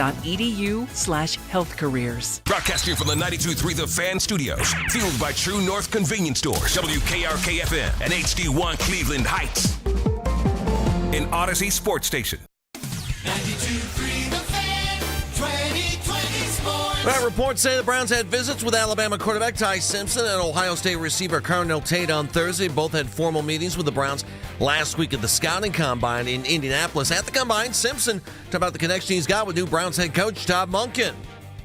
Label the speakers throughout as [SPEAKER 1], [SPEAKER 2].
[SPEAKER 1] wisconsin.edu/healthcareers.
[SPEAKER 2] Broadcasting from the 92.3 The Fan Studios. Fueled by True North Convenience Stores. WKRK-FM and HD1 Cleveland Heights. An Odyssey Sports Station.
[SPEAKER 3] 92.3 The Fan, 2020 Sports.
[SPEAKER 4] Reports say the Browns had visits with Alabama quarterback Ty Simpson and Ohio State receiver Carman Tate on Thursday. Both had formal meetings with the Browns last week at the scouting combine in Indianapolis. At the combine, Simpson talked about the connection he's got with new Browns head coach Todd Monken.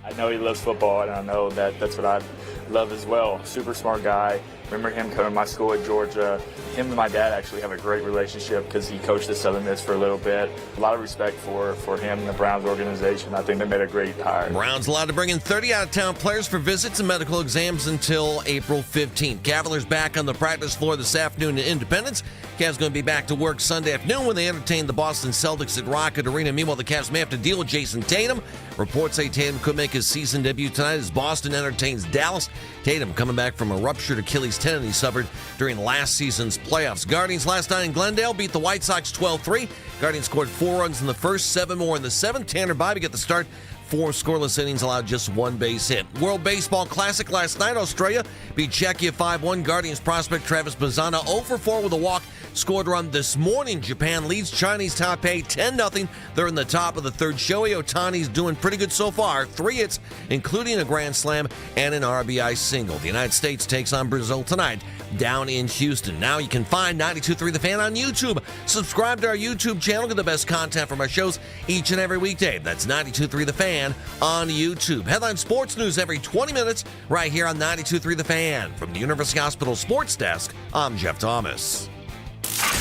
[SPEAKER 5] I know he loves football, and I know that's what I love as well. Super smart guy. Remember him coming to my school at Georgia. Him and my dad actually have a great relationship because he coached at Southern Miss for a little bit. A lot of respect for him and the Browns organization. I think they made a great hire.
[SPEAKER 4] Browns allowed to bring in 30 out-of-town players for visits and medical exams until April 15th. Cavaliers back on the practice floor this afternoon in Independence. Cavs going to be back to work Sunday afternoon when they entertain the Boston Celtics at Rocket Arena. Meanwhile, the Cavs may have to deal with Jason Tatum. Reports say Tatum could make his season debut tonight as Boston entertains Dallas. Tatum coming back from a ruptured Achilles tendon he suffered during last season's playoffs. Guardians last night in Glendale beat the White Sox 12-3. Guardians scored 4 runs in the first, 7 more in the 7th. Tanner Bybee get the start. 4 scoreless innings, allowed just 1 base hit. World Baseball Classic last night. Australia beat Czechia 5-1. Guardians prospect Travis Bazzana 0 for 4 with a walk. Scored run this morning. Japan leads Chinese Taipei 10-0. They're in the top of the 3rd. Shohei Ohtani's doing pretty good so far. 3 hits, including a grand slam and an RBI single. The United States takes on Brazil tonight down in Houston. Now you can find 92.3 The Fan on YouTube. Subscribe to our YouTube channel. Get the best content from our shows each and every weekday. That's 92.3 The Fan on YouTube. Headline sports news every 20 minutes right here on 92.3 The Fan. From the University Hospital Sports Desk, I'm Jeff Thomas.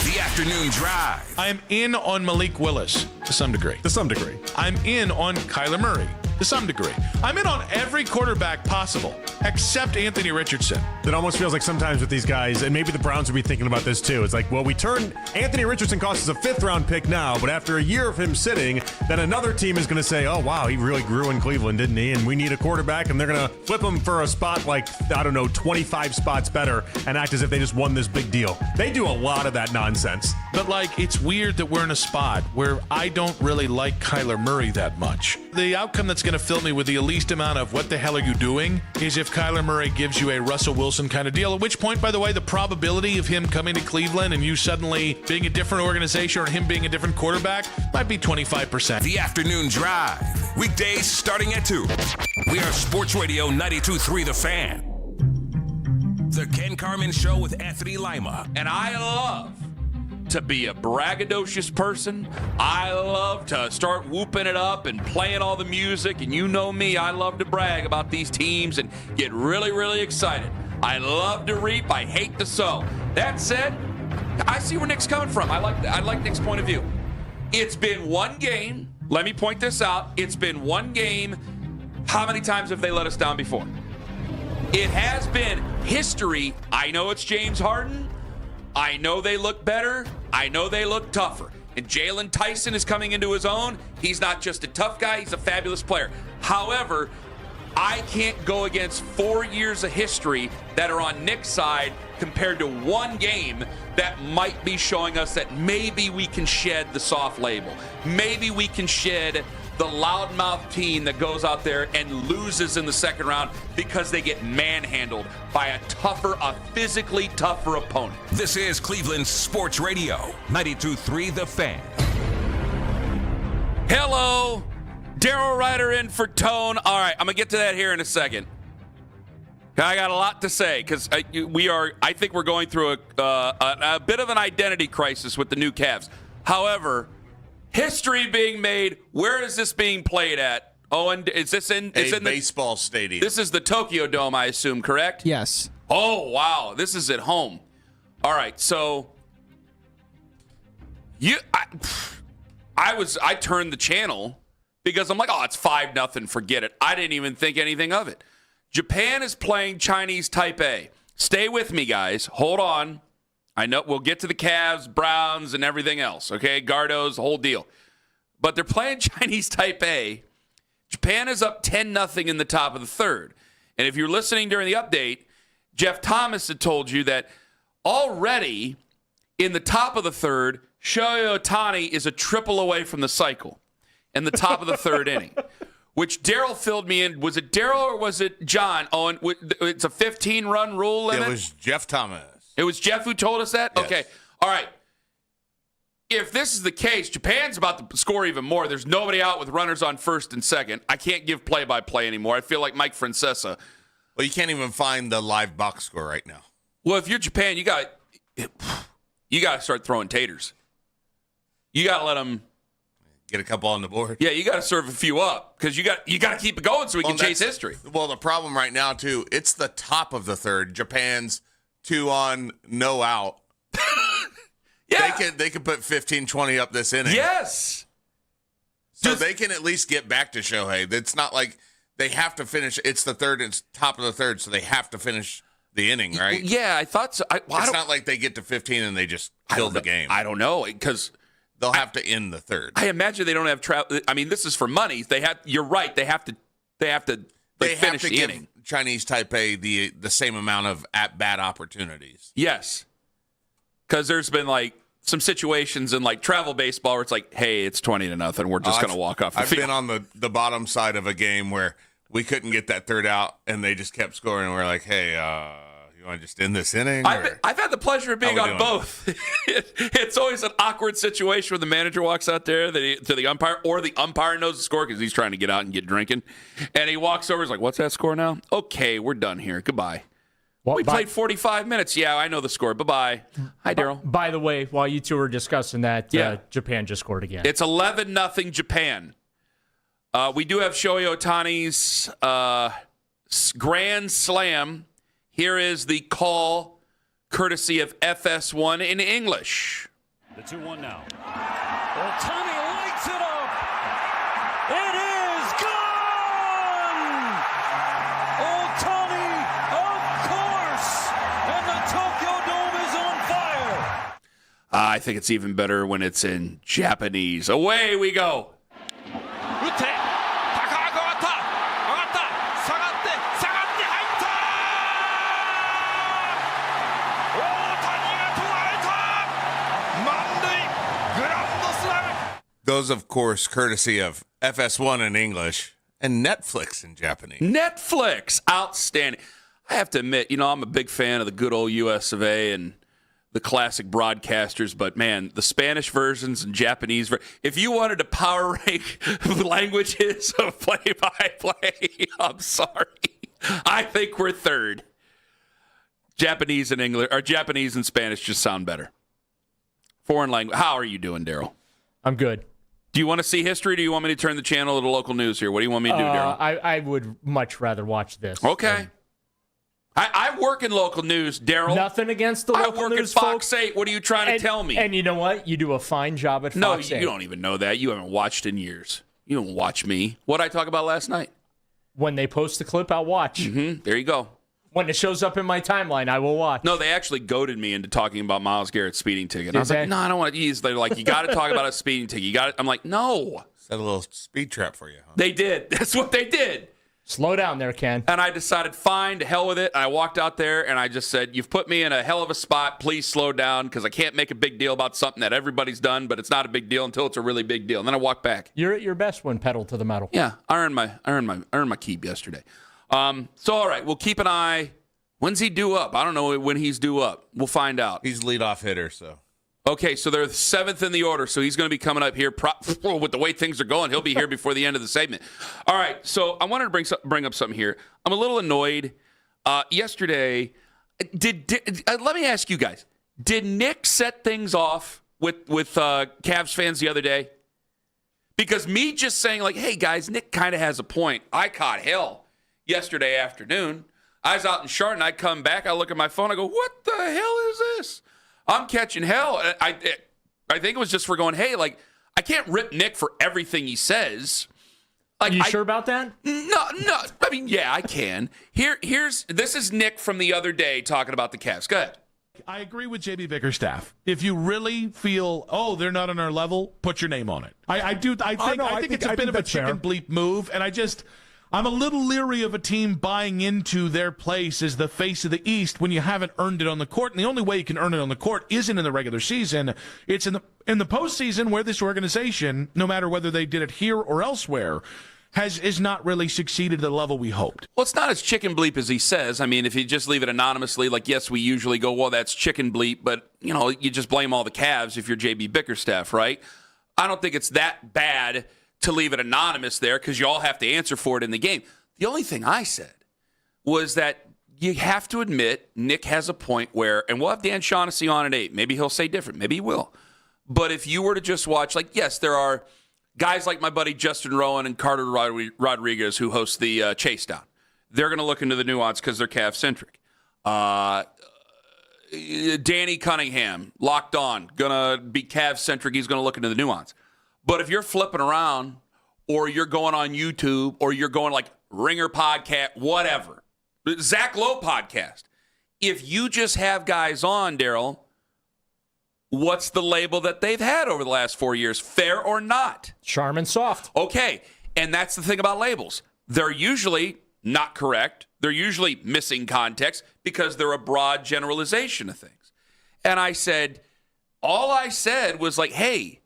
[SPEAKER 2] The Afternoon Drive.
[SPEAKER 6] I'm in on Malik Willis to some degree. I'm in on Kyler Murray to some degree. I'm in on every quarterback possible except Anthony Richardson.
[SPEAKER 7] It almost feels like sometimes with these guys, and maybe the Browns would be thinking about this too. It's like, well, we turned Anthony Richardson costs us a 5th-round pick now, but after a year of him sitting, then another team is going to say, oh, wow, he really grew in Cleveland, didn't he? And we need a quarterback, and they're going to flip him for a spot like, 25 spots better and act as if they just won this big deal. They do a lot of that nonsense.
[SPEAKER 6] But, it's weird that we're in a spot where I don't really like Kyler Murray that much. The outcome that's going to fill me with the least amount of what the hell are you doing is if Kyler Murray gives you a Russell Wilson kind of deal, at which point, by the way, the probability of him coming to Cleveland and you suddenly being a different organization or him being a different quarterback might be 25%.
[SPEAKER 2] The Afternoon Drive. Weekdays starting at 2. We are Sports Radio 92.3 The Fan. The Ken Carman Show with Anthony Lima.
[SPEAKER 8] And I love to be a braggadocious person. I love to start whooping it up and playing all the music. And you know me, I love to brag about these teams and get really, really excited. I love to reap. I hate to sow. That said, I see where Nick's coming from. I like Nick's point of view. It's been one game. Let me point this out. It's been one game. How many times have they let us down before? It has been history. I know it's James Harden. I know they look better. I know they look tougher. And Jalen Tyson is coming into his own. He's not just a tough guy. He's a fabulous player. However, I can't go against 4 years of history that are on Nick's side compared to one game that might be showing us that maybe we can shed the soft label. Maybe we can shed the loudmouth team that goes out there and loses in the second round because they get manhandled by a physically tougher opponent.
[SPEAKER 2] This is Cleveland Sports Radio, 92.3 The Fan.
[SPEAKER 8] Hello, Daryl Ryder in for Tone. All right, I'm going to get to that here in a second. I got a lot to say because I think we're going through a bit of an identity crisis with the new Cavs. However, history being made. Where is this being played at? Oh, and is this in? It's in
[SPEAKER 9] baseball stadium.
[SPEAKER 8] This is the Tokyo Dome, I assume, correct?
[SPEAKER 10] Yes.
[SPEAKER 8] Oh, wow. This is at home. All right, so I turned the channel because I'm like, oh, it's 5-0. Forget it. I didn't even think anything of it. Japan is playing Chinese Taipei. Stay with me, guys. Hold on. I know we'll get to the Cavs, Browns, and everything else, okay? Gardos, the whole deal. But they're playing Chinese Taipei. Japan is up 10-0 in the top of the 3rd. And if you're listening during the update, Jeff Thomas had told you that already in the top of the 3rd, Shohei Ohtani is a triple away from the cycle in the top of the 3rd inning. which Daryl filled me in. Was it Daryl or was it John? Oh, and it's a 15-run rule limit?
[SPEAKER 1] It was Jeff Thomas.
[SPEAKER 8] It was Jeff who told us that?
[SPEAKER 1] Yes.
[SPEAKER 8] Okay. All right. If this is the case, Japan's about to score even more. There's nobody out with runners on first and second. I can't give play-by-play anymore. I feel like Mike Francesa.
[SPEAKER 1] Well, you can't even find the live box score right now.
[SPEAKER 8] Well, if you're Japan, you got to start throwing taters. You got to let them
[SPEAKER 1] get a couple on the board.
[SPEAKER 8] Yeah, you got to serve a few up because you got to keep it going so we can chase history.
[SPEAKER 1] Well, the problem right now too, it's the top of the third. Japan's 2 on, no out.
[SPEAKER 8] Yeah,
[SPEAKER 1] they could put 15-20 up this inning.
[SPEAKER 8] Yes.
[SPEAKER 1] So they can at least get back to Shohei. It's not like they have to finish. It's the third. It's top of the third, so they have to finish the inning, right?
[SPEAKER 8] Yeah, I thought so.
[SPEAKER 1] It's not like they get to 15 and they just kill the game.
[SPEAKER 8] I don't know because
[SPEAKER 1] they'll have to end the third.
[SPEAKER 8] I imagine they don't have travel. I mean, this is for money. You're right. They have to finish the inning.
[SPEAKER 1] Chinese Taipei the same amount of at-bat opportunities.
[SPEAKER 8] Yes, because there's been like some situations in like travel baseball where it's like, hey, it's 20-0. We're just going to walk off the field.
[SPEAKER 1] I've been on the bottom side of a game where we couldn't get that third out, and they just kept scoring, and we're like, hey, you want to just end this inning?
[SPEAKER 8] I've had the pleasure of being on both. It's always an awkward situation when the manager walks out there to the umpire, or the umpire knows the score because he's trying to get out and get drinking. And he walks over, he's like, what's that score now? Okay, we're done here. Goodbye. Well, we played 45 minutes. Yeah, I know the score. Bye-bye. Hi, Daryl.
[SPEAKER 9] By the way, while you two were discussing that, Japan just scored again.
[SPEAKER 8] It's 11-0 Japan. We do have Shohei Ohtani's Grand Slam. Here is the call, courtesy of FS1 in English.
[SPEAKER 10] The 2-1 now. Ohtani lights it up. It is gone! Ohtani, of course! And the Tokyo Dome is on fire!
[SPEAKER 8] I think it's even better when it's in Japanese. Away we go.
[SPEAKER 1] Those, of course, courtesy of FS1 in English and Netflix in Japanese.
[SPEAKER 8] Netflix, outstanding. I have to admit, I'm a big fan of the good old US of A and the classic broadcasters, but man, the Spanish versions and Japanese if you wanted to power rank languages of play-by-play, I'm sorry. I think we're third. Japanese and English, or Japanese and Spanish just sound better. Foreign language. How are you doing, Daryl?
[SPEAKER 9] I'm good.
[SPEAKER 8] Do you want to see history, or do you want me to turn the channel to the local news here? What do you want me to do, Daryl?
[SPEAKER 9] I would much rather watch this.
[SPEAKER 8] Okay. I work in local news, Daryl.
[SPEAKER 9] Nothing against the local news,
[SPEAKER 8] I work at Fox 8. What are you trying to tell me?
[SPEAKER 9] And you know what? You do a fine job at Fox 8.
[SPEAKER 8] No, you don't even know that. You haven't watched in years. You don't watch me. What did I talk about last night?
[SPEAKER 9] When they post the clip, I'll watch.
[SPEAKER 8] Mm-hmm. There you go.
[SPEAKER 9] When it shows up in my timeline, I will watch.
[SPEAKER 8] No, they actually goaded me into talking about Myles Garrett's speeding ticket. I was like, no, I don't want to use. They're like, you got to talk about a speeding ticket. You got it. I'm like, no.
[SPEAKER 1] Set a little speed trap for you, huh?
[SPEAKER 8] They did. That's what they did.
[SPEAKER 9] Slow down there, Ken.
[SPEAKER 8] And I decided, fine, to hell with it. And I walked out there and I just said, you've put me in a hell of a spot. Please slow down because I can't make a big deal about something that everybody's done, but it's not a big deal until it's a really big deal. And then I walked back.
[SPEAKER 9] You're at your best when pedal to the metal.
[SPEAKER 8] Yeah, I earned my keep yesterday. So all right, we'll keep an eye. When's he due up? I don't know when he's due up. We'll find out.
[SPEAKER 1] He's leadoff hitter, so.
[SPEAKER 8] Okay, so they're 7th in the order, so he's going to be coming up here. With the way things are going, he'll be here before the end of the segment. All right, so I wanted to bring up something here. I'm a little annoyed. Yesterday, let me ask you guys, did Nick set things off with Cavs fans the other day? Because me just saying, like, hey, guys, Nick kind of has a point. I caught hell yesterday afternoon. I was out in Charlotte, I come back, I look at my phone, I go, what the hell is this? I'm catching hell. I think it was just for going, hey, like, I can't rip Nick for everything he says. Like,
[SPEAKER 9] you sure about that?
[SPEAKER 8] No. I mean, yeah, I can. This is Nick from the other day talking about the Cavs. Go ahead.
[SPEAKER 6] I agree with JB Bickerstaff. If you really feel, they're not on our level, put your name on it. I think it's a bit of a chicken bleep move, and I'm a little leery of a team buying into their place as the face of the East when you haven't earned it on the court. And the only way you can earn it on the court isn't in the regular season. It's in the postseason where this organization, no matter whether they did it here or elsewhere, has not really succeeded at the level we hoped.
[SPEAKER 8] Well, it's not as chicken bleep as he says. I mean, if you just leave it anonymously, like, yes, we usually go, well, that's chicken bleep, but, you just blame all the Cavs if you're J.B. Bickerstaff, right? I don't think it's that bad to leave it anonymous there because you all have to answer for it in the game. The only thing I said was that you have to admit Nick has a point where, and we'll have Dan Shaughnessy on at 8. Maybe he'll say different. Maybe he will. But if you were to just watch, like, yes, there are guys like my buddy Justin Rowan and Carter Rodriguez who host the Chase Down. They're going to look into the nuance because they're Cavs-centric. Danny Cunningham, locked on, going to be Cavs-centric. He's going to look into the nuance. But if you're flipping around or you're going on YouTube or you're going like Ringer Podcast, whatever, Zach Lowe Podcast, if you just have guys on, Daryl, what's the label that they've had over the last 4 years? Fair or not?
[SPEAKER 9] Charmin soft.
[SPEAKER 8] Okay. And that's the thing about labels. They're usually not correct. They're usually missing context because they're a broad generalization of things. And all I said was like, hey,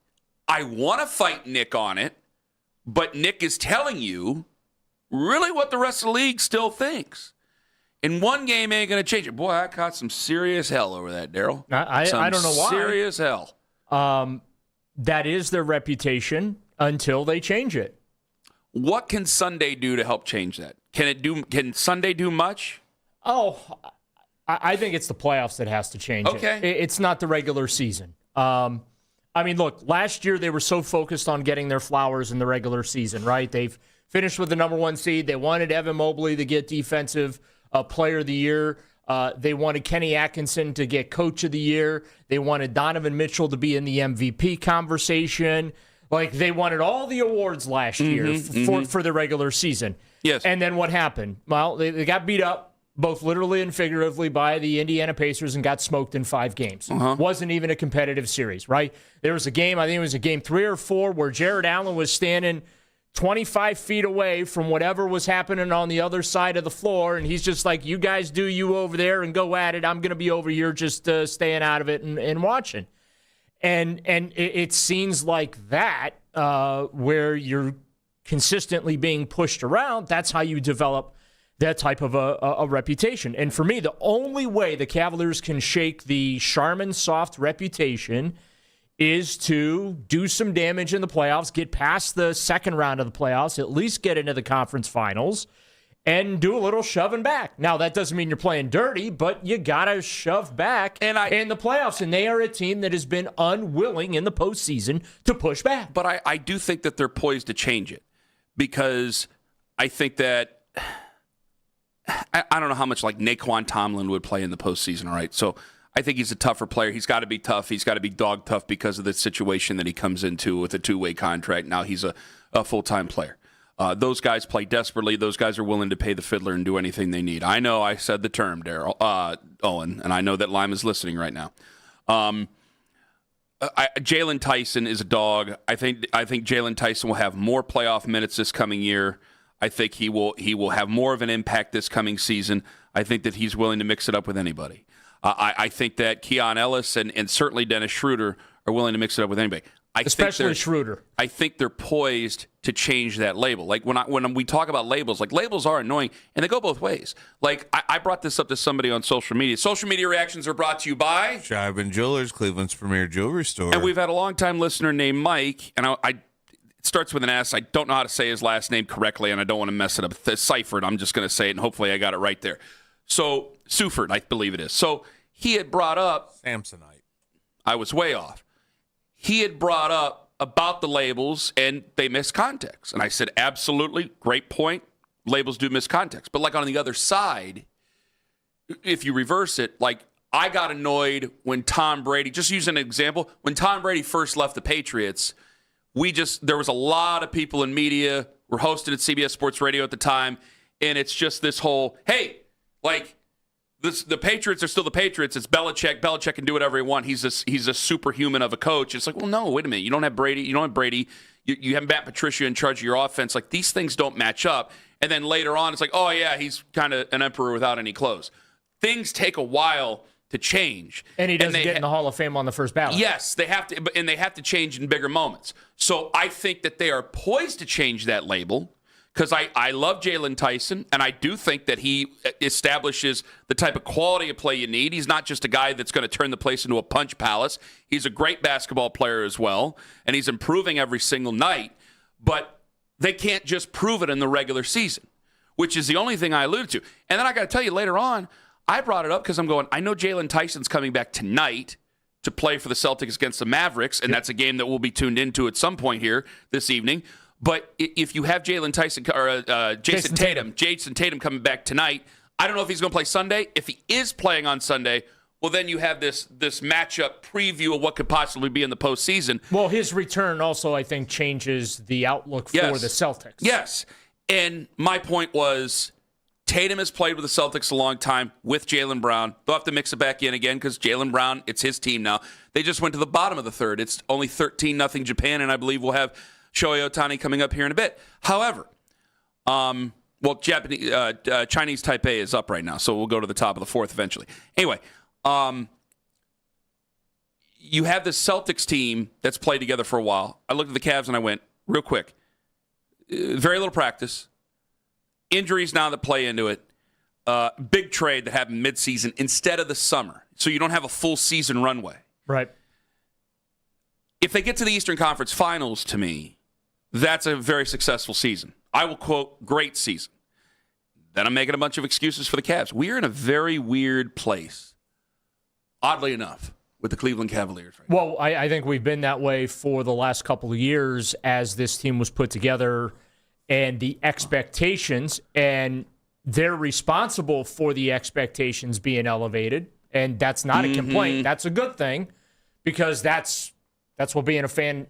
[SPEAKER 8] I want to fight Nick on it, but Nick is telling you really what the rest of the league still thinks. And one game ain't going to change it. Boy, I caught some serious hell over that, Daryl.
[SPEAKER 9] I don't know why.
[SPEAKER 8] Serious hell.
[SPEAKER 9] That is their reputation until they change it.
[SPEAKER 8] What can Sunday do to help change that? Can Sunday do much?
[SPEAKER 9] Oh, I think it's the playoffs that has to change it.
[SPEAKER 8] Okay.
[SPEAKER 9] It's not the regular season. I mean, look, last year they were so focused on getting their flowers in the regular season, right? They've finished with the number 1 seed. They wanted Evan Mobley to get defensive player of the year. They wanted Kenny Atkinson to get coach of the year. They wanted Donovan Mitchell to be in the MVP conversation. Like, they wanted all the awards last year for the regular season.
[SPEAKER 8] Yes.
[SPEAKER 9] And then what happened? Well, they got beat up, both literally and figuratively, by the Indiana Pacers and got smoked in 5 games. Wasn't even a competitive series, right? There was a game, I think it was a game 3 or 4, where Jared Allen was standing 25 feet away from whatever was happening on the other side of the floor, and he's just like, you guys do you over there and go at it. I'm going to be over here just staying out of it and watching. And it seems like that, where you're consistently being pushed around, that's how you develop that type of a reputation. And for me, the only way the Cavaliers can shake the Charmin soft reputation is to do some damage in the playoffs, get past the second round of the playoffs, at least get into the conference finals, and do a little shoving back. Now, that doesn't mean you're playing dirty, but you got to shove back in the playoffs. And they are a team that has been unwilling in the postseason to push back.
[SPEAKER 8] But I do think that they're poised to change it because I think that I don't know how much like Naquan Tomlin would play in the postseason, all right? So I think he's a tougher player. He's got to be tough. He's got to be dog tough because of the situation that he comes into with a 2-way contract. Now he's a full-time player. Those guys play desperately. Those guys are willing to pay the fiddler and do anything they need. I know I said the term, Daryl, Owen, and I know that Lima's listening right now. Jalen Tyson is a dog. I think Jalen Tyson will have more playoff minutes this coming year. I think he will have more of an impact this coming season. I think that he's willing to mix it up with anybody. I think that Keon Ellis and certainly Dennis Schroeder are willing to mix it up with anybody.
[SPEAKER 9] Especially Schroeder.
[SPEAKER 8] I think they're poised to change that label. Like when we talk about labels, like labels are annoying and they go both ways. Like I brought this up to somebody on social media. Social media reactions are brought to you by
[SPEAKER 1] Shibe & Jewelers, Cleveland's premier jewelry store.
[SPEAKER 8] And we've had a longtime listener named Mike, and it starts with an S. I don't know how to say his last name correctly, and I don't want to mess it up. Seifert, I'm just going to say it, and hopefully I got it right there. So Seifert, I believe it is. So he had brought up
[SPEAKER 1] Samsonite.
[SPEAKER 8] I was way off. He had brought up about the labels, and they miss context. And I said, absolutely, great point. Labels do miss context. But like on the other side, if you reverse it, like I got annoyed when Tom Brady, just use an example, when Tom Brady first left the Patriots, there was a lot of people in media, were hosted at CBS Sports Radio at the time, and it's just this whole, hey, like, the Patriots are still the Patriots. It's Belichick. Belichick can do whatever he wants. He's a superhuman of a coach. It's like, well, no, wait a minute. You don't have Brady. You have Matt Patricia in charge of your offense. Like, these things don't match up. And then later on, it's like, oh, yeah, he's kind of an emperor without any clothes. Things take a while to change.
[SPEAKER 9] And he doesn't get in the Hall of Fame on the first ballot.
[SPEAKER 8] Yes, they have to, and they have to change in bigger moments. So I think that they are poised to change that label because I love Jalen Tyson, and I do think that he establishes the type of quality of play you need. He's not just a guy that's going to turn the place into a punch palace. He's a great basketball player as well, and he's improving every single night. But they can't just prove it in the regular season, which is the only thing I alluded to. And then I got to tell you, later on, I brought it up because I'm going, I know Jalen Tyson's coming back tonight to play for the Celtics against the Mavericks, and that's a game that we'll be tuned into at some point here this evening. But if you have Jalen Tyson or Jason Tatum coming back tonight, I don't know if he's going to play Sunday. If he is playing on Sunday, well, then you have this matchup preview of what could possibly be in the postseason.
[SPEAKER 9] Well, his return also, I think, changes the outlook for the Celtics.
[SPEAKER 8] Yes. And my point was, Tatum has played with the Celtics a long time with Jaylen Brown. They'll have to mix it back in again because Jaylen Brown, it's his team now. They just went to the bottom of the third. It's only 13-0 Japan, and I believe we'll have Shohei Ohtani coming up here in a bit. However, Chinese Taipei is up right now, so we'll go to the top of the fourth eventually. Anyway, you have this Celtics team that's played together for a while. I looked at the Cavs and I went, real quick, very little practice. Injuries now that play into it. Big trade that happened midseason instead of the summer. So you don't have a full season runway.
[SPEAKER 9] Right.
[SPEAKER 8] If they get to the Eastern Conference Finals, to me, that's a very successful season. I will quote, great season. Then I'm making a bunch of excuses for the Cavs. We're in a very weird place, oddly enough, with the Cleveland Cavaliers. Right
[SPEAKER 9] well, I think we've been that way for the last couple of years as this team was put together and the expectations, and they're responsible for the expectations being elevated, and that's not a complaint. That's a good thing because that's what being a fan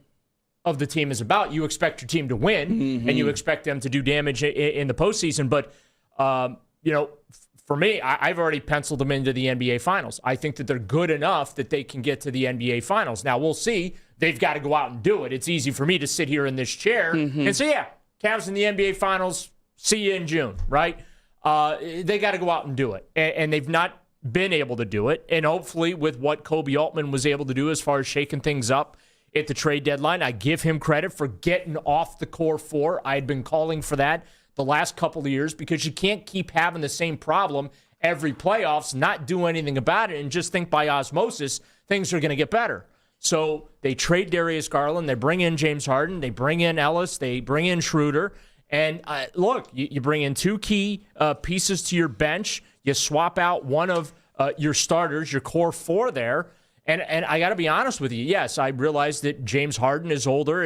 [SPEAKER 9] of the team is about. You expect your team to win, and you expect them to do damage in the postseason. But, for me, I've already penciled them into the NBA Finals. I think that they're good enough that they can get to the NBA Finals. Now, we'll see. They've got to go out and do it. It's easy for me to sit here in this chair and say, yeah, Cavs in the NBA Finals, see you in June, right? They got to go out and do it. And they've not been able to do it. And hopefully with what Kobe Altman was able to do as far as shaking things up at the trade deadline, I give him credit for getting off the core four. I had been calling for that the last couple of years because you can't keep having the same problem every playoffs, not do anything about it, and just think by osmosis things are going to get better. So they trade Darius Garland, they bring in James Harden, they bring in Ellis, they bring in Schroeder, and look, you bring in two key pieces to your bench, you swap out one of your starters, your core four there, and I got to be honest with you, yes, I realize that James Harden is older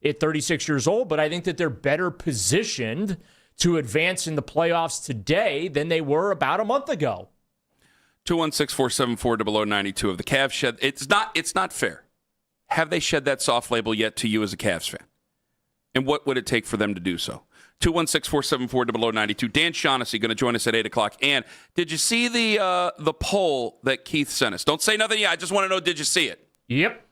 [SPEAKER 9] at 36 years old, but I think that they're better positioned to advance in the playoffs today than they were about a month ago.
[SPEAKER 8] 216-474-0092 of the Cavs shed. It's not fair. Have they shed that soft label yet to you as a Cavs fan? And what would it take for them to do so? 216-474-0092. Dan Shaughnessy going to join us at 8 o'clock. And did you see the poll that Keith sent us? Don't say nothing yet. I just want to know, did you see it?
[SPEAKER 9] Yep.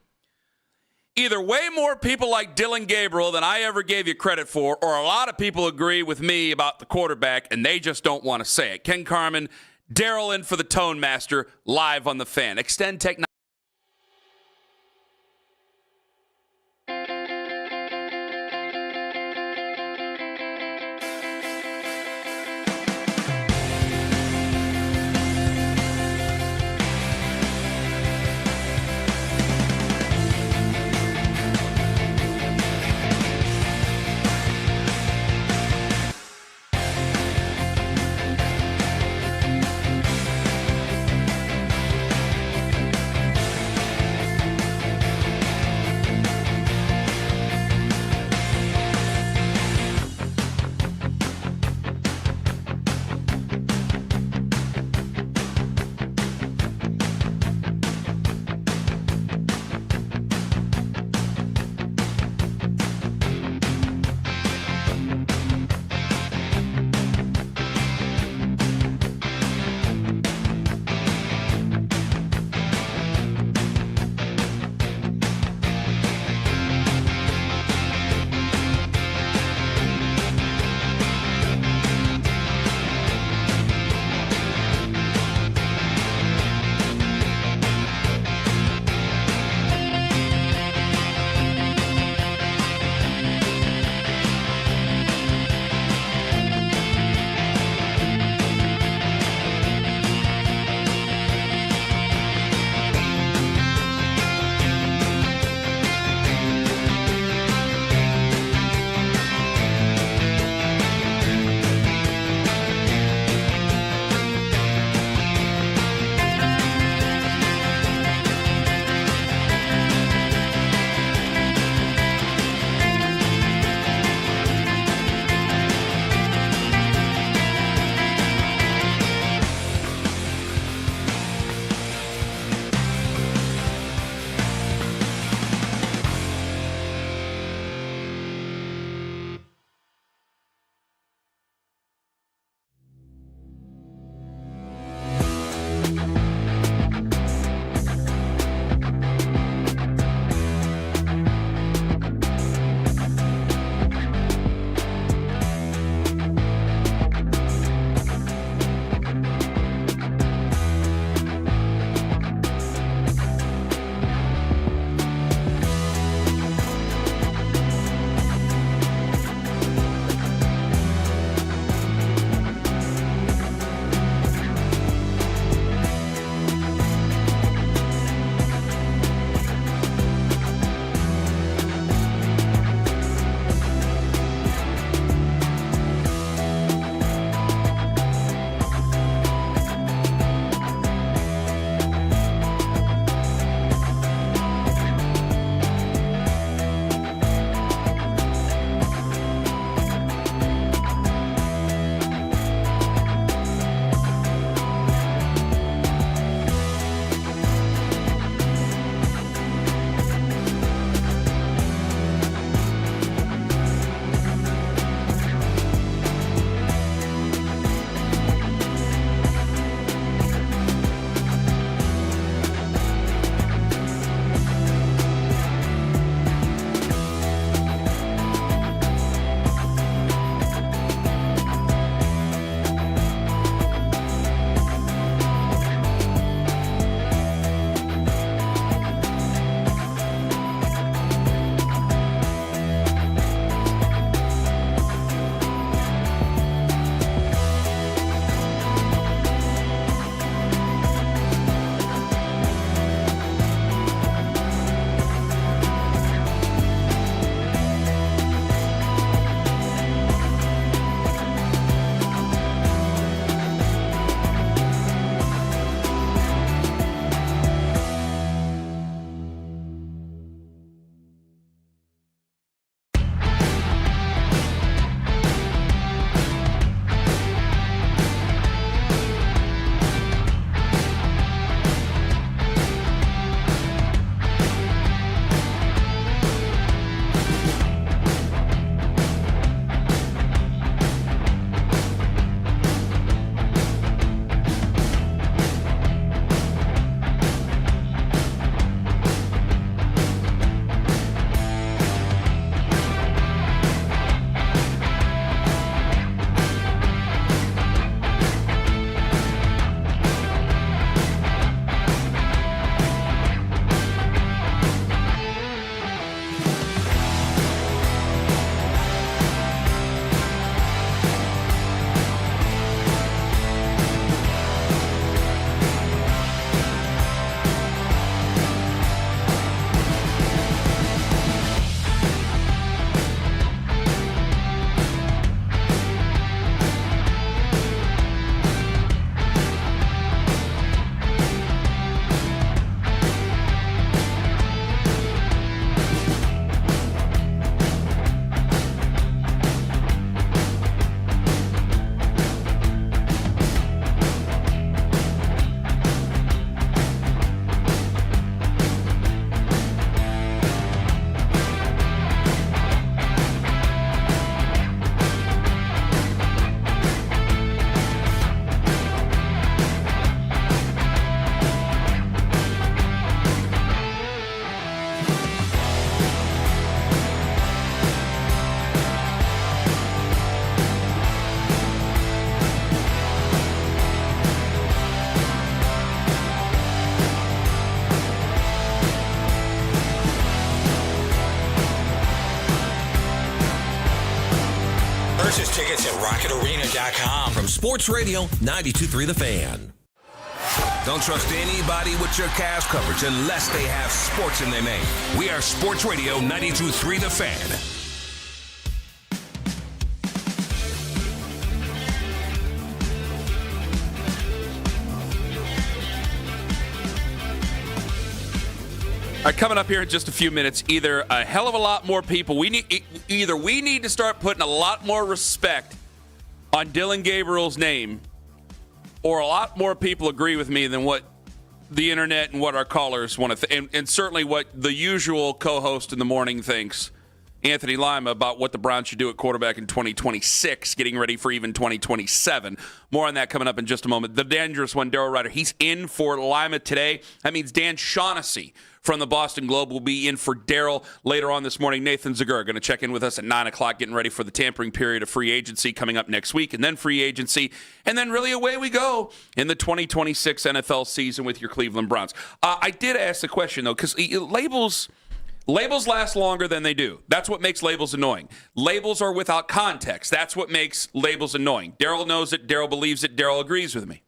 [SPEAKER 8] Either way more people like Dylan Gabriel than I ever gave you credit for, or a lot of people agree with me about the quarterback, and they just don't want to say it. Ken Carman, Daryl in for the Tone Master, live on The Fan. Extend technology.
[SPEAKER 11] Purchase tickets at rocketarena.com.
[SPEAKER 2] From Sports Radio 92.3 The Fan. Don't trust anybody with your Cavs coverage unless they have sports in their name. We are Sports Radio 92.3 The Fan.
[SPEAKER 8] All right, coming up here in just a few minutes, either a hell of a lot more people. We need to start putting a lot more respect on Dylan Gabriel's name, or a lot more people agree with me than what the internet and what our callers want to and certainly what the usual co-host in the morning thinks, Anthony Lima, about what the Browns should do at quarterback in 2026, getting ready for even 2027. More on that coming up in just a moment. The dangerous one, Daryl Ryder, he's in for Lima today. That means Dan Shaughnessy from the Boston Globe will be in for Daryl later on this morning. Nathan Zagura going to check in with us at 9 o'clock, getting ready for the tampering period of free agency coming up next week, and then free agency, and then really away we go in the 2026 NFL season with your Cleveland Browns. I did ask the question, though, because labels last longer than they do. That's what makes labels annoying. Labels are without context. That's what makes labels annoying. Daryl knows it. Daryl believes it. Daryl agrees with me.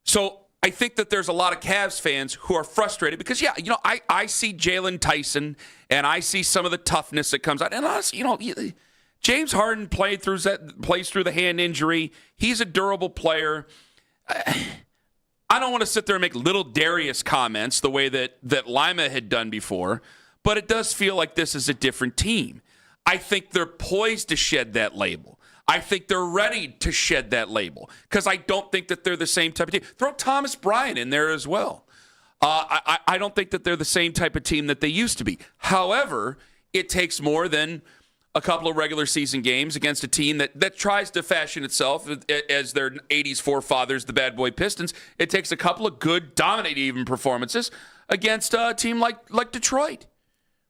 [SPEAKER 8] So I think that there's a lot of Cavs fans who are frustrated because, I see Jalen Tyson and I see some of the toughness that comes out. And honestly, James Harden plays through the hand injury. He's a durable player. I don't want to sit there and make little Darius comments the way that Lima had done before, but it does feel like this is a different team. I think they're poised to shed that label. I think they're ready to shed that label because I don't think that they're the same type of team. Throw Thomas Bryant in there as well. I don't think that they're the same type of team that they used to be. However, it takes more than a couple of regular season games against a team that tries to fashion itself as their 80s forefathers, the Bad Boy Pistons. It takes a couple of good, dominating even performances against a team like Detroit.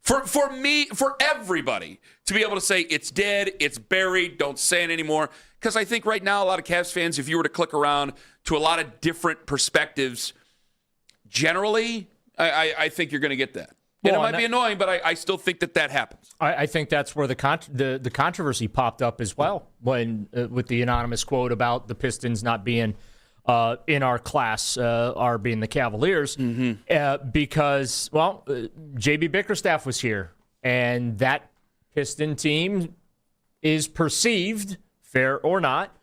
[SPEAKER 8] For me, for everybody to be able to say it's dead, it's buried, don't say it anymore. Because I think right now a lot of Cavs fans, if you were to click around to a lot of different perspectives, generally, I think you're going to get that. And it might be annoying, but I still think that happens.
[SPEAKER 9] I think that's where the controversy popped up as well when with the anonymous quote about the Pistons not being in our class, our being the Cavaliers, because, J.B. Bickerstaff was here, and that Piston team is perceived, fair or not,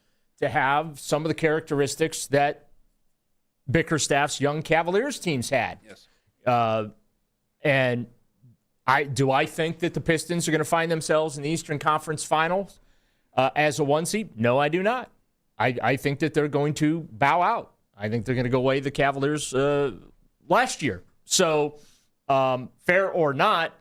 [SPEAKER 9] to have some of the characteristics that Bickerstaff's young Cavaliers teams had. Yes. And I think that the Pistons are going to find themselves in the Eastern Conference Finals as a one seed? No, I do not. I think that they're going to bow out. I think they're going to go away the Cavaliers last year. So, fair or not,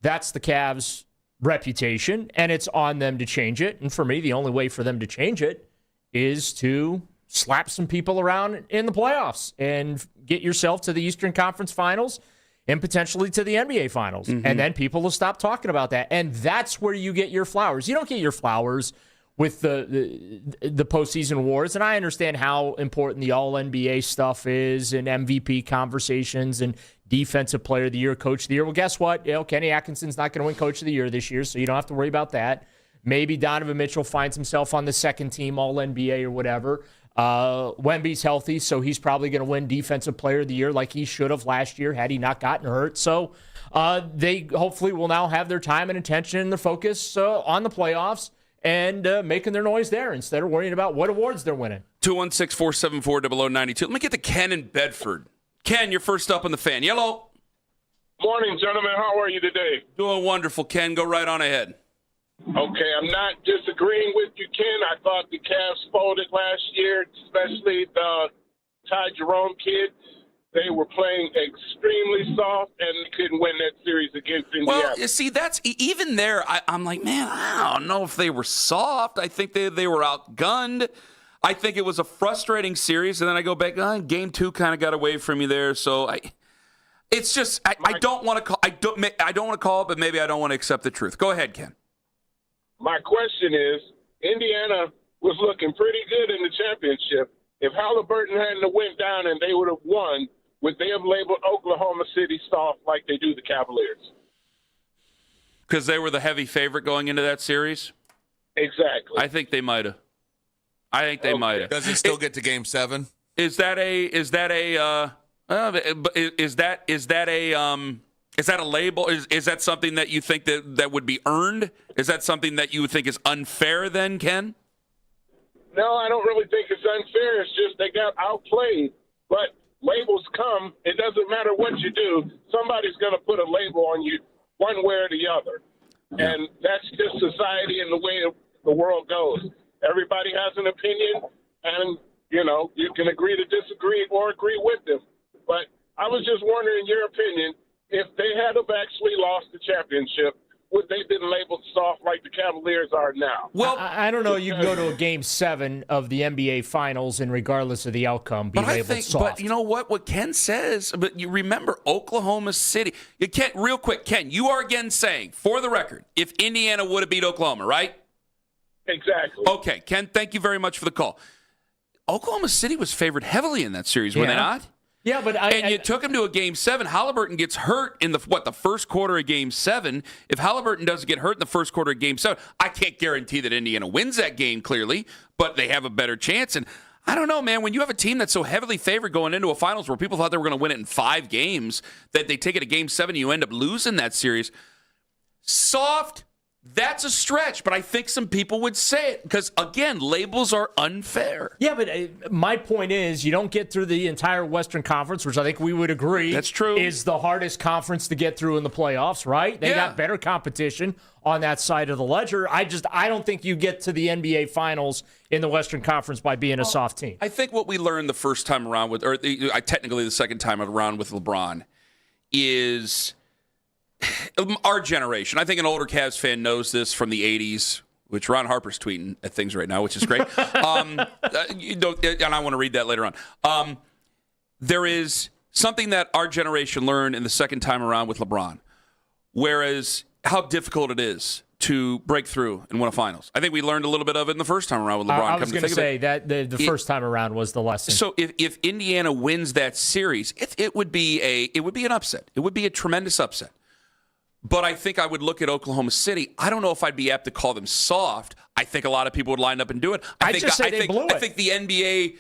[SPEAKER 9] that's the Cavs' reputation, and it's on them to change it. And for me, the only way for them to change it is to slap some people around in the playoffs and get yourself to the Eastern Conference Finals and potentially to the NBA Finals. And then people will stop talking about that. And that's where you get your flowers. You don't get your flowers with the postseason awards. And I understand how important the All-NBA stuff is and MVP conversations and Defensive Player of the Year, Coach of the Year. Well, guess what? Kenny Atkinson's not going to win Coach of the Year this year, so you don't have to worry about that. Maybe Donovan Mitchell finds himself on the second team All-NBA or whatever. Wemby's healthy, so he's probably going to win Defensive Player of the Year like he should have last year had he not gotten hurt. So they hopefully will now have their time and attention and their focus on the playoffs and making their noise there instead of worrying about what awards they're winning.
[SPEAKER 8] 216-474-0092. Let me get to Ken in Bedford. Ken, you're first up on the Fan. Yellow.
[SPEAKER 12] Morning, gentlemen. How are you today?
[SPEAKER 8] Doing wonderful, Ken. Go right on ahead.
[SPEAKER 12] Okay, I'm not disagreeing with you, Ken. I thought the Cavs folded last year, especially the Ty Jerome kid. They were playing extremely soft and couldn't win that series against Indiana.
[SPEAKER 8] Well, you see, that's even there. I'm like, man, I don't know if they were soft. I think they were outgunned. I think it was a frustrating series, and then I go back. Game 2 kind of got away from you there. So it's just I don't want to call. I don't want to call it, but maybe I don't want to accept the truth. Go ahead, Ken.
[SPEAKER 12] My question is, Indiana was looking pretty good in the championship. If Halliburton hadn't went down and they would have won, would they have labeled Oklahoma City soft like they do the Cavaliers?
[SPEAKER 8] Because they were the heavy favorite going into that series?
[SPEAKER 12] Exactly.
[SPEAKER 8] I think they might have.
[SPEAKER 1] Does he still get to Game 7?
[SPEAKER 8] Is that a label? Is that something that you think that would be earned? Is that something that you would think is unfair then, Ken?
[SPEAKER 12] No, I don't really think it's unfair. It's just they got outplayed. But labels come. It doesn't matter what you do. Somebody's going to put a label on you one way or the other. Yeah. And that's just society and the way the world goes. Everybody has an opinion, and, you can agree to disagree or agree with them. But I was just wondering your opinion. If they had have actually lost the championship, would they been labeled soft like the Cavaliers are now?
[SPEAKER 9] Well, I don't know. You can go to a Game 7 of the NBA Finals, and regardless of the outcome, be labeled soft.
[SPEAKER 8] But you know what? What Ken says, but you remember Oklahoma City. Real quick, Ken, you are again saying, for the record, if Indiana would have beat Oklahoma, right?
[SPEAKER 12] Exactly.
[SPEAKER 8] Okay, Ken, thank you very much for the call. Oklahoma City was favored heavily in that series, were they not?
[SPEAKER 9] Yeah, but
[SPEAKER 8] you took him to a Game 7. Halliburton gets hurt in the first quarter of Game 7. If Halliburton doesn't get hurt in the first quarter of Game 7, I can't guarantee that Indiana wins that game, clearly, but they have a better chance. And I don't know, man, when you have a team that's so heavily favored going into a finals where people thought they were going to win it in 5 games, that they take it to Game 7, you end up losing that series. Soft. That's a stretch, but I think some people would say it because, again, labels are unfair.
[SPEAKER 9] Yeah, but my point is you don't get through the entire Western Conference, which I think we would agree
[SPEAKER 8] that's true.
[SPEAKER 9] Is the hardest conference to get through in the playoffs, right? They got better competition on that side of the ledger. I don't think you get to the NBA Finals in the Western Conference by being a soft team.
[SPEAKER 8] I think what we learned the first time around technically the second time around with LeBron is our generation. I think an older Cavs fan knows this from the 80s, which Ron Harper's tweeting at things right now, which is great. And I want to read that later on. There is something that our generation learned in the second time around with LeBron, whereas how difficult it is to break through and win a finals. I think we learned a little bit of it in the first time around with LeBron.
[SPEAKER 9] I was going to say that the first time around was the lesson.
[SPEAKER 8] So if Indiana wins that series, it would be an upset. It would be a tremendous upset. But I think I would look at Oklahoma City. I don't know if I'd be apt to call them soft. I think a lot of people would line up and do it. I think the NBA,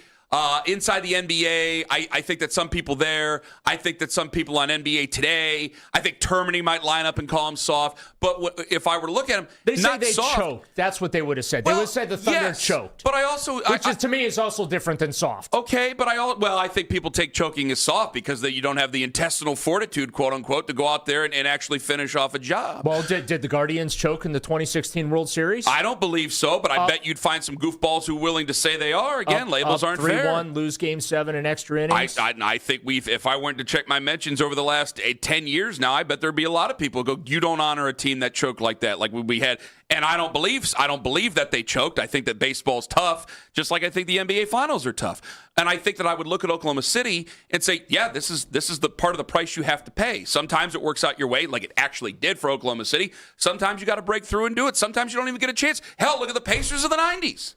[SPEAKER 8] inside the NBA, I think that some people there, I think that some people on NBA Today, I think Termini might line up and call them soft. But if I were to look at them,
[SPEAKER 9] they say
[SPEAKER 8] not
[SPEAKER 9] they
[SPEAKER 8] soft.
[SPEAKER 9] Choked. That's what they would have said. They would have said the Thunder choked.
[SPEAKER 8] But I also,
[SPEAKER 9] to me is also different than soft.
[SPEAKER 8] Okay, but I think people take choking as soft because you don't have the intestinal fortitude, quote unquote, to go out there and actually finish off a job.
[SPEAKER 9] Well, did the Guardians choke in the 2016 World Series?
[SPEAKER 8] I don't believe so, but I bet you'd find some goofballs who are willing to say they are. Again, labels aren't fair.
[SPEAKER 9] 3-1, lose Game 7 in extra innings.
[SPEAKER 8] I think if I weren't to check my mentions over the last 10 years now, I bet there'd be a lot of people who go, you don't honor a team that choked like that, like we had. And I don't believe that they choked. I think that baseball's tough, just like I think the NBA Finals are tough. And I think that I would look at Oklahoma City and say, yeah, this is the part of the price you have to pay. Sometimes it works out your way, like it actually did for Oklahoma City. Sometimes you got to break through and do it. Sometimes you don't even get a chance. Hell, look at the Pacers of the 90s.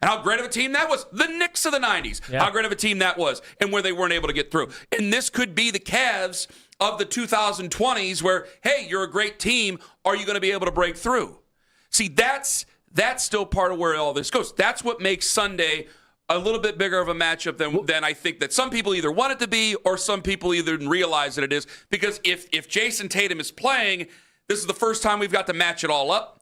[SPEAKER 8] And how great of a team that was. The Knicks of the 90s. Yeah. How great of a team that was. And where they weren't able to get through. And this could be the Cavs of the 2020s where, hey, you're a great team. Are you going to be able to break through? See, that's still part of where all this goes. That's what makes Sunday a little bit bigger of a matchup than I think that some people either want it to be or some people either realize that it is. Because if Jason Tatum is playing, this is the first time we've got to match it all up.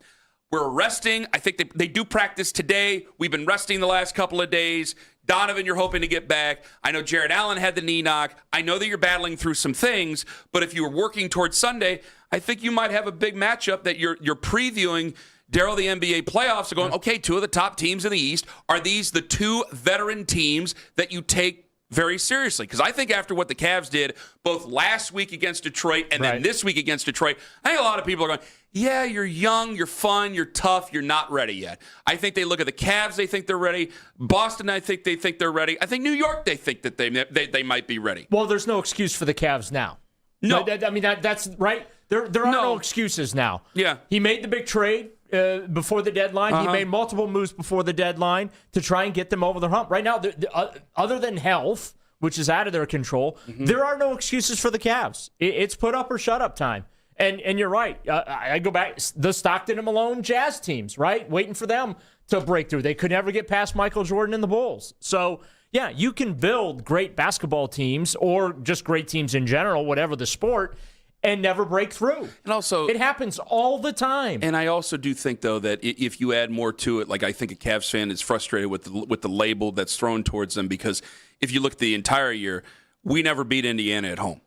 [SPEAKER 8] We're resting. I think they do practice today. We've been resting the last couple of days. Donovan, you're hoping to get back. I know Jared Allen had the knee knock. I know that you're battling through some things, but if you were working towards Sunday, I think you might have a big matchup that you're previewing. Daryl, the NBA playoffs are going, okay, 2 of the top teams in the East. Are these the 2 veteran teams that you take very seriously? Because I think after what the Cavs did both last week against Detroit and then this week against Detroit, I think a lot of people are going, yeah, you're young, you're fun, you're tough, you're not ready yet. I think they look at the Cavs, they think they're ready. Boston, I think they think they're ready. I think New York, they think that they might be ready.
[SPEAKER 9] Well, there's no excuse for the Cavs now.
[SPEAKER 8] No.
[SPEAKER 9] I mean, that's right. There are no excuses now.
[SPEAKER 8] Yeah.
[SPEAKER 9] He made the big trade before the deadline. He made multiple moves before the deadline to try and get them over the hump. Right now, other than health, which is out of their control, there are no excuses for the Cavs. It's put up or shut up time. And you're right. I go back, the Stockton and Malone Jazz teams, right? Waiting for them to break through. They could never get past Michael Jordan and the Bulls. So, yeah, you can build great basketball teams or just great teams in general, whatever the sport, and never break through.
[SPEAKER 8] And also,
[SPEAKER 9] it happens all the time.
[SPEAKER 8] And I also do think, though, that if you add more to it, like I think a Cavs fan is frustrated with the label that's thrown towards them, because if you look at the entire year, we never beat Indiana at home.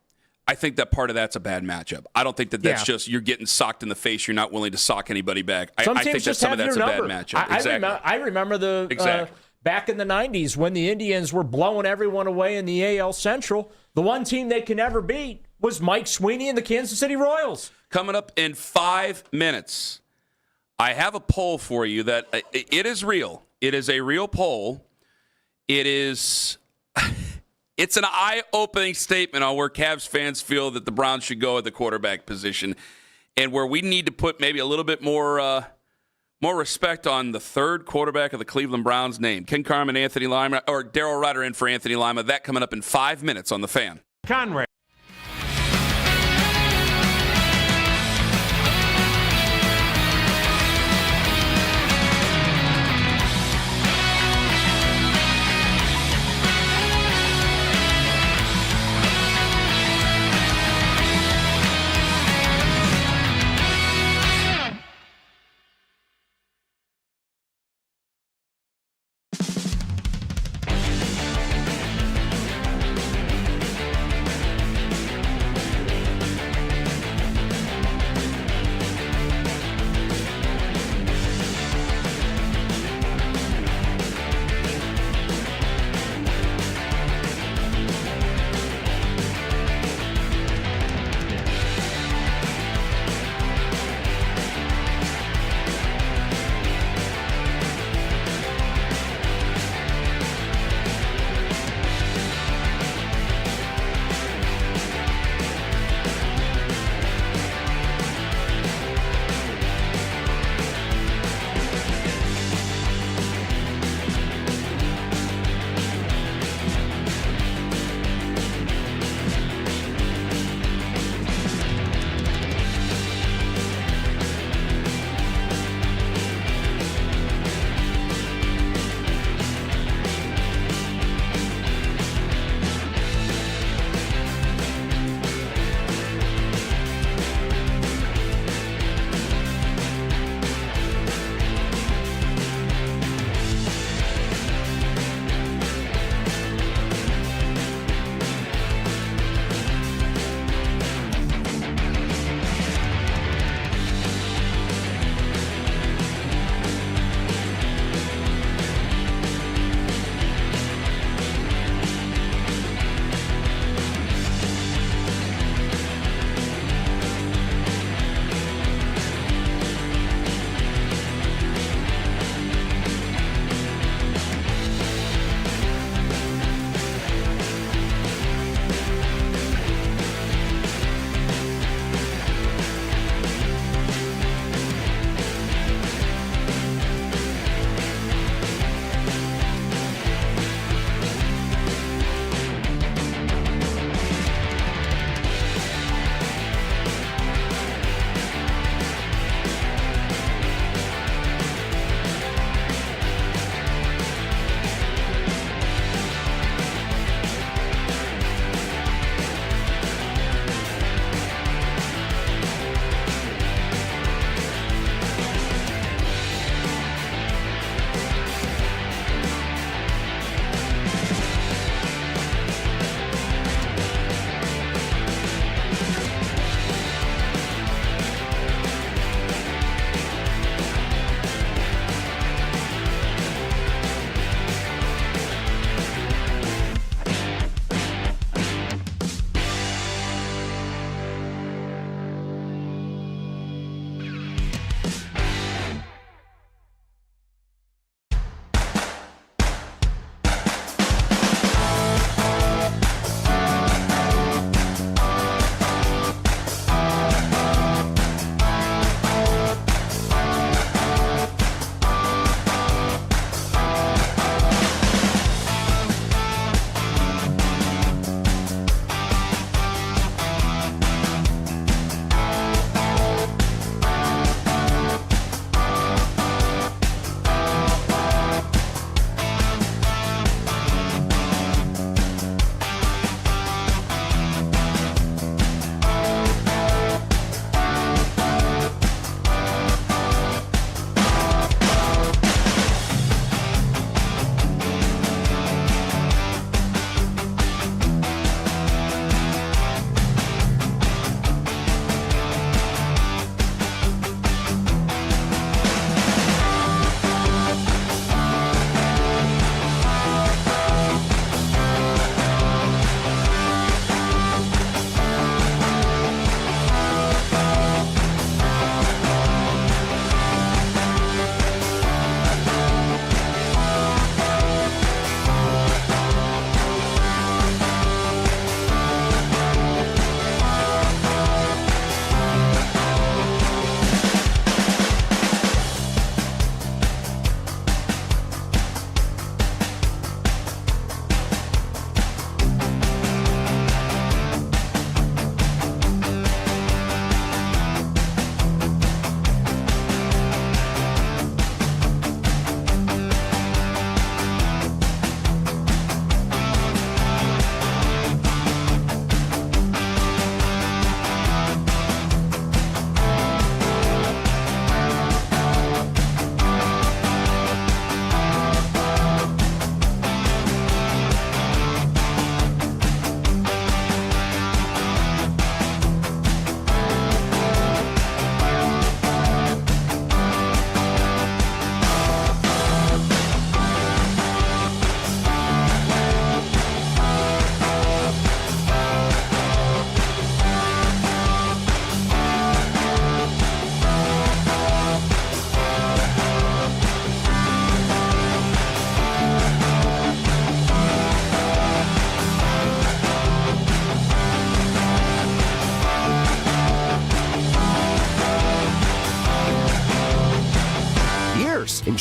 [SPEAKER 8] I think that part of that's a bad matchup. I don't think that's just you're getting socked in the face. You're not willing to sock anybody back. I think that some of that's a bad matchup.
[SPEAKER 9] I remember back in the 90s when the Indians were blowing everyone away in the AL Central. The one team they can never beat was Mike Sweeney and the Kansas City Royals.
[SPEAKER 8] Coming up in 5 minutes, I have a poll for you that it is real. It is a real poll. It is... It's an eye-opening statement on where Cavs fans feel that the Browns should go at the quarterback position, and where we need to put maybe a little bit more respect on the third quarterback of the Cleveland Browns name. Ken Carman, Anthony Lima, or Daryl Rutter in for Anthony Lima. That coming up in 5 minutes on The Fan.
[SPEAKER 7] Conrad.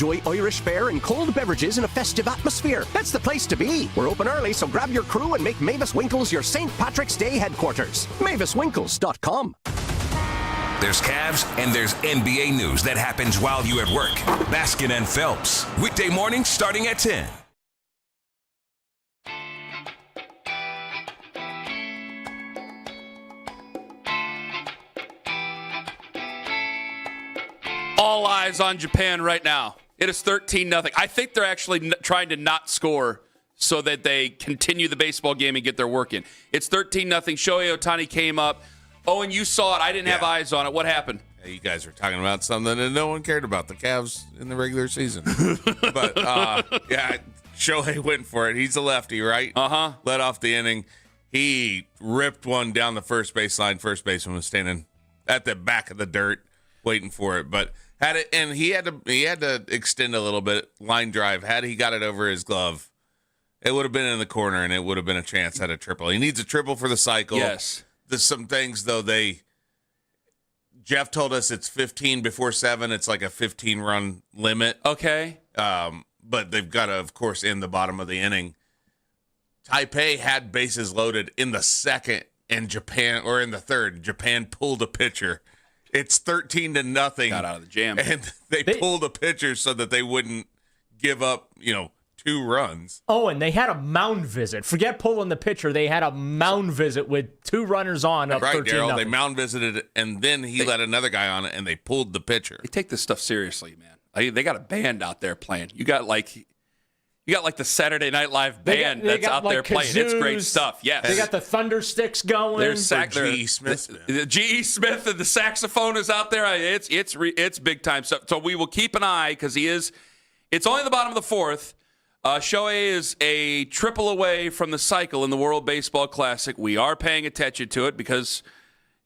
[SPEAKER 13] Enjoy Irish fare and cold beverages in a festive atmosphere. That's the place to be. We're open early, so grab your crew and make Mavis Winkles your St. Patrick's Day headquarters. MavisWinkles.com.
[SPEAKER 2] There's Cavs and there's NBA news that happens while you're at work. Baskin and Phelps. Weekday mornings starting at 10.
[SPEAKER 8] All eyes on Japan right now. It is 13-0. I think they're actually trying to not score so that they continue the baseball game and get their work in. It's 13-0. Shohei Ohtani came up. Owen, you saw it. I didn't have eyes on it. What happened?
[SPEAKER 1] You guys were talking about something that no one cared about, the Cavs in the regular season. But, Shohei went for it. He's a lefty, right?
[SPEAKER 8] Uh-huh.
[SPEAKER 1] Led off the inning. He ripped one down the first baseline. First baseman was standing at the back of the dirt waiting for it. But had it, and he had to extend a little bit, line drive. Had he got it over his glove, it would have been in the corner, and it would have been a chance at a triple. He needs a triple for the cycle.
[SPEAKER 8] Yes.
[SPEAKER 1] There's some things, though, Jeff told us it's 15 before 7. It's like a 15-run limit.
[SPEAKER 8] Okay.
[SPEAKER 1] But they've got to, of course, end the bottom of the inning. Taipei had bases loaded in the second, and in the third, Japan pulled a pitcher. It's 13-0.
[SPEAKER 8] Got out of the jam.
[SPEAKER 1] And they pulled a pitcher so that they wouldn't give up, 2 runs.
[SPEAKER 9] Oh, and they had a mound visit. Forget pulling the pitcher. They had a mound visit with 2 runners on up 13-0.
[SPEAKER 1] Right, Daryl. They mound visited it, and then he let another guy on it, and they pulled the pitcher.
[SPEAKER 8] They take this stuff seriously, man. They got a band out there playing. You got like the Saturday Night Live band that's out there playing. It's great stuff. Yes.
[SPEAKER 9] They got the thunder sticks going.
[SPEAKER 1] There's G.E. Smith.
[SPEAKER 8] The G.E. Smith and the saxophone is out there. It's big time stuff. So we will keep an eye because it's only the bottom of the 4th. Shohei is a triple away from the cycle in the World Baseball Classic. We are paying attention to it because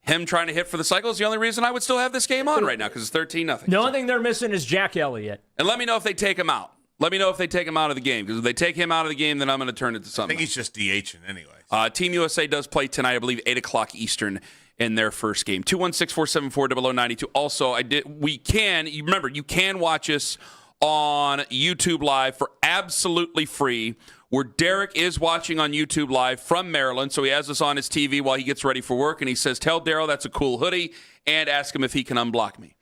[SPEAKER 8] him trying to hit for the cycle is the only reason I would still have this game on right now because it's 13-0.
[SPEAKER 9] The only thing they're missing is Jack Elliott.
[SPEAKER 8] And let me know if they take him out. Let me know if they take him out of the game, because if they take him out of the game, then I'm going to turn it to something.
[SPEAKER 1] I think he's just DHing anyway.
[SPEAKER 8] Team USA does play tonight, I believe, 8 o'clock Eastern in their first game. 216-474-0092. Also, you can watch us on YouTube Live for absolutely free, where Derek is watching on YouTube Live from Maryland. So he has us on his TV while he gets ready for work, and he says, tell Daryl that's a cool hoodie, and ask him if he can unblock me.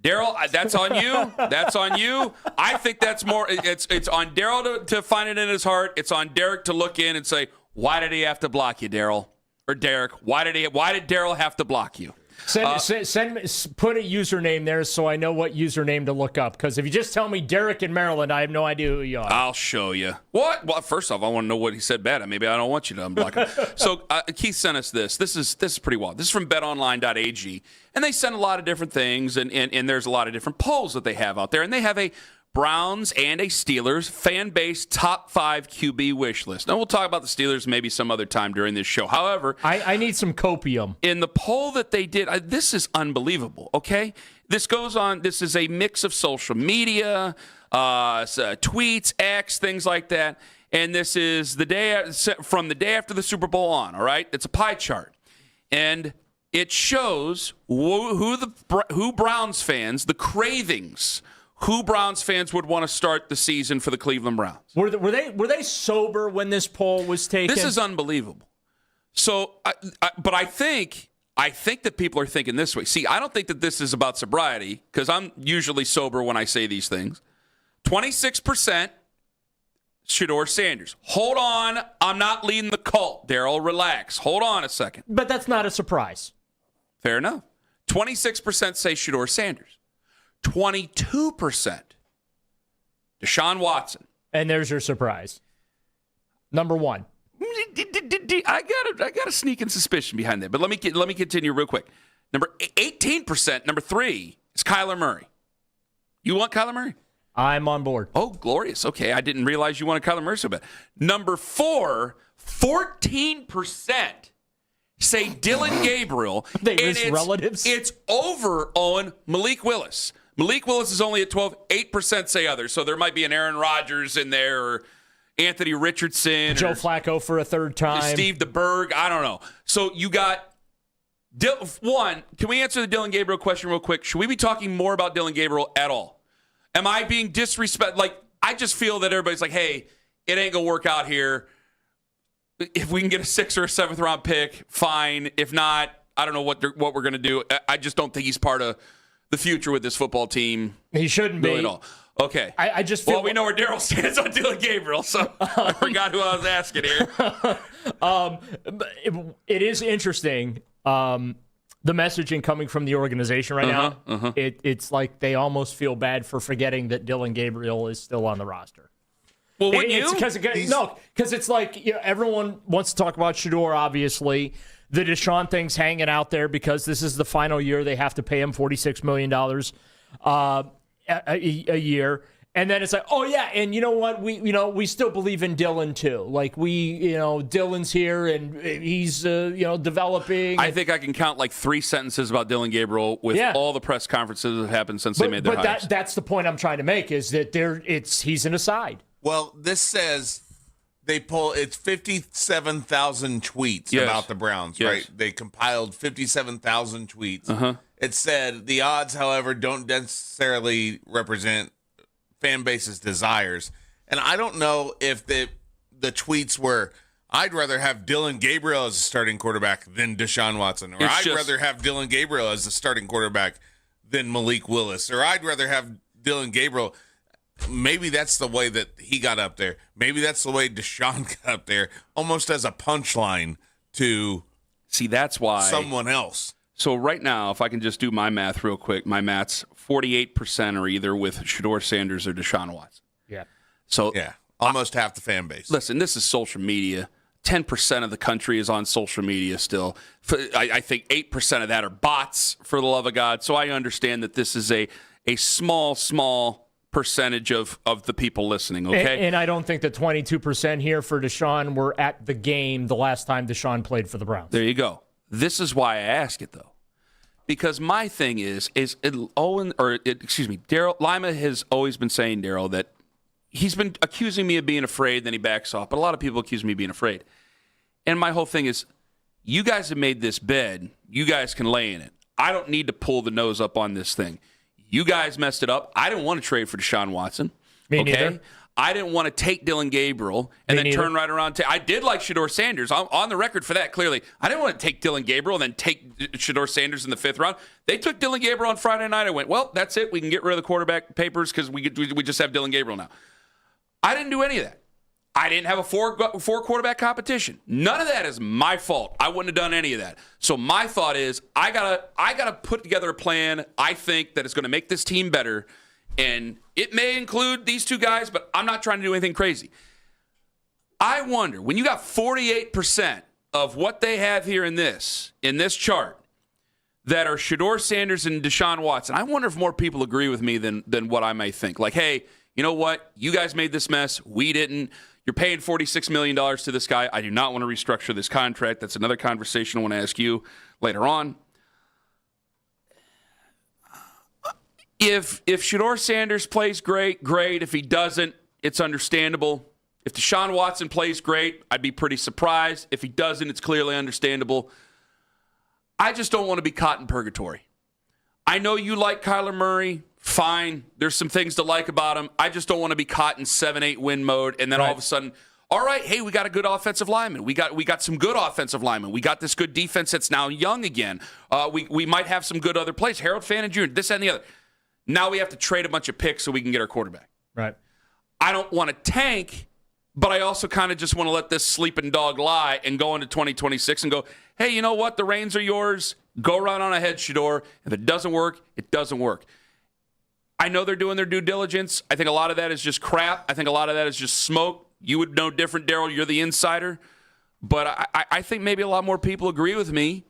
[SPEAKER 8] Daryl, that's on you. That's on you. I think that's more. It's on Daryl to find it in his heart. It's on Derek to look in and say, why did he have to block you, Daryl? Or Derek, why did Daryl have to block you?
[SPEAKER 9] Put a username there so I know what username to look up. Because if you just tell me Derek in Maryland, I have no idea who you are.
[SPEAKER 8] I'll show you. What? Well, first off, I want to know what he said bad. Maybe I don't want you to unblock him. So Keith sent us this. This is pretty wild. This is from betonline.ag. And they send a lot of different things. And there's a lot of different polls that they have out there. And they have a Browns and a Steelers fan base top 5 QB wish list. Now, we'll talk about the Steelers maybe some other time during this show. However,
[SPEAKER 9] I need some copium.
[SPEAKER 8] In the poll that they did, this is unbelievable, okay? This goes on. This is a mix of social media, tweets, X, things like that. And this is from the day after the Super Bowl on, all right? It's a pie chart. And it shows who Browns fans, the cravings, who Browns fans would want to start the season for the Cleveland Browns.
[SPEAKER 9] Were they sober when this poll was taken?
[SPEAKER 8] This is unbelievable. So, but I think that people are thinking this way. See, I don't think that this is about sobriety because I'm usually sober when I say these things. 26% Shedeur Sanders. Hold on, I'm not leading the cult, Daryl. Relax. Hold on a second.
[SPEAKER 9] But that's not a surprise.
[SPEAKER 8] Fair enough. 26% say Shedeur Sanders. 22% Deshaun Watson.
[SPEAKER 9] And there's your surprise. Number 1.
[SPEAKER 8] I got a sneaking suspicion behind that, but let me continue real quick. 18%, number 3 is Kyler Murray. You want Kyler Murray?
[SPEAKER 9] I'm on board.
[SPEAKER 8] Oh, glorious. Okay, I didn't realize you wanted Kyler Murray so bad. Number 4, 14% say Dylan Gabriel.
[SPEAKER 9] Relatives?
[SPEAKER 8] It's over on Malik Willis. Malik Willis is only at 12. 8% say others. So there might be an Aaron Rodgers in there or Anthony Richardson.
[SPEAKER 9] Joe Flacco for a third time.
[SPEAKER 8] Steve DeBerg. I don't know. So you got one. Can we answer the Dylan Gabriel question real quick? Should we be talking more about Dylan Gabriel at all? Am I being disrespectful? Like, I just feel that everybody's like, hey, it ain't going to work out here. If we can get a 6th or a 7th round pick, fine. If not, I don't know what we're going to do. I just don't think he's part of the future with this football team.
[SPEAKER 9] He shouldn't
[SPEAKER 8] really
[SPEAKER 9] be.
[SPEAKER 8] At all. Okay.
[SPEAKER 9] I just feel
[SPEAKER 8] we know where Daryl stands on Dylan Gabriel, so I forgot who I was asking here.
[SPEAKER 9] It is interesting, the messaging coming from the organization right now. It's like they almost feel bad for forgetting that Dylan Gabriel is still on the roster.
[SPEAKER 8] Well, wouldn't you?
[SPEAKER 9] Because it's like, everyone wants to talk about Shedeur, obviously. The Deshaun thing's hanging out there because this is the final year they have to pay him $46 million a year. And then it's like, oh yeah, and you know what? We still believe in Dylan too. Like Dylan's here and he's developing.
[SPEAKER 8] I think I can count like 3 sentences about Dylan Gabriel with all the press conferences that have happened since they made their hires.
[SPEAKER 9] But that's the point I'm trying to make is that he's an aside.
[SPEAKER 1] Well, this says it's 57,000 tweets about the Browns, right? They compiled 57,000 tweets. It said the odds, however, don't necessarily represent fan base's desires. And I don't know if the tweets were, I'd rather have Dylan Gabriel as a starting quarterback than Deshaun Watson, or I'd rather have Dylan Gabriel as the starting quarterback than Malik Willis, or I'd rather have Dylan Gabriel. Maybe that's the way that he got up there. Maybe that's the way Deshaun got up there, almost as a punchline to
[SPEAKER 8] that's why
[SPEAKER 1] someone else.
[SPEAKER 8] So right now, if I can just do my math real quick, my math's 48% are either with Shedeur Sanders or Deshaun Watson.
[SPEAKER 9] Yeah.
[SPEAKER 8] So
[SPEAKER 1] almost half the fan base.
[SPEAKER 8] Listen, this is social media. 10% of the country is on social media still. I think 8% of that are bots, for the love of God. So I understand that this is a small percentage of the people listening, okay?
[SPEAKER 9] And I don't think the 22% here for Deshaun were at the game the last time Deshaun played for the Browns.
[SPEAKER 8] There you go. This is why I ask it, though. Because my thing Daryl Lima has always been saying, Daryl, that he's been accusing me of being afraid, then he backs off. But a lot of people accuse me of being afraid. And my whole thing is, you guys have made this bed. You guys can lay in it. I don't need to pull the nose up on this thing. You guys messed it up. I didn't want to trade for Deshaun Watson.
[SPEAKER 9] Me neither.
[SPEAKER 8] I didn't want to take Dylan Gabriel and then turn right around. I did like Shedeur Sanders. I'm on the record for that, clearly. I didn't want to take Dylan Gabriel and then take Shedeur Sanders in the 5th round. They took Dylan Gabriel on Friday night. I went, well, that's it. We can get rid of the quarterback papers because we just have Dylan Gabriel now. I didn't do any of that. I didn't have a four quarterback competition. None of that is my fault. I wouldn't have done any of that. So my thought is I gotta put together a plan I think that is going to make this team better, and it may include these 2 guys, but I'm not trying to do anything crazy. I wonder, when you got 48% of what they have here in this chart that are Shedeur Sanders and Deshaun Watson, I wonder if more people agree with me than what I may think. Like, hey, you know what? You guys made this mess. We didn't. You're paying $46 million to this guy. I do not want to restructure this contract. That's another conversation I want to ask you later on. If Shedeur Sanders plays great. If he doesn't, it's understandable. If Deshaun Watson plays great, I'd be pretty surprised. If he doesn't, it's clearly understandable. I just don't want to be caught in purgatory. I know you like Kyler Murray. Fine. There's some things to like about him. I just don't want to be caught in 7-8 win mode and then all of a sudden, all right, hey, we got a good offensive lineman. We got some good offensive linemen. We got this good defense that's now young again. We might have some good other plays. Harold Fannin Jr., this and the other. Now we have to trade a bunch of picks so we can get our quarterback.
[SPEAKER 9] Right.
[SPEAKER 8] I don't want to tank, but I also kind of just want to let this sleeping dog lie and go into 2026 and go, hey, you know what? The reins are yours. Go right on ahead, Shedeur. If it doesn't work, it doesn't work. I know they're doing their due diligence. I think a lot of that is just crap. I think a lot of that is just smoke. You would know different, Daryl. You're the insider. But I think maybe a lot more people agree with me.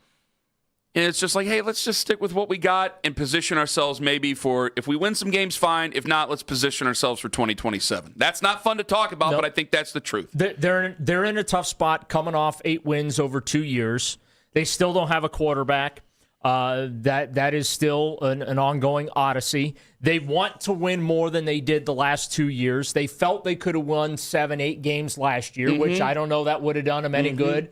[SPEAKER 8] And it's just like, hey, let's just stick with what we got and position ourselves maybe for, if we win some games, fine. If not, let's position ourselves for 2027. That's not fun to talk about, but I think that's the truth.
[SPEAKER 9] They're in a tough spot coming off 8 wins over 2 years. They still don't have a quarterback. That is still an ongoing odyssey. They want to win more than they did the last 2 years. They felt they could have won 7-8 games last year, which I don't know that would have done them any good.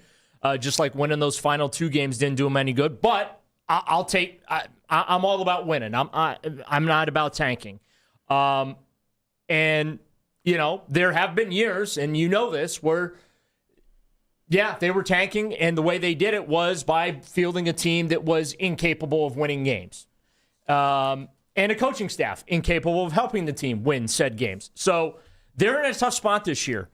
[SPEAKER 9] Just like winning those final 2 games didn't do them any good. But I'm all about winning. I'm not about tanking. And, there have been years, and this, where, they were tanking, and the way they did it was by fielding a team that was incapable of winning games. And a coaching staff incapable of helping the team win said games. So they're in a tough spot this year.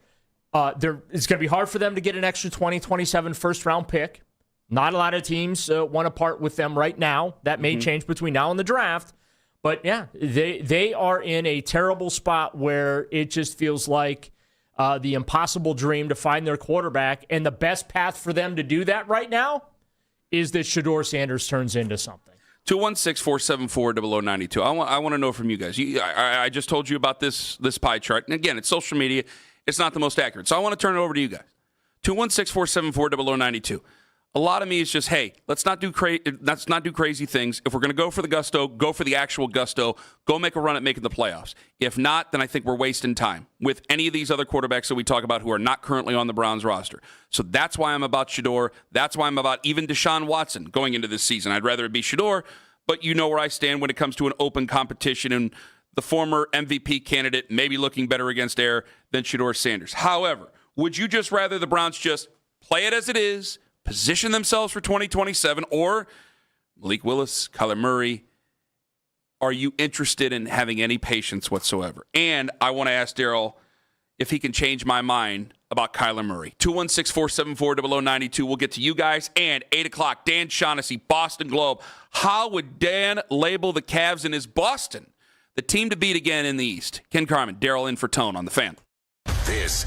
[SPEAKER 9] It's going to be hard for them to get an extra 2027 first-round pick. Not a lot of teams want to part with them right now. That may change between now and the draft. But, they are in a terrible spot where it just feels like the impossible dream to find their quarterback. And the best path for them to do that right now is that Shedeur Sanders turns into something.
[SPEAKER 8] 216-474-0092. I want to know from you guys. I just told you about this pie chart. And again, it's social media. It's not the most accurate. So I want to turn it over to you guys. 216-474-0092. A lot of me is just, hey, let's not do crazy things. If we're going to go for the gusto, go for the actual gusto. Go make a run at making the playoffs. If not, then I think we're wasting time with any of these other quarterbacks that we talk about who are not currently on the Browns roster. So that's why I'm about Shedeur. That's why I'm about even Deshaun Watson going into this season. I'd rather it be Shedeur, but you know where I stand when it comes to an open competition and the former MVP candidate maybe looking better against air than Shedeur Sanders. However, would you just rather the Browns just play it as it is, position themselves for 2027, or Malik Willis, Kyler Murray? Are you interested in having any patience whatsoever? And I want to ask Daryl if he can change my mind about Kyler Murray. 216-474-0092. We'll get to you guys. And 8 o'clock, Dan Shaughnessy, Boston Globe. How would Dan label the Cavs in his Boston? The team to beat again in the East. Ken Carman, Daryl in for Tone on The Fan.
[SPEAKER 2] This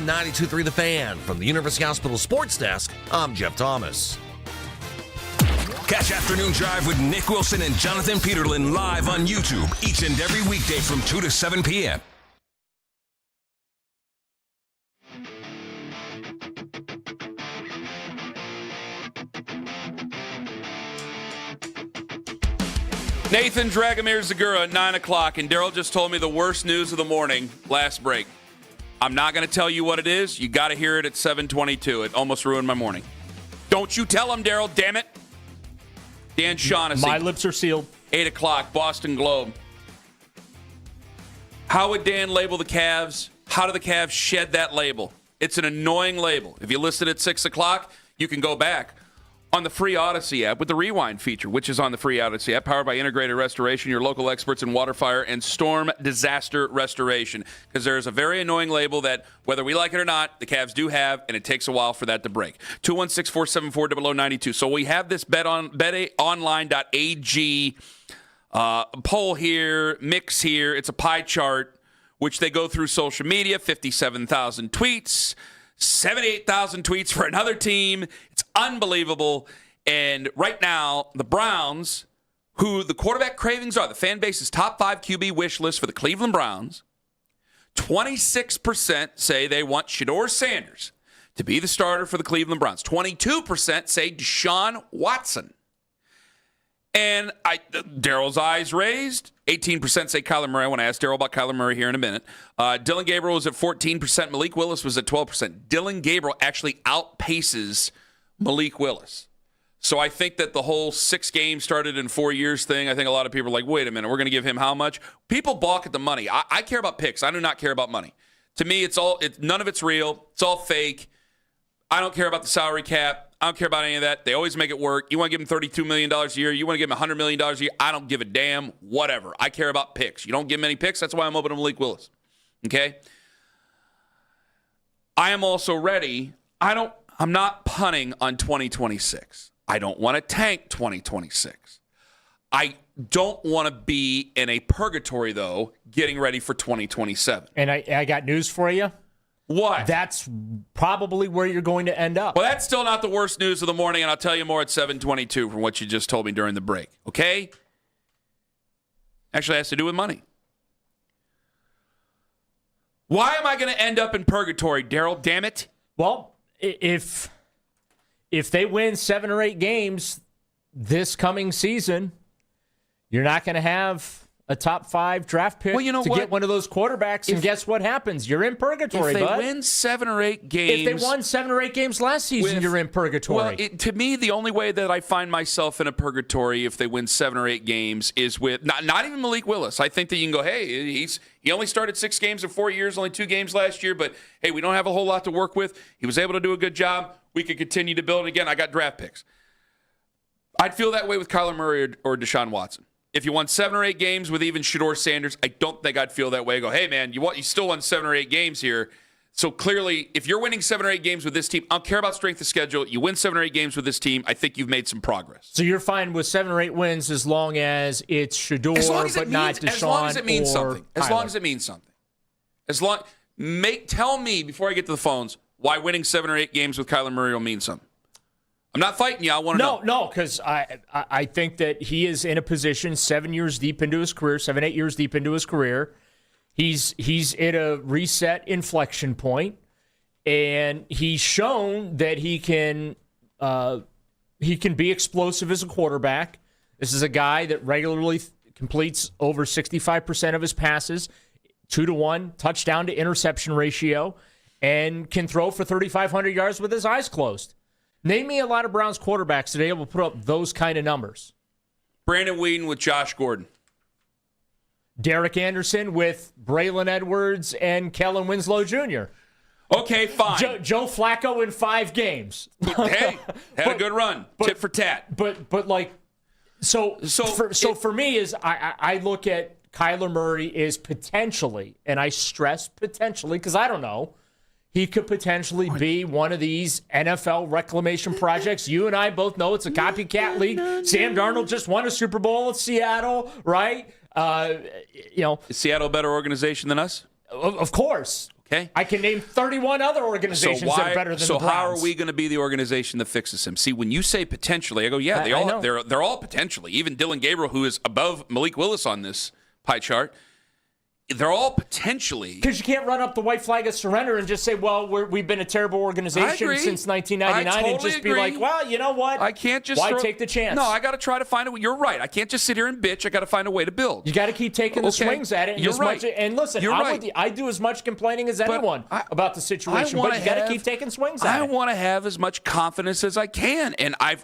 [SPEAKER 4] on 92.3 The Fan. From the University Hospital Sports Desk, I'm Jeff Thomas.
[SPEAKER 2] Catch Afternoon Drive with Nick Wilson and Jonathan Peterlin live on YouTube each and every weekday from 2 to 7 p.m.
[SPEAKER 8] Nathan Dragomir Zagura at 9 o'clock, and Daryl just told me the worst news of the morning last break. I'm not going to tell you what it is. You got to hear it at 7:22. It almost ruined my morning. Don't you tell him, Daryl, damn it. Dan Shaughnessy.
[SPEAKER 9] My lips are sealed.
[SPEAKER 8] 8 o'clock, Boston Globe. How would Dan label the Cavs? How do the Cavs shed that label? It's an annoying label. If you listen at 6 o'clock, you can go back on the free Odyssey app with the Rewind feature, which is on the free Odyssey app, powered by Integrated Restoration, your local experts in water, fire, and storm disaster restoration. Because there is a very annoying label that, whether we like it or not, the Cavs do have, and it takes a while for that to break. 216-474-0092. So we have this betonline.ag poll here, mix here. It's a pie chart, which they go through social media, 57,000 tweets, 78,000 tweets for another team. It's unbelievable. And right now, the Browns, who the quarterback cravings are, the fan base's top 5 QB wish list for the Cleveland Browns, 26% say they want Shedeur Sanders to be the starter for the Cleveland Browns. 22% say Deshaun Watson. And Daryl's eyes raised. 18% say Kyler Murray. I want to ask Daryl about Kyler Murray here in a minute. Dylan Gabriel was at 14%. Malik Willis was at 12%. Dylan Gabriel actually outpaces Malik Willis. So I think that the whole 6 games started in 4 years thing, I think a lot of people are like, wait a minute, we're going to give him how much? People balk at the money. I care about picks. I do not care about money. To me, none of it's real. It's all fake. I don't care about the salary cap. I don't care about any of that. They always make it work. You want to give him $32 million a year. You want to give him $100 million a year. I don't give a damn. Whatever. I care about picks. You don't give him any picks. That's why I'm open to Malik Willis. Okay? I am also ready. I'm not punting on 2026. I don't want to tank 2026. I don't want to be in a purgatory, though, getting ready for 2027.
[SPEAKER 9] And I got news for you.
[SPEAKER 8] What?
[SPEAKER 9] That's probably where you're going to end up.
[SPEAKER 8] Well, that's still not the worst news of the morning, and I'll tell you more at 7:22 from what you just told me during the break. Okay? Actually, it has to do with money. Why am I going to end up in purgatory, Daryl? Damn it.
[SPEAKER 9] Well, if they win 7 or 8 games this coming season, you're not going to have a top 5 draft pick get one of those quarterbacks. And guess what happens? You're in purgatory,
[SPEAKER 8] If they
[SPEAKER 9] bud.
[SPEAKER 8] win 7 or 8 games.
[SPEAKER 9] If they won 7 or 8 games last season, you're in purgatory.
[SPEAKER 8] Well, to me, the only way that I find myself in a purgatory if they win 7 or 8 games is with not even Malik Willis. I think that you can go, hey, he only started 6 games in 4 years, only 2 games last year, but hey, we don't have a whole lot to work with. He was able to do a good job. We could continue to build it again. I got draft picks. I'd feel that way with Kyler Murray or Deshaun Watson. If you won 7 or 8 games with even Shedeur Sanders, I don't think I'd feel that way. I go, hey, man, you still won 7 or 8 games here. So clearly, if you're winning 7 or 8 games with this team, I don't care about strength of schedule. You win 7 or 8 games with this team, I think you've made some progress.
[SPEAKER 9] So you're fine with 7 or 8 wins as long as it's Shedeur, not Deshaun.
[SPEAKER 8] As long as it means something. As long
[SPEAKER 9] Kyler.
[SPEAKER 8] as it means something. Tell me before I get to the phones why winning 7 or 8 games with Kyler Murray will mean something. I'm not fighting you. I want to know.
[SPEAKER 9] No, because I think that he is in a position 7 years deep into his career, 7, 8 years deep into his career. He's at a reset inflection point, and he's shown that he can be explosive as a quarterback. This is a guy that regularly completes over 65% of his passes, 2-to-1 touchdown to interception ratio, and can throw for 3,500 yards with his eyes closed. Name me a lot of Browns quarterbacks that are able to put up those kind of numbers.
[SPEAKER 8] Brandon Whedon with Josh Gordon.
[SPEAKER 9] Derek Anderson with Braylon Edwards and Kellen Winslow Jr.
[SPEAKER 8] Okay, fine.
[SPEAKER 9] Joe Flacco in 5 games.
[SPEAKER 8] Hey, had a good run. Tit for tat.
[SPEAKER 9] But like, so for me is I look at Kyler Murray is potentially, and I stress potentially because I don't know, he could potentially be one of these NFL reclamation projects. You and I both know it's a copycat league. Sam Darnold just won a Super Bowl at Seattle, right?
[SPEAKER 8] Is Seattle a better organization than us?
[SPEAKER 9] Of course.
[SPEAKER 8] Okay?
[SPEAKER 9] I can name 31 other organizations that are better than the Browns.
[SPEAKER 8] So how are we going to be the organization that fixes him? See, when you say potentially, I go, yeah, they're all potentially. Even Dylan Gabriel, who is above Malik Willis on this pie chart, they're all potentially.
[SPEAKER 9] Because you can't run up the white flag of surrender and just say, well, we've been a terrible organization since 1999 and just be like, well, you know what?
[SPEAKER 8] I can't just
[SPEAKER 9] take the chance?
[SPEAKER 8] No, I got to try to find a way. You're right. I can't just sit here and bitch. I got to find a way to build.
[SPEAKER 9] You got to keep taking the swings at it.
[SPEAKER 8] You're right.
[SPEAKER 9] And listen, I do as much complaining as anyone about the situation, but you got to keep taking swings at it.
[SPEAKER 8] I want to have as much confidence as I can. And I've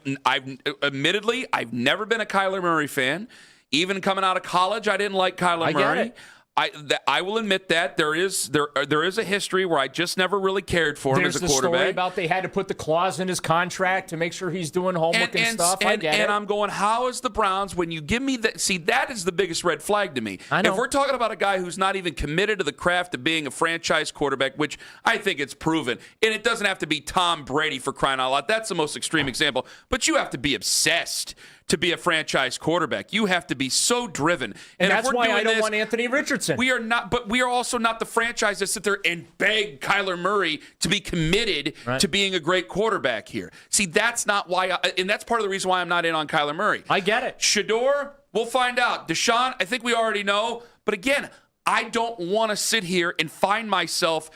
[SPEAKER 8] admittedly, I've never been a Kyler Murray fan. Even coming out of college, I didn't like Kyler Murray. I will admit that there is a history where I just never really cared for him as a quarterback.
[SPEAKER 9] There's the story about they had to put the clause in his contract to make sure he's doing homework and stuff. I get it.
[SPEAKER 8] And I'm going, how is the Browns, when you give me that? See, that is the biggest red flag to me.
[SPEAKER 9] I know.
[SPEAKER 8] If we're talking about a guy who's not even committed to the craft of being a franchise quarterback, which I think it's proven, and it doesn't have to be Tom Brady for crying out loud. That's the most extreme example. But you have to be obsessed to be a franchise quarterback. You have to be so driven.
[SPEAKER 9] And that's why I don't want Anthony Richardson.
[SPEAKER 8] We are not, but we are also not the franchise that sit there and beg Kyler Murray to be committed to being a great quarterback here. See, that's not why, and that's part of the reason why I'm not in on Kyler Murray.
[SPEAKER 9] I get it.
[SPEAKER 8] Shador, we'll find out. Deshaun, I think we already know. But again, I don't want to sit here and find myself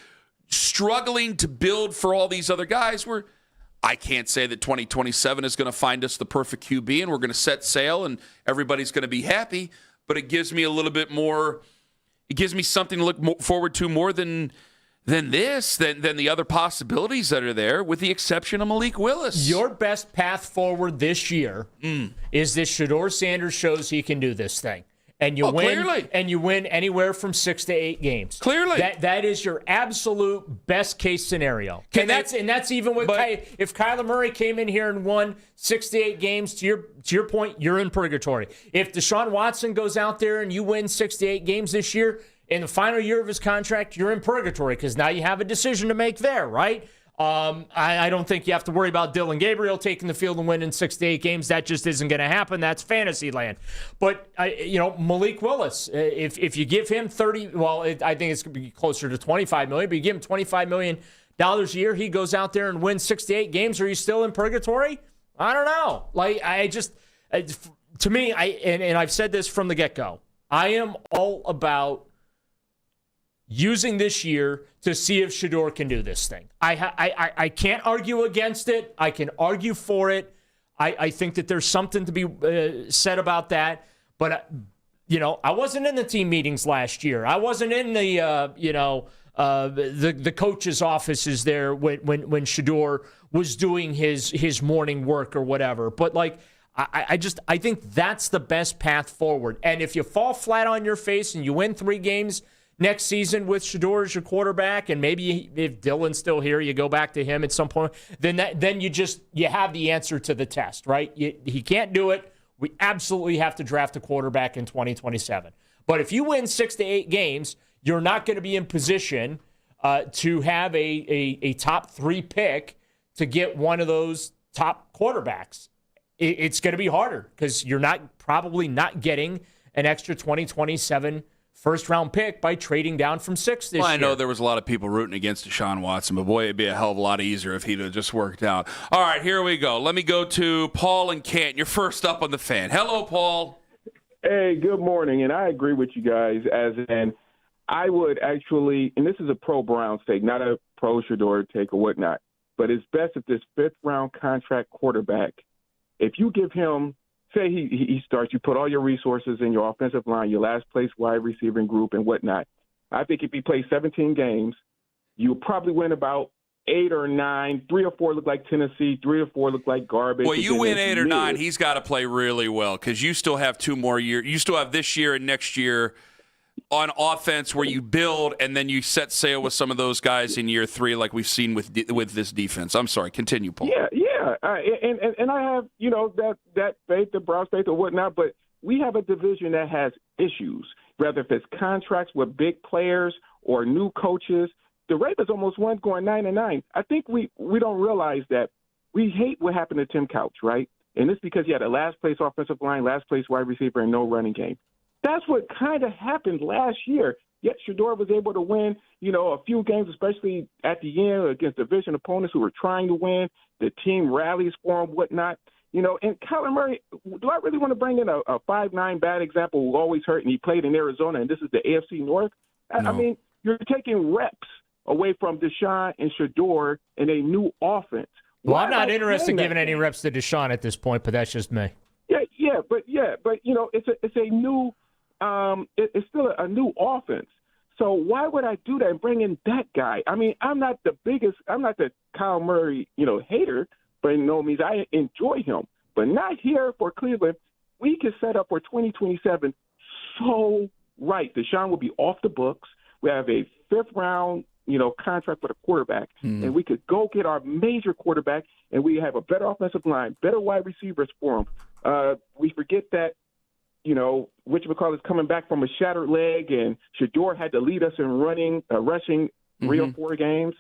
[SPEAKER 8] struggling to build for all these other guys where I can't say that 2027 is going to find us the perfect QB and we're going to set sail and everybody's going to be happy, but it gives me a little bit more, it gives me something to look forward to more than the other possibilities that are there, with the exception of Malik Willis.
[SPEAKER 9] Your best path forward this year is that Shador Sanders shows he can do this thing. And you win,
[SPEAKER 8] clearly.
[SPEAKER 9] And you win anywhere from 6 to 8 games.
[SPEAKER 8] Clearly,
[SPEAKER 9] that is your absolute best case scenario. And that's even with if Kyler Murray came in here and won 6 to 8 games. To your point, you're in purgatory. If Deshaun Watson goes out there and you win 6 to 8 games this year, in the final year of his contract, you're in purgatory because now you have a decision to make there, right? I don't think you have to worry about Dylan Gabriel taking the field and winning 6 to 8 games. That just isn't going to happen. That's fantasy land. But, Malik Willis, if you give him I think it's going to be closer to $25 million, but you give him $25 million a year, he goes out there and wins 6 to 8 games. Are you still in purgatory? I don't know. To me, and I've said this from the get-go, I am all about using this year to see if Shador can do this thing. I can't argue against it. I can argue for it. I think that there's something to be said about that. But, I wasn't in the team meetings last year. I wasn't in the coach's offices there when Shador was doing his morning work or whatever. But, I think that's the best path forward. And if you fall flat on your face and you win 3 games next season with Shador as your quarterback, and maybe if Dylan's still here, you go back to him at some point, then you have the answer to the test, right? He can't do it. We absolutely have to draft a quarterback in 2027. But if you win 6 to 8 games, you're not going to be in position to have a top 3 pick to get one of those top quarterbacks. It's going to be harder because you're probably not getting an extra 2027 first-round pick by trading down from 6 this year.
[SPEAKER 8] I know there was a lot of people rooting against Deshaun Watson, but boy, it'd be a hell of a lot easier if he'd have just worked out. All right, here we go. Let me go to Paul and Canton. You're first up on the Fan. Hello, Paul.
[SPEAKER 14] Hey, good morning, and I agree with you guys, I would actually, and this is a pro-Browns take, not a pro-Shador take or whatnot, but it's best if this 5th-round contract quarterback, if you give him, say he starts, you put all your resources in your offensive line, your last place wide receiving group and whatnot. I think if he plays 17 games, you'll probably win about 8 or 9. 3 or 4 look like Tennessee. 3 or 4 look like garbage.
[SPEAKER 8] Well, you win 8 or 9, he's got to play really well because you still have 2 more years. You still have this year and next year on offense where you build and then you set sail with some of those guys in year 3 like we've seen with this defense. I'm sorry. Continue, Paul.
[SPEAKER 14] Yeah. And I have, that faith, the Browns faith or whatnot, but we have a division that has issues, whether if it's contracts with big players or new coaches. The Ravens almost won going 9-9. I think we don't realize that we hate what happened to Tim Couch, right? And it's because he had a last place offensive line, last place wide receiver, and no running game. That's what kind of happened last year. Yet Shedeur was able to win, a few games, especially at the end against division opponents who were trying to win. The team rallies for him, whatnot. And Kyler Murray, do I really want to bring in a 5'9" bad example who always hurt, and he played in Arizona, and this is the AFC North? No. I mean, you're taking reps away from Deshaun and Shedeur in a new offense.
[SPEAKER 9] Well, I'm not interested in giving any reps to Deshaun at this point, but that's just me.
[SPEAKER 14] But it's a new, it's still a new offense. So why would I do that and bring in that guy? I mean, I'm not the Kyle Murray, hater, by no means. I enjoy him, but not here for Cleveland. We can set up for 2027 so right. Deshaun will be off the books. We have a 5th round, contract for the quarterback, and we could go get our major quarterback, and we have a better offensive line, better wide receivers for him. We forget that, whatchamacallit is coming back from a shattered leg, and Shedeur had to lead us in rushing 3 or 4 games.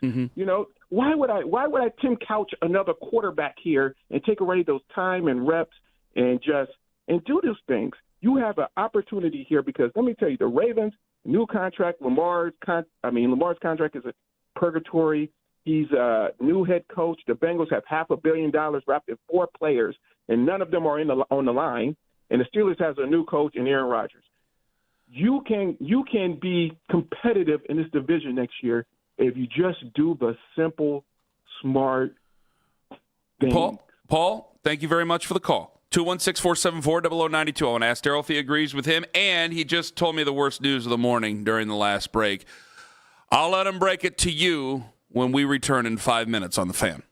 [SPEAKER 14] Why would I Tim Couch another quarterback here and take away those time and reps and do those things? You have an opportunity here because let me tell you, the Ravens, new contract, Lamar's contract is a purgatory. He's a new head coach. The Bengals have $500 million wrapped in 4 players, and none of them are on the line. And the Steelers has a new coach in Aaron Rodgers. You can be competitive in this division next year if you just do the simple, smart thing.
[SPEAKER 8] Paul, thank you very much for the call. 216-474-0092. I want to ask Daryl if he agrees with him, and he just told me the worst news of the morning during the last break. I'll let him break it to you when we return in 5 minutes on The Fan.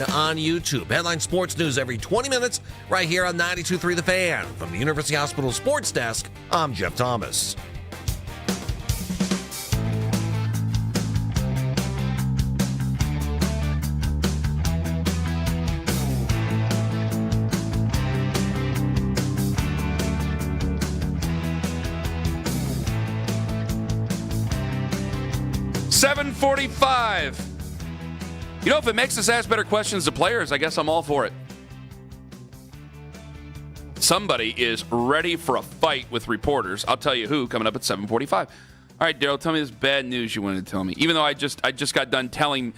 [SPEAKER 4] on YouTube. Headline Sports News every 20 minutes right here on 92.3 The Fan. From the University Hospital Sports Desk, I'm Jeff Thomas.
[SPEAKER 8] $7:45. You know, if it makes us ask better questions to players, I guess I'm all for it. Somebody is ready for a fight with reporters. I'll tell you who, coming up at 7:45. All right, Daryl, tell me this bad news you wanted to tell me. Even though I just got done telling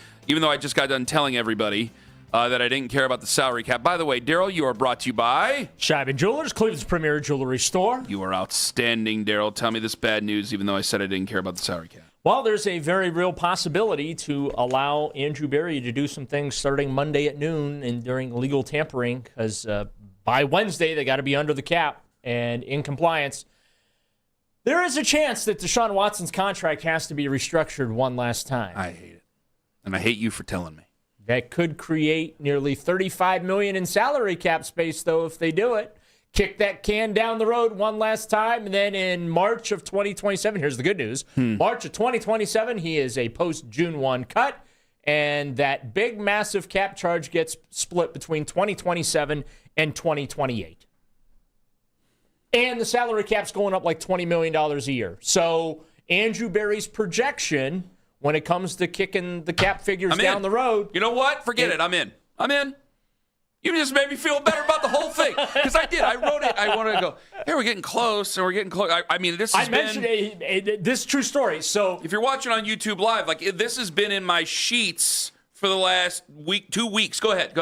[SPEAKER 8] everybody that I didn't care about the salary cap. By the way, Daryl, you are brought to you by
[SPEAKER 9] Scheiben Jewelers, Cleveland's premier jewelry store.
[SPEAKER 8] You are outstanding, Daryl. Tell me this bad news, even though I said I didn't care about the salary cap.
[SPEAKER 9] Well, there's a very real possibility to allow Andrew Berry to do some things starting Monday at noon and during legal tampering, because by Wednesday they got to be under the cap and in compliance. There is a chance that Deshaun Watson's contract has to be restructured one last time.
[SPEAKER 8] I hate it. And I hate you for telling me.
[SPEAKER 9] That could create nearly $35 million in salary cap space, though, if they do it. Kick that can down the road one last time, and then in March of 2027, here's the good news. March of 2027, he is a post-June 1 cut, and that big, massive cap charge gets split between 2027 and 2028. And the salary cap's going up like $20 million a year. So Andrew Berry's projection when it comes to kicking the cap figures down the road.
[SPEAKER 8] You know what? Forget it. I'm in. You just made me feel better about the whole thing. Because I did. I wrote it. I wanted to go, hey, we're getting close, and we're getting close. I mean, this has
[SPEAKER 9] mentioned this true story. So
[SPEAKER 8] if you're watching on YouTube Live, like this has been in my sheets for the last week, 2 weeks. Go ahead.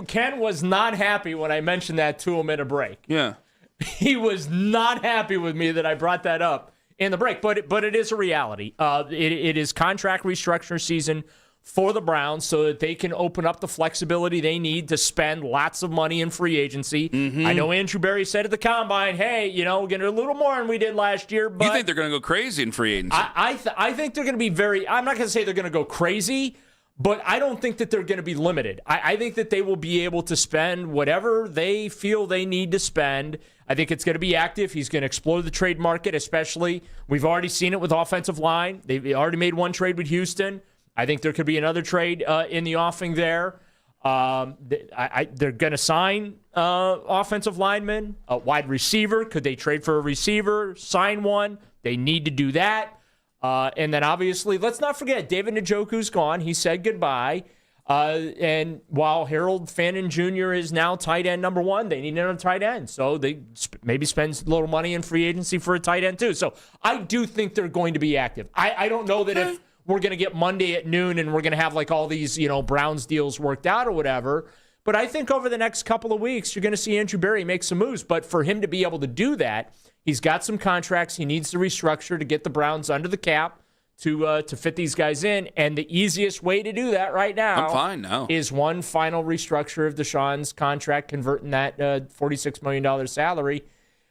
[SPEAKER 9] Ken was not happy when I mentioned that to him in a break.
[SPEAKER 8] Yeah.
[SPEAKER 9] He was not happy with me that I brought that up in the break. But it is a reality. It is contract restructure season for the Browns so that they can open up the flexibility they need to spend lots of money in free agency. I know Andrew Berry said at the Combine, hey, we're getting a little more than we did last year. But
[SPEAKER 8] you think they're going to go crazy in free agency?
[SPEAKER 9] I think they're going to be I'm not going to say they're going to go crazy, but I don't think that they're going to be limited. I think that they will be able to spend whatever they feel they need to spend. I think it's going to be active. He's going to explore the trade market, especially. We've already seen it with offensive line. They've already made one trade with Houston. I think there could be another trade in the offing there. They're going to sign offensive linemen, a wide receiver. Could they trade for a receiver, sign one? They need to do that. And then, obviously, let's not forget, David Njoku's gone. He said goodbye. And while Harold Fannin Jr. is now tight end number one, they need another tight end. So they maybe spend a little money in free agency for a tight end, too. So I do think they're going to be active. I don't know that if we're going to get Monday at noon and we're going to have like all these, Browns deals worked out or whatever. But I think over the next couple of weeks, you're going to see Andrew Berry make some moves. But for him to be able to do that, he's got some contracts he needs to restructure to get the Browns under the cap to fit these guys in. And the easiest way to do that right now is one final restructure of Deshaun's contract, converting that $46 million salary,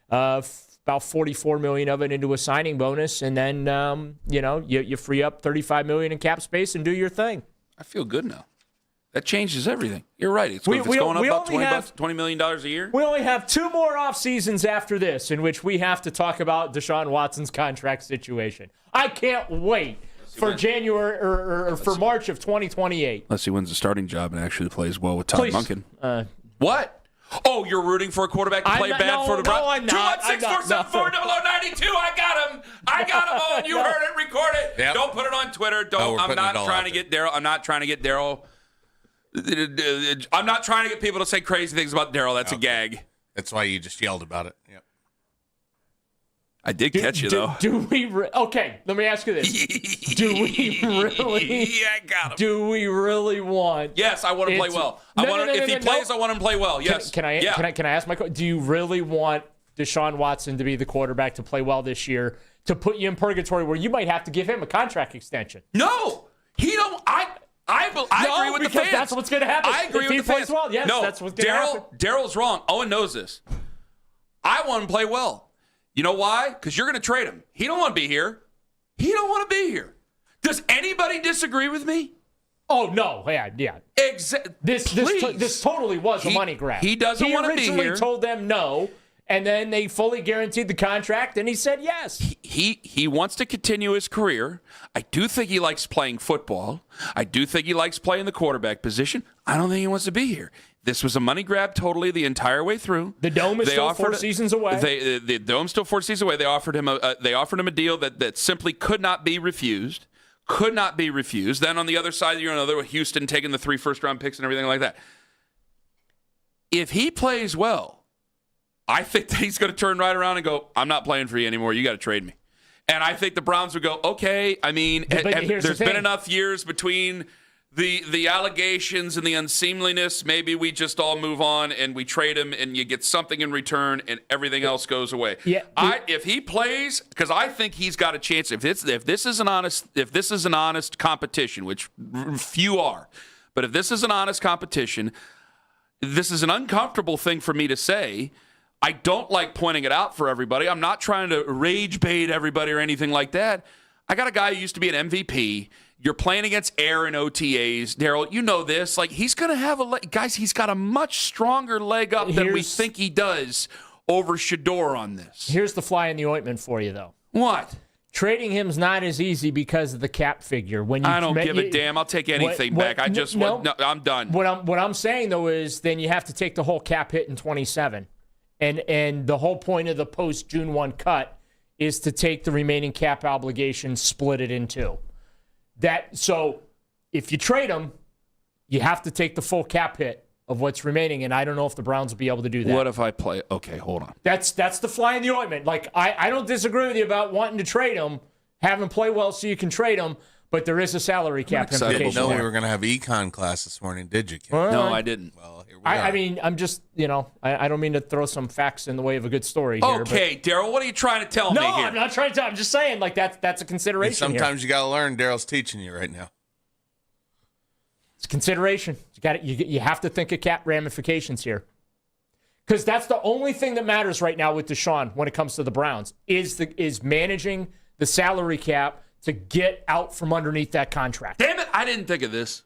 [SPEAKER 9] about $44 million of it into a signing bonus, and then you free up $35 million in cap space and do your thing.
[SPEAKER 8] I feel good now. That changes everything. You're right. It's going up about $20 million a year.
[SPEAKER 9] We only have 2 more off seasons after this in which we have to talk about Deshaun Watson's contract situation. I can't wait for January or for March of 2028.
[SPEAKER 8] Unless he wins the starting job and actually plays well with Todd Monken. What? Oh, you're rooting for a quarterback to play bad for the Browns?
[SPEAKER 9] No, I'm not.
[SPEAKER 8] 216-474-0092. I got him on. You heard it. Record it. Yep. Don't put it on Twitter. I'm not trying to get Daryl. I'm not trying to get Daryl. I'm not trying to get people to say crazy things about Daryl. That's a gag.
[SPEAKER 1] That's why you just yelled about it. Yep.
[SPEAKER 8] I did catch you, though.
[SPEAKER 9] Okay, let me ask you this. Do we really?
[SPEAKER 8] Yeah, I got him.
[SPEAKER 9] Do we really want?
[SPEAKER 8] Yes, I want him to play well. If he plays, I want him to play well. Yes.
[SPEAKER 9] Can I ask my question? Do you really want Deshaun Watson to be the quarterback to play well this year, to put you in purgatory where you might have to give him a contract extension?
[SPEAKER 8] No, he don't. I agree with the fans.
[SPEAKER 9] That's what's going to happen.
[SPEAKER 8] I agree with the fans.
[SPEAKER 9] Well, yes,
[SPEAKER 8] no,
[SPEAKER 9] that's what's going to happen.
[SPEAKER 8] Daryl's wrong. Owen knows this. I want him to play well. You know why? Because you're going to trade him. He don't want to be here. He don't want to be here. Does anybody disagree with me?
[SPEAKER 9] Oh, no. Yeah. This totally was a money grab.
[SPEAKER 8] He doesn't want to be here.
[SPEAKER 9] He originally told them no, and then they fully guaranteed the contract, and he said yes.
[SPEAKER 8] He wants to continue his career. I do think he likes playing football. I do think he likes playing the quarterback position. I don't think he wants to be here. This was a money grab totally the entire way through.
[SPEAKER 9] The Dome is still 4 seasons away.
[SPEAKER 8] The Dome's still 4 seasons away. They offered him a deal that simply could not be refused. Could not be refused. Then on the other side, Houston taking the 3 first-round picks and everything like that. If he plays well, I think that he's going to turn right around and go, I'm not playing for you anymore. You got to trade me. And I think the Browns would go, okay. I mean, there's been enough years between the allegations and the unseemliness. Maybe we just all move on and we trade him and you get something in return and everything else goes away.
[SPEAKER 9] Yeah.
[SPEAKER 8] If he plays, because I think he's got a chance. If this is an honest competition, which few are, but if this is an honest competition, this is an uncomfortable thing for me to say. I don't like pointing it out for everybody. I'm not trying to rage bait everybody or anything like that. I got a guy who used to be an MVP. You're playing against air and OTAs. Daryl, you know this. Like, he's going to have he's got a much stronger leg up than we think he does over Shedeur on this.
[SPEAKER 9] Here's the fly in the ointment for you, though.
[SPEAKER 8] What?
[SPEAKER 9] Trading him's not as easy because of the cap figure.
[SPEAKER 8] I don't give a damn. I'll take anything back. I'm done.
[SPEAKER 9] What I'm saying, though, is then you have to take the whole cap hit in 27. And the whole point of the post-June 1 cut is to take the remaining cap obligation, split it in two. So if you trade him, you have to take the full cap hit of what's remaining, and I don't know if the Browns will be able to do that.
[SPEAKER 8] What if I play? Okay, hold on.
[SPEAKER 9] That's the fly in the ointment. Like, I don't disagree with you about wanting to trade him, have him play well so you can trade him, but there is a salary cap implication.
[SPEAKER 1] You didn't know we were going to have econ class this morning, did you, Ken?
[SPEAKER 8] No, I didn't.
[SPEAKER 1] Well, here we
[SPEAKER 9] I mean, I'm just, I don't mean to throw some facts in the way of a good story here.
[SPEAKER 8] Okay, Daryl, what are you trying to tell me here?
[SPEAKER 9] No, I'm not trying to tell. I'm just saying, like, that's a consideration.
[SPEAKER 1] Sometimes you got to learn. Daryl's teaching you right now.
[SPEAKER 9] It's consideration. You have to think of cap ramifications here. Because that's the only thing that matters right now with Deshaun when it comes to the Browns is managing the salary cap to get out from underneath that contract.
[SPEAKER 8] Damn it, I didn't think of this.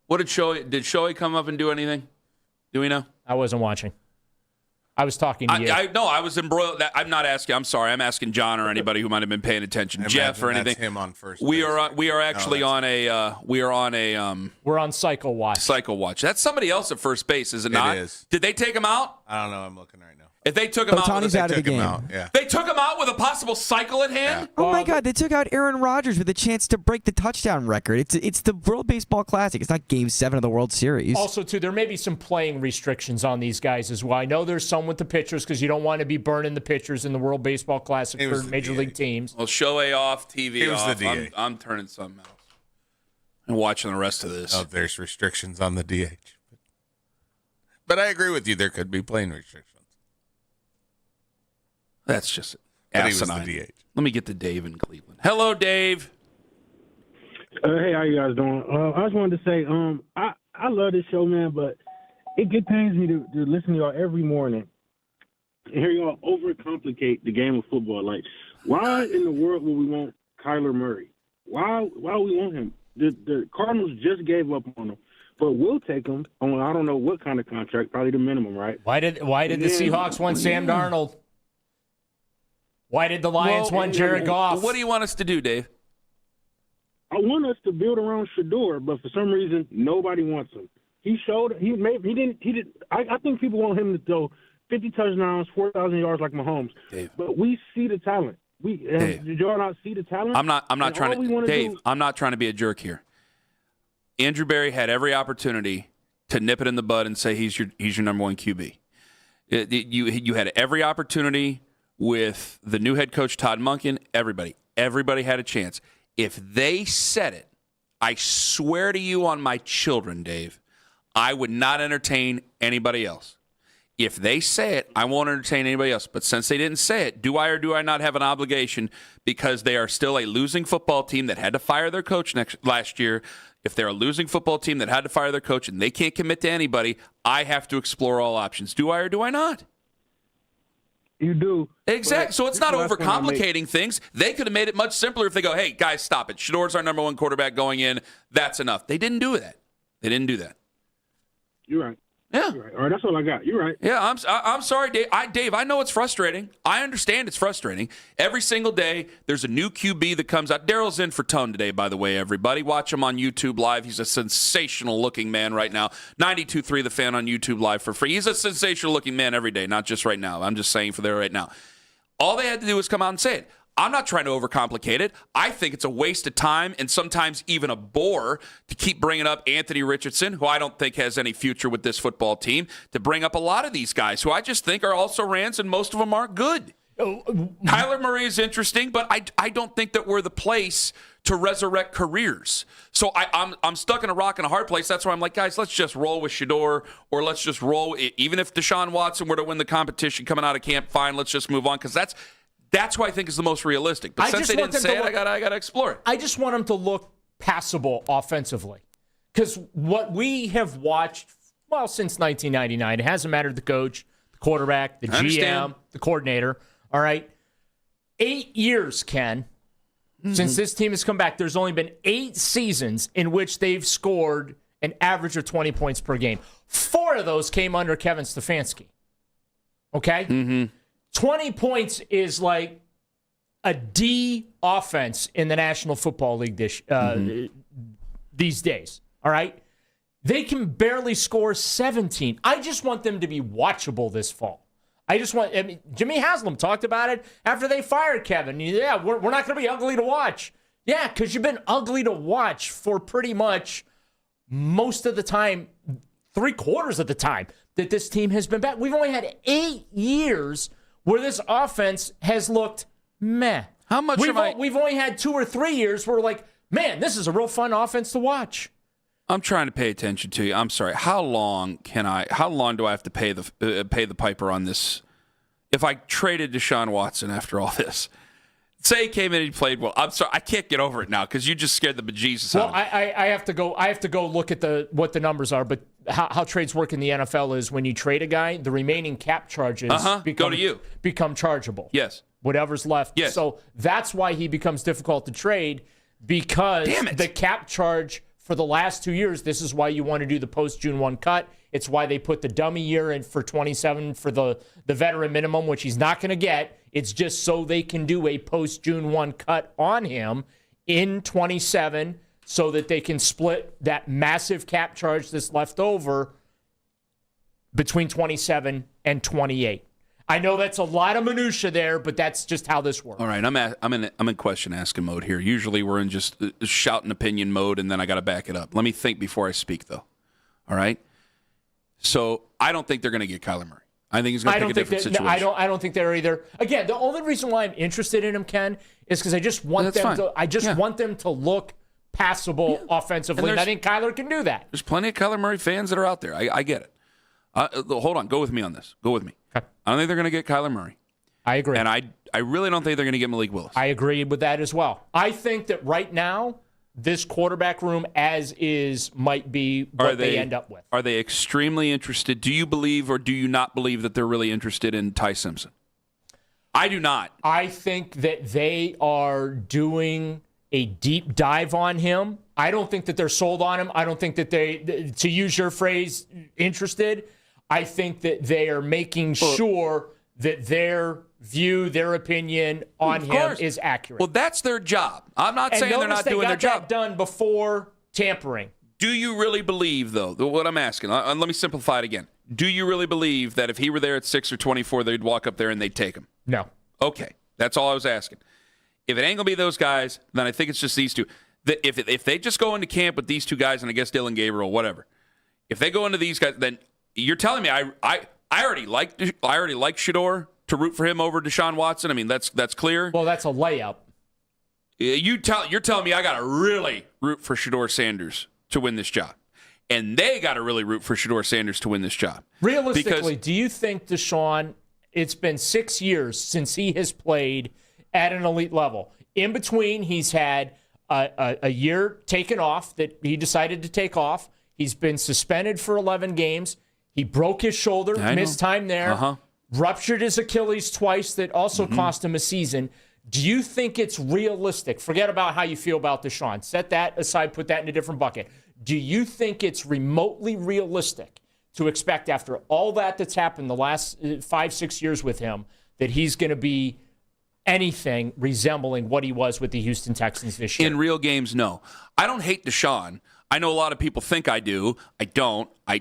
[SPEAKER 8] What did Shohei come up and do anything? Do we know?
[SPEAKER 9] I wasn't watching. I was talking to you.
[SPEAKER 8] I was embroiled. I'm not asking. I'm sorry. I'm asking John or anybody who might have been paying attention. Jeff or anything.
[SPEAKER 1] That's him on first.
[SPEAKER 8] We're on
[SPEAKER 9] cycle watch.
[SPEAKER 8] Cycle watch. That's somebody else at first base, is it not?
[SPEAKER 1] It is.
[SPEAKER 8] Did they take him out?
[SPEAKER 1] I don't know. I'm looking right now.
[SPEAKER 8] If they took him
[SPEAKER 15] Ohtani's out of the game.
[SPEAKER 8] They took him out with a possible cycle at hand?
[SPEAKER 15] Yeah. Oh, my God. They took out Aaron Rodgers with a chance to break the touchdown record. It's the World Baseball Classic. It's not Game 7 of the World Series.
[SPEAKER 9] Also, too, there may be some playing restrictions on these guys as well. I know there's some with the pitchers because you don't want to be burning the pitchers in the World Baseball Classic for Major League teams.
[SPEAKER 8] Well, Shohei off, TV
[SPEAKER 1] off.
[SPEAKER 8] The DH. I'm turning something else and watching the rest of this.
[SPEAKER 1] Oh, there's restrictions on the DH. But I agree with you. There could be playing restrictions.
[SPEAKER 8] That's just
[SPEAKER 1] asinine.
[SPEAKER 8] The DH. Let me get to Dave in Cleveland. Hello, Dave.
[SPEAKER 16] Hey, how you guys doing? I just wanted to say, I love this show, man, but it pains me to listen to y'all every morning and hear y'all overcomplicate the game of football. Like, why in the world would we want Kyler Murray? Why we want him? The Cardinals just gave up on him, but we'll take him on I don't know what kind of contract, probably the minimum, right?
[SPEAKER 9] Why did the Seahawks want Sam Darnold? Why did the Lions want Jared Goff?
[SPEAKER 8] What do you want us to do, Dave?
[SPEAKER 16] I want us to build around Shedeur, but for some reason nobody wants him. He didn't. I think people want him to throw 50 touchdowns, 4,000 yards like Mahomes.
[SPEAKER 8] Dave.
[SPEAKER 16] But we see the talent. Did y'all not see the talent?
[SPEAKER 8] I'm not trying to, Dave. I'm not trying to be a jerk here. Andrew Berry had every opportunity to nip it in the bud and say he's your number one QB. You had every opportunity with the new head coach Todd Monken. Everybody had a chance. If they said it, I swear to you on my children, Dave, I would not entertain anybody else. If they say it, I won't entertain anybody else. But since they didn't say it, do I or do I not have an obligation because they are still a losing football team that had to fire their coach last year? If they're a losing football team that had to fire their coach and they can't commit to anybody, I have to explore all options. Do I or do I not?
[SPEAKER 16] You do.
[SPEAKER 8] Exactly. So it's not
[SPEAKER 16] That's when I make-
[SPEAKER 8] overcomplicating things. They could have made it much simpler if they go, hey, guys, stop it. Shador's our number one quarterback going in. That's enough. They didn't do that. They didn't do that.
[SPEAKER 16] You're right.
[SPEAKER 8] Yeah.
[SPEAKER 16] You're right. All right, that's all I got. You're right.
[SPEAKER 8] Yeah, I'm sorry, Dave. Dave, I know it's frustrating. I understand it's frustrating. Every single day, there's a new QB that comes out. Daryl's in for Tone today, by the way, everybody. Watch him on YouTube Live. He's a sensational-looking man right now. 92.3 The Fan on YouTube Live for free. He's a sensational-looking man every day, not just right now. I'm just saying for there right now. All they had to do was come out and say it. I'm not trying to overcomplicate it. I think it's a waste of time and sometimes even a bore to keep bringing up Anthony Richardson, who I don't think has any future with this football team, to bring up a lot of these guys who I just think are also Rans and most of them aren't good. Kyler Murray is interesting, but I don't think that we're the place to resurrect careers. So I'm stuck in a rock and a hard place. That's why I'm like, guys, let's just roll with Shador, or let's just roll. Even if Deshaun Watson were to win the competition coming out of camp, fine, let's just move on, because that's what I think is the most realistic. But since they didn't say it, I got to explore it.
[SPEAKER 9] I just want him to look passable offensively. Because what we have watched, since 1999, it hasn't mattered the coach, the quarterback, the GM, the coordinator. All right. 8 years, Ken, since this team has come back, there's only been 8 seasons in which they've scored an average of 20 points per game. 4 of those came under Kevin Stefanski. Okay? Mm-hmm. 20 points is like a D offense in the National Football League these days. All right? They can barely score 17. I just want them to be watchable this fall. Jimmy Haslam talked about it after they fired Kevin. Yeah, we're not going to be ugly to watch. Yeah, because you've been ugly to watch for pretty much most of the time, 3/4 of the time that this team has been back. We've only had 8 years where this offense has looked meh.
[SPEAKER 8] How much
[SPEAKER 9] we've only had 2 or 3 years where we're like, man, this is a real fun offense to watch.
[SPEAKER 8] I'm trying to pay attention to you. I'm sorry. How long do I have to pay the piper on this? If I traded Deshaun Watson after all this, say he came in and he played well. I'm sorry. I can't get over it now because you just scared the bejesus out of me.
[SPEAKER 9] I have to go look at what the numbers are, but how trades work in the NFL is when you trade a guy, the remaining cap charges become chargeable.
[SPEAKER 8] Yes.
[SPEAKER 9] Whatever's left.
[SPEAKER 8] Yes.
[SPEAKER 9] So that's why he becomes difficult to trade, because the cap charge for the last 2 years, this is why you want to do the post-June 1 cut. It's why they put the dummy year in for 27 for the veteran minimum, which he's not going to get. It's just so they can do a post-June 1 cut on him in 27 so that they can split that massive cap charge that's left over between 27 and 28. I know that's a lot of minutia there, but that's just how this works.
[SPEAKER 8] All right, I'm in question asking mode here. Usually we're in just shouting opinion mode, and then I got to back it up. Let me think before I speak, though. All right. So I don't think they're going to get Kyler Murray. I think he's going to pick a different situation.
[SPEAKER 9] No, I don't think they're either. Again, the only reason why I'm interested in him, Ken, is because I just want want them to look passable offensively, and I think Kyler can do that.
[SPEAKER 8] There's plenty of Kyler Murray fans that are out there. I get it. Hold on. Go with me on this. Go with me. Okay. I don't think they're going to get Kyler Murray.
[SPEAKER 9] I agree.
[SPEAKER 8] And I really don't think they're going to get Malik Willis.
[SPEAKER 9] I agree with that as well. I think that right now, this quarterback room as is might be what they end up with.
[SPEAKER 8] Are they extremely interested? Do you believe or do you not believe that they're really interested in Ty Simpson? I do not.
[SPEAKER 9] I think that they are doing a deep dive on him. I don't think that they're sold on him. I don't think that they, to use your phrase, interested. I think that they are making sure that their view, their opinion on him is accurate.
[SPEAKER 8] Well, that's their job. I'm not saying they're not doing their job.
[SPEAKER 9] That done before tampering.
[SPEAKER 8] Do you really believe, though, what I'm asking? Let me simplify it again. Do you really believe that if he were there at 6 or 24, they'd walk up there and they'd take him?
[SPEAKER 9] No.
[SPEAKER 8] Okay. That's all I was asking. If it ain't going to be those guys, then I think it's just these two. If they just go into camp with these two guys, and I guess Dylan Gabriel, whatever, if they go into these guys, then you're telling me I already like Shador to root for him over Deshaun Watson. I mean, that's clear.
[SPEAKER 9] Well, that's a layup.
[SPEAKER 8] You're telling me I got to really root for Shador Sanders to win this job, and they got to really root for Shador Sanders to win this job.
[SPEAKER 9] Realistically, do you think Deshaun? It's been 6 years since he has played at an elite level. In between, he's had a year taken off that he decided to take off. He's been suspended for 11 games. He broke his shoulder, missed time there. ruptured his Achilles twice that also cost him a season. Do you think it's realistic? Forget about how you feel about Deshaun. Set that aside, put that in a different bucket. Do you think it's remotely realistic to expect after all that's happened the last 5-6 years with him that he's going to be anything resembling what he was with the Houston Texans this year?
[SPEAKER 8] In real games, no. I don't hate Deshaun. I know a lot of people think I do. I don't. I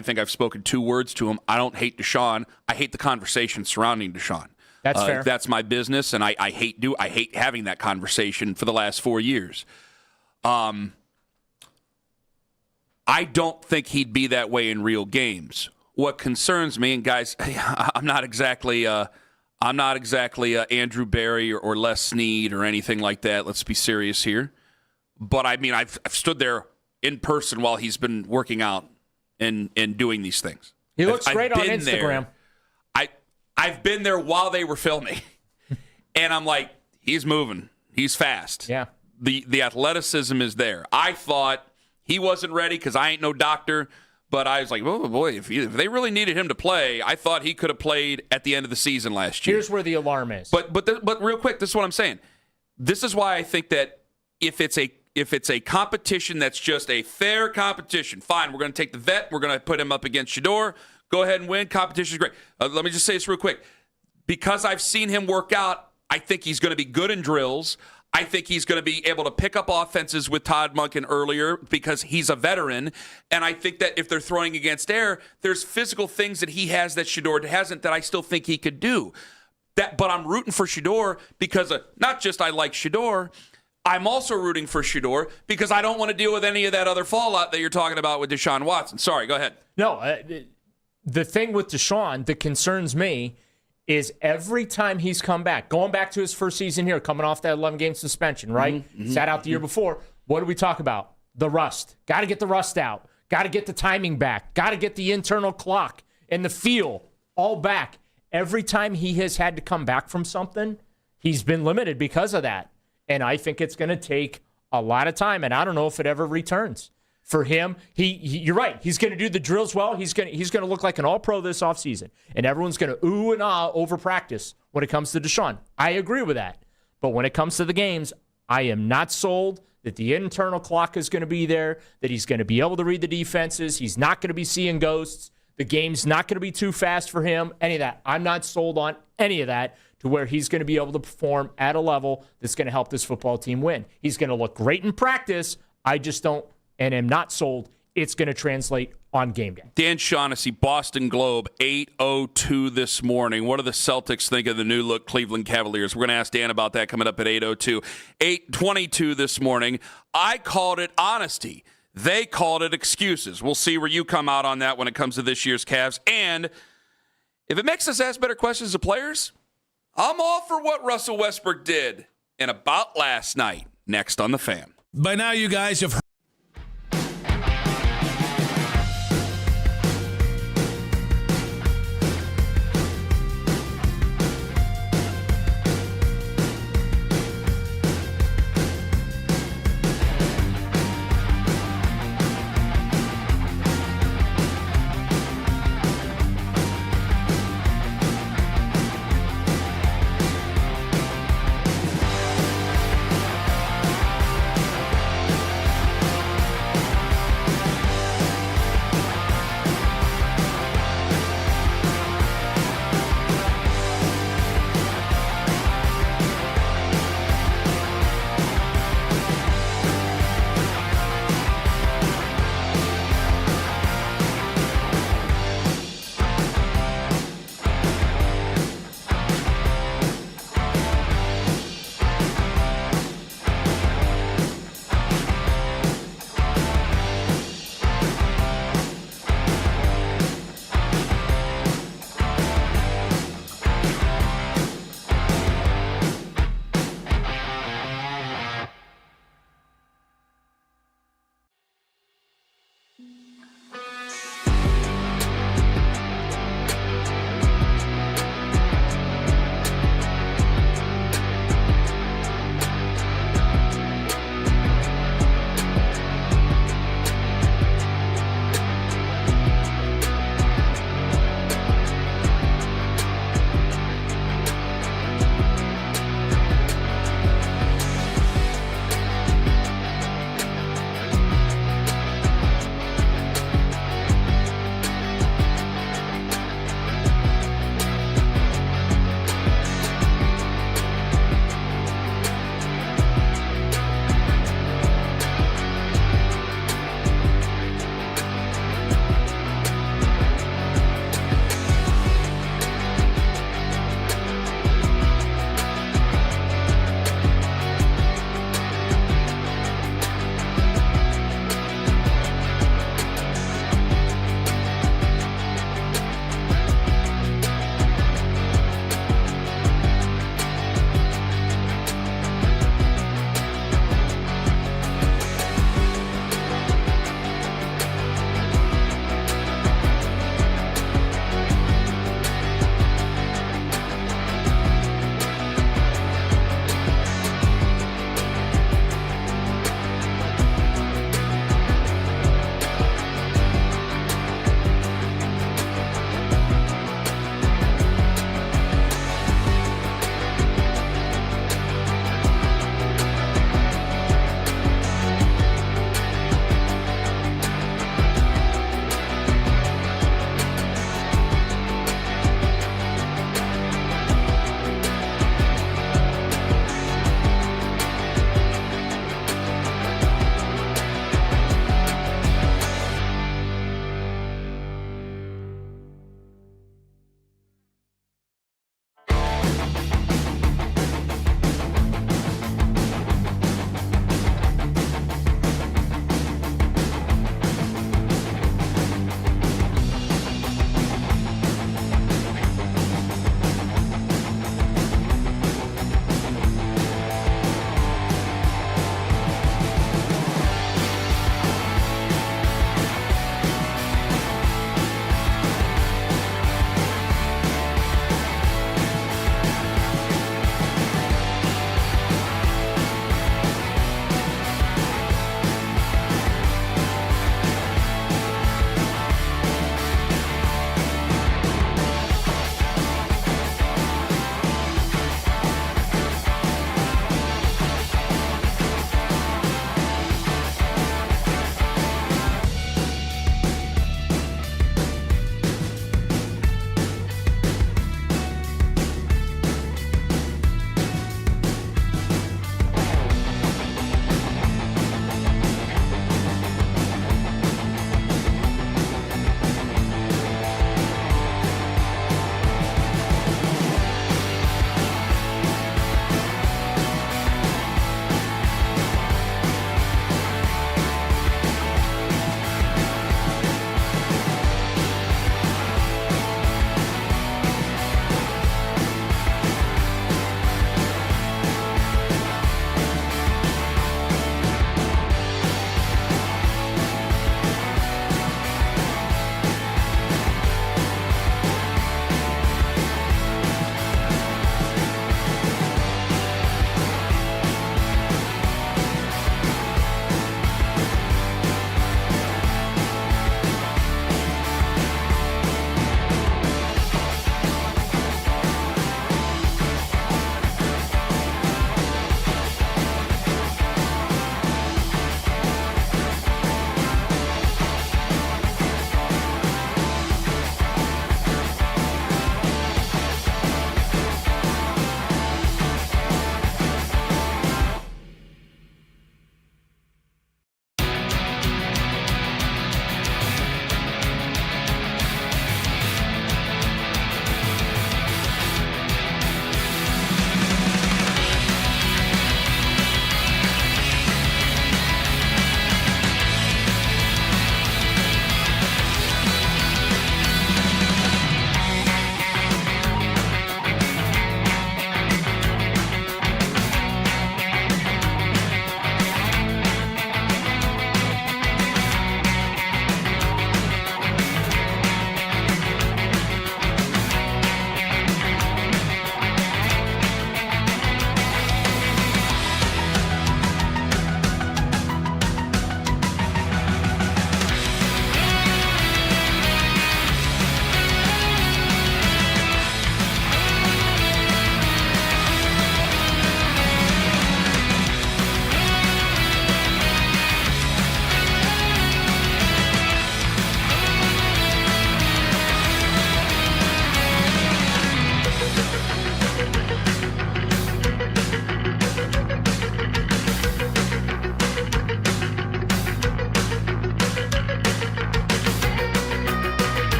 [SPEAKER 8] think I've spoken 2 words to him. I don't hate Deshaun. I hate the conversation surrounding Deshaun.
[SPEAKER 9] That's fair.
[SPEAKER 8] That's my business, and I hate having that conversation for the last 4 years. I don't think he'd be that way in real games. What concerns me, and guys, I'm not exactly Andrew Barry or Les Snead or anything like that. Let's be serious here. But I mean, I've stood there in person while he's been working out and doing these things.
[SPEAKER 9] He looks great on Instagram.
[SPEAKER 8] I've been there while they were filming, and I'm like, he's moving. He's fast.
[SPEAKER 9] Yeah.
[SPEAKER 8] The athleticism is there. I thought he wasn't ready because I ain't no doctor, but I was like, oh, boy, if they really needed him to play, I thought he could have played at the end of the season last year.
[SPEAKER 9] Here's where the alarm is.
[SPEAKER 8] But real quick, this is what I'm saying. This is why I think that if it's a competition that's just a fair competition, fine, we're going to take the vet, we're going to put him up against Shedeur, go ahead and win. Competition is great. Let me just say this real quick. Because I've seen him work out, I think he's going to be good in drills. I think he's going to be able to pick up offenses with Todd Monken earlier because he's a veteran. And I think that if they're throwing against air, there's physical things that he has that Shedeur hasn't that I still think he could do. But I'm rooting for Shedeur because not just I like Shedeur, I'm also rooting for Shedeur because I don't want to deal with any of that other fallout that you're talking about with Deshaun Watson. Sorry, go ahead.
[SPEAKER 9] No, the thing with Deshaun that concerns me is every time he's come back, going back to his first season here, coming off that 11-game suspension, right? Sat out the year before. What do we talk about? The rust. Got to get the rust out. Got to get the timing back. Got to get the internal clock and the feel all back. Every time he has had to come back from something, he's been limited because of that. And I think it's going to take a lot of time, and I don't know if it ever returns. For him, you're right. He's going to do the drills well. He's going to look like an all-pro this offseason. And everyone's going to ooh and ah over practice when it comes to Deshaun. I agree with that. But when it comes to the games, I am not sold that the internal clock is going to be there, that he's going to be able to read the defenses. He's not going to be seeing ghosts. The game's not going to be too fast for him, any of that. I'm not sold on any of that to where he's going to be able to perform at a level that's going to help this football team win. He's going to look great in practice. I just don't and am not sold it's going to translate on game day.
[SPEAKER 8] Dan Shaughnessy, Boston Globe, 8:02 this morning. What do the Celtics think of the new look Cleveland Cavaliers? We're going to ask Dan about that coming up at 8:02. 8:22 this morning. I called it honesty. They called it excuses. We'll see where you come out on that when it comes to this year's Cavs. And if it makes us ask better questions of players, I'm all for what Russell Westbrook did and about last night. Next on The Fan.
[SPEAKER 17] By now, you guys have heard.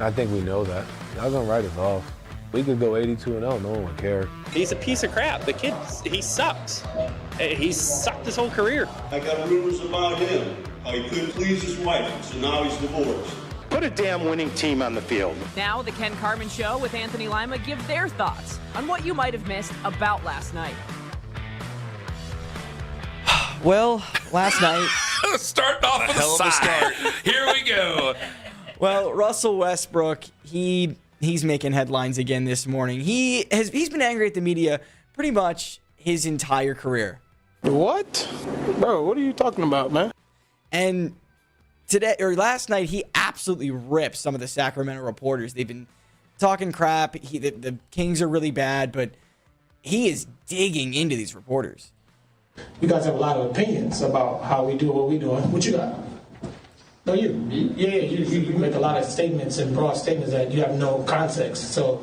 [SPEAKER 17] I think we know that. Y'all gonna write us off. We could go 82-0, no one would care.
[SPEAKER 18] He's a piece of crap. The kid, he sucks. He's sucked his whole career.
[SPEAKER 19] I got rumors about him, how he couldn't please his wife, so now he's divorced.
[SPEAKER 18] Put a damn winning team on the field.
[SPEAKER 20] Now the Ken Carman Show with Anthony Lima give their thoughts on what you might have missed about last night.
[SPEAKER 15] Well, last night...
[SPEAKER 8] Starting off with a start. Here we go.
[SPEAKER 15] Well, Russell Westbrook, he's making headlines again this morning. He's been angry at the media pretty much his entire career.
[SPEAKER 21] What? Bro, what are you talking about, man?
[SPEAKER 15] And last night, he absolutely ripped some of the Sacramento reporters. They've been talking crap. The Kings are really bad, but he is digging into these reporters.
[SPEAKER 22] You guys have a lot of opinions about how we do what we're doing. What you got? No, you. Yeah, you make a lot of statements and broad statements that you have no context. So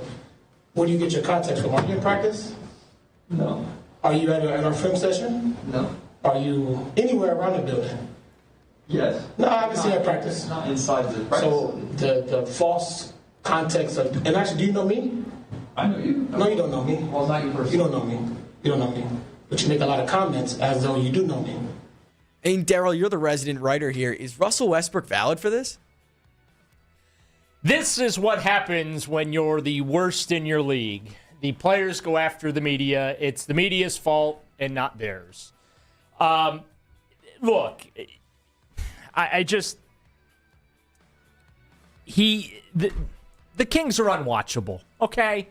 [SPEAKER 22] where do you get your context from? Are you in practice? No. Are you at our film session? No. Are you anywhere around the building? Yes. No, I haven't seen you at practice. Not inside the practice. So the false context of, and actually, do you know me? I know you. No, you don't know me. Well, not you personally. You don't know me. You don't know me. But you make a lot of comments as though you do know me.
[SPEAKER 15] And Daryl, you're the resident writer here. Is Russell Westbrook valid for this?
[SPEAKER 9] This is what happens when you're the worst in your league. The players go after the media. It's the media's fault and not theirs. Look, the Kings are unwatchable, okay?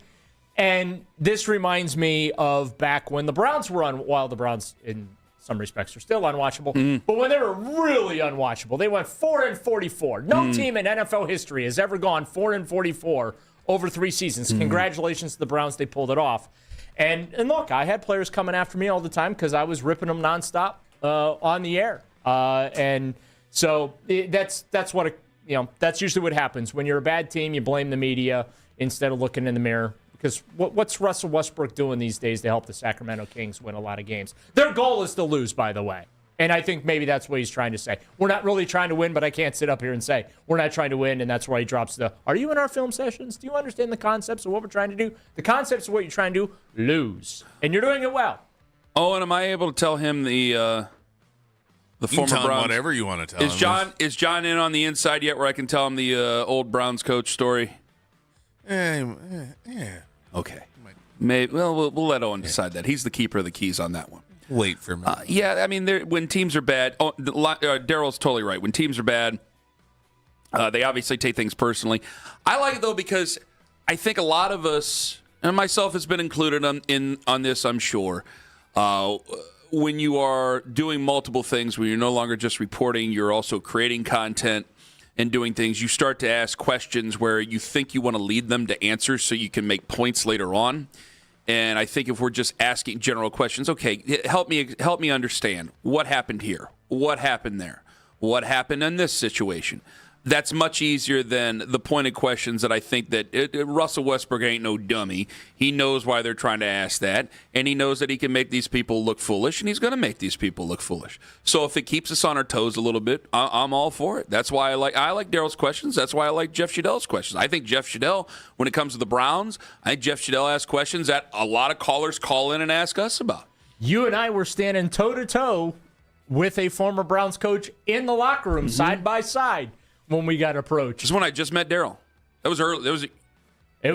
[SPEAKER 9] And this reminds me of back when the Browns were while the Browns in some respects are still unwatchable, but when they were really unwatchable, they went 4-44. No team in NFL history has ever gone 4-44 over 3 seasons. Congratulations to the Browns, they pulled it off. And look, I had players coming after me all the time because I was ripping them nonstop on the air. And so that's what that's usually what happens when you're a bad team. You blame the media instead of looking in the mirror. Because what's Russell Westbrook doing these days to help the Sacramento Kings win a lot of games? Their goal is to lose, by the way. And I think maybe that's what he's trying to say. We're not really trying to win, but I can't sit up here and say we're not trying to win, and that's why he drops are you in our film sessions? Do you understand the concepts of what we're trying to do? The concepts of what you're trying to do, lose. And you're doing it well.
[SPEAKER 8] Oh, and am I able to tell him the former
[SPEAKER 1] tell him
[SPEAKER 8] Browns?
[SPEAKER 1] whatever you want to tell him.
[SPEAKER 8] Is John in on the inside yet where I can tell him the old Browns coach story?
[SPEAKER 1] Yeah.
[SPEAKER 8] Okay. Maybe. Well, we'll let Owen decide that. He's the keeper of the keys on that one.
[SPEAKER 1] Wait for me.
[SPEAKER 8] Yeah, I mean, when teams are bad, Daryl's totally right. When teams are bad, they obviously take things personally. I like it, though, because I think a lot of us, and myself has been included on this, I'm sure, when you are doing multiple things, when you're no longer just reporting, you're also creating content and doing things, you start to ask questions where you think you want to lead them to answers so you can make points later on. And I think if we're just asking general questions, okay, help me understand what happened here, what happened there, what happened in this situation. That's much easier than the pointed questions that I think that Russell Westbrook ain't no dummy. He knows why they're trying to ask that, and he knows that he can make these people look foolish, and he's going to make these people look foolish. So if it keeps us on our toes a little bit, I'm all for it. That's why I like Daryl's questions. That's why I like Jeff Shadell's questions. I think Jeff Shadell, when it comes to the Browns, I think Jeff Shadell asks questions that a lot of callers call in and ask us about.
[SPEAKER 9] You and I were standing toe-to-toe with a former Browns coach in the locker room, side by side, when we got approached.
[SPEAKER 8] This is when I just met Daryl. That was early.
[SPEAKER 9] It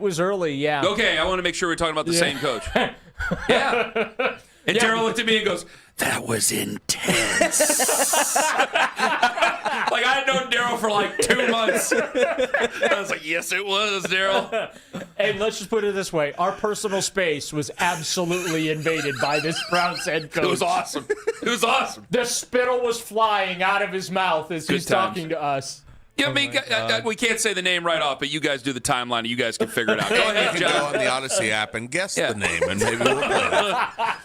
[SPEAKER 9] was early, yeah.
[SPEAKER 8] Okay, I want to make sure we're talking about the same coach. Yeah. And Daryl looked at me and goes, "That was intense." Like I had known Daryl for like 2 months. I was like, "Yes, it was, Daryl."
[SPEAKER 9] And let's just put it this way: our personal space was absolutely invaded by this Browns head coach.
[SPEAKER 8] It was awesome. It was awesome.
[SPEAKER 9] The spittle was flying out of his mouth as he's talking to us.
[SPEAKER 8] Yeah, we can't say the name right off, but you guys do the timeline, and you guys can figure it out. Go ahead,
[SPEAKER 1] you can
[SPEAKER 8] John.
[SPEAKER 1] go on the Odyssey app and guess the name, and maybe we'll play it.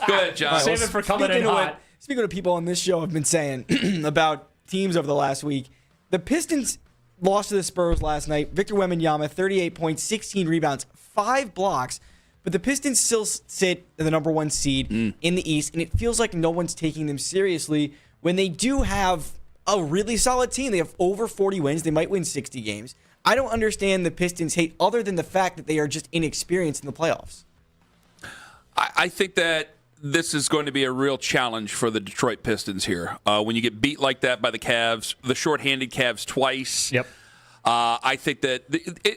[SPEAKER 8] Go ahead, John.
[SPEAKER 9] Save it for coming in hot.
[SPEAKER 15] Speaking of people on this show have been saying about teams over the last week, the Pistons lost to the Spurs last night. Victor Wembanyama, 38 points, 16 rebounds, 5 blocks. But the Pistons still sit in the number 1 seed in the East, and it feels like no one's taking them seriously when they do have a really solid team. They have over 40 wins. They might win 60 games. I don't understand the Pistons' hate other than the fact that they are just inexperienced in the playoffs.
[SPEAKER 8] I think that this is going to be a real challenge for the Detroit Pistons here. When you get beat like that by the Cavs, the shorthanded Cavs twice.
[SPEAKER 9] Yep.
[SPEAKER 8] I think that,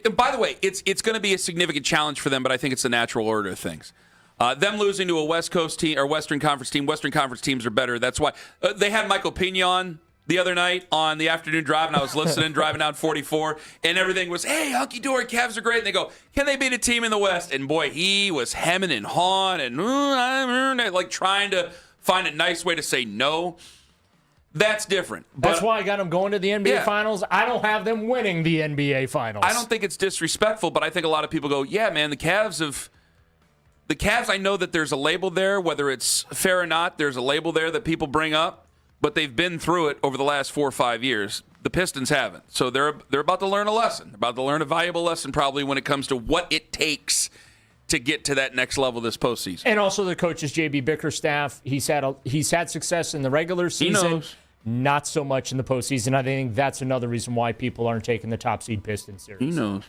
[SPEAKER 8] and by the way, it's going to be a significant challenge for them, but I think it's the natural order of things. Them losing to a West Coast team or Western Conference team, Western Conference teams are better. That's why they had Michael Pena on the other night on the afternoon drive, and I was listening, driving down 44, and everything was, hey, hunky-dory, Cavs are great. And they go, can they beat a team in the West? And boy, he was hemming and hawing and like trying to find a nice way to say no. That's different.
[SPEAKER 9] That's why I got them going to the NBA Finals. I don't have them winning the NBA Finals.
[SPEAKER 8] I don't think it's disrespectful, but I think a lot of people go, yeah, man, the Cavs, I know that there's a label there, whether it's fair or not, there's a label there that people bring up. But they've been through it over the last 4 or 5 years. The Pistons haven't. So they're about to learn a lesson, about to learn a valuable lesson probably when it comes to what it takes to get to that next level this postseason.
[SPEAKER 9] And also the coach's J.B. Bickerstaff. He's had success in the regular season.
[SPEAKER 8] He knows.
[SPEAKER 9] Not so much in the postseason. I think that's another reason why people aren't taking the top seed Pistons series.
[SPEAKER 8] He knows.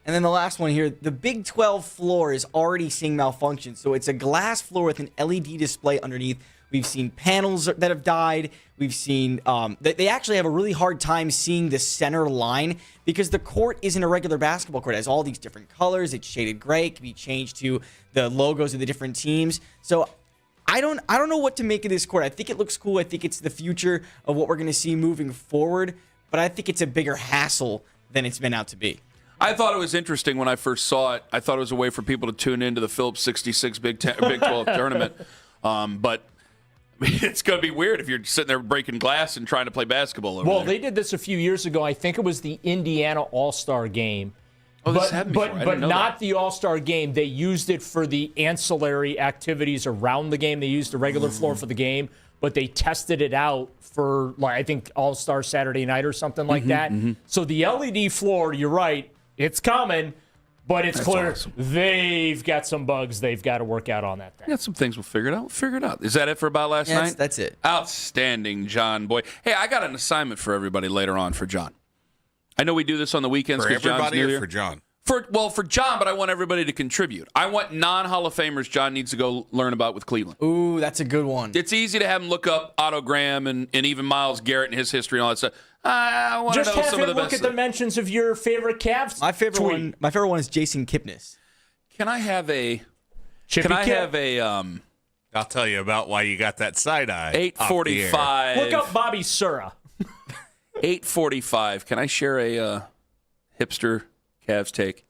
[SPEAKER 15] And then the last one here, the Big 12 floor is already seeing malfunction. So it's a glass floor with an LED display underneath. We've seen panels that have died. We've seen they actually have a really hard time seeing the center line because the court isn't a regular basketball court. It has all these different colors. It's shaded gray. It can be changed to the logos of the different teams. So I don't know what to make of this court. I think it looks cool. I think it's the future of what we're going to see moving forward. But I think it's a bigger hassle than it's been out to be.
[SPEAKER 8] I thought it was interesting when I first saw it. I thought it was a way for people to tune into the Phillips 66 Big 12 tournament. But it's going to be weird if you're sitting there breaking glass and trying to play basketball over there.
[SPEAKER 9] They did this a few years ago. I think it was the Indiana All-Star game. But not the All-Star game. They used it for the ancillary activities around the game. They used the regular floor for the game, but they tested it out for, I think, All-Star Saturday night or something like that. So the LED floor, you're right, it's coming. But it's clear awesome. They've got some bugs they've got to work out on that thing.
[SPEAKER 8] Got some things we'll figure it out. We'll figure it out. Is that it for About Last Night?
[SPEAKER 15] That's it.
[SPEAKER 8] Outstanding, John Boy. Hey, I got an assignment for everybody later on for John. I know we do this on the weekends.
[SPEAKER 1] For everybody
[SPEAKER 8] John's
[SPEAKER 1] or for John?
[SPEAKER 8] For John, but I want everybody to contribute. I want non-Hall of Famers John needs to go learn about with Cleveland.
[SPEAKER 15] Ooh, that's a good one.
[SPEAKER 8] It's easy to have him look up Otto Graham and even Myles Garrett and his history and all that stuff. I want to know some of the best.
[SPEAKER 9] Just have him look at the mentions of your favorite Cavs.
[SPEAKER 15] My favorite one is Jason Kipnis.
[SPEAKER 8] Can I have a...
[SPEAKER 1] I'll tell you about why you got that side eye.
[SPEAKER 8] 8:45.
[SPEAKER 9] Look up Bobby Sura.
[SPEAKER 8] 8:45. Can I share a hipster Cavs take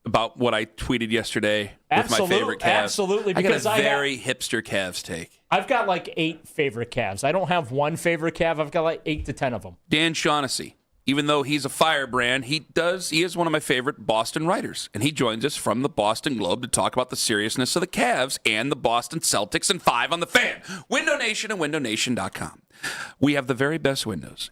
[SPEAKER 8] about what I tweeted yesterday with my favorite Cavs?
[SPEAKER 9] Absolutely.
[SPEAKER 8] Because I got a very hipster Cavs take.
[SPEAKER 9] I've got like 8 favorite Cavs. I don't have one favorite Cav. I've got like 8 to 10 of them.
[SPEAKER 8] Dan Shaughnessy, even though he's a firebrand, he is one of my favorite Boston writers. And he joins us from the Boston Globe to talk about the seriousness of the Cavs and the Boston Celtics and 5 on the Fan. Window Nation and windownation.com. We have the very best windows.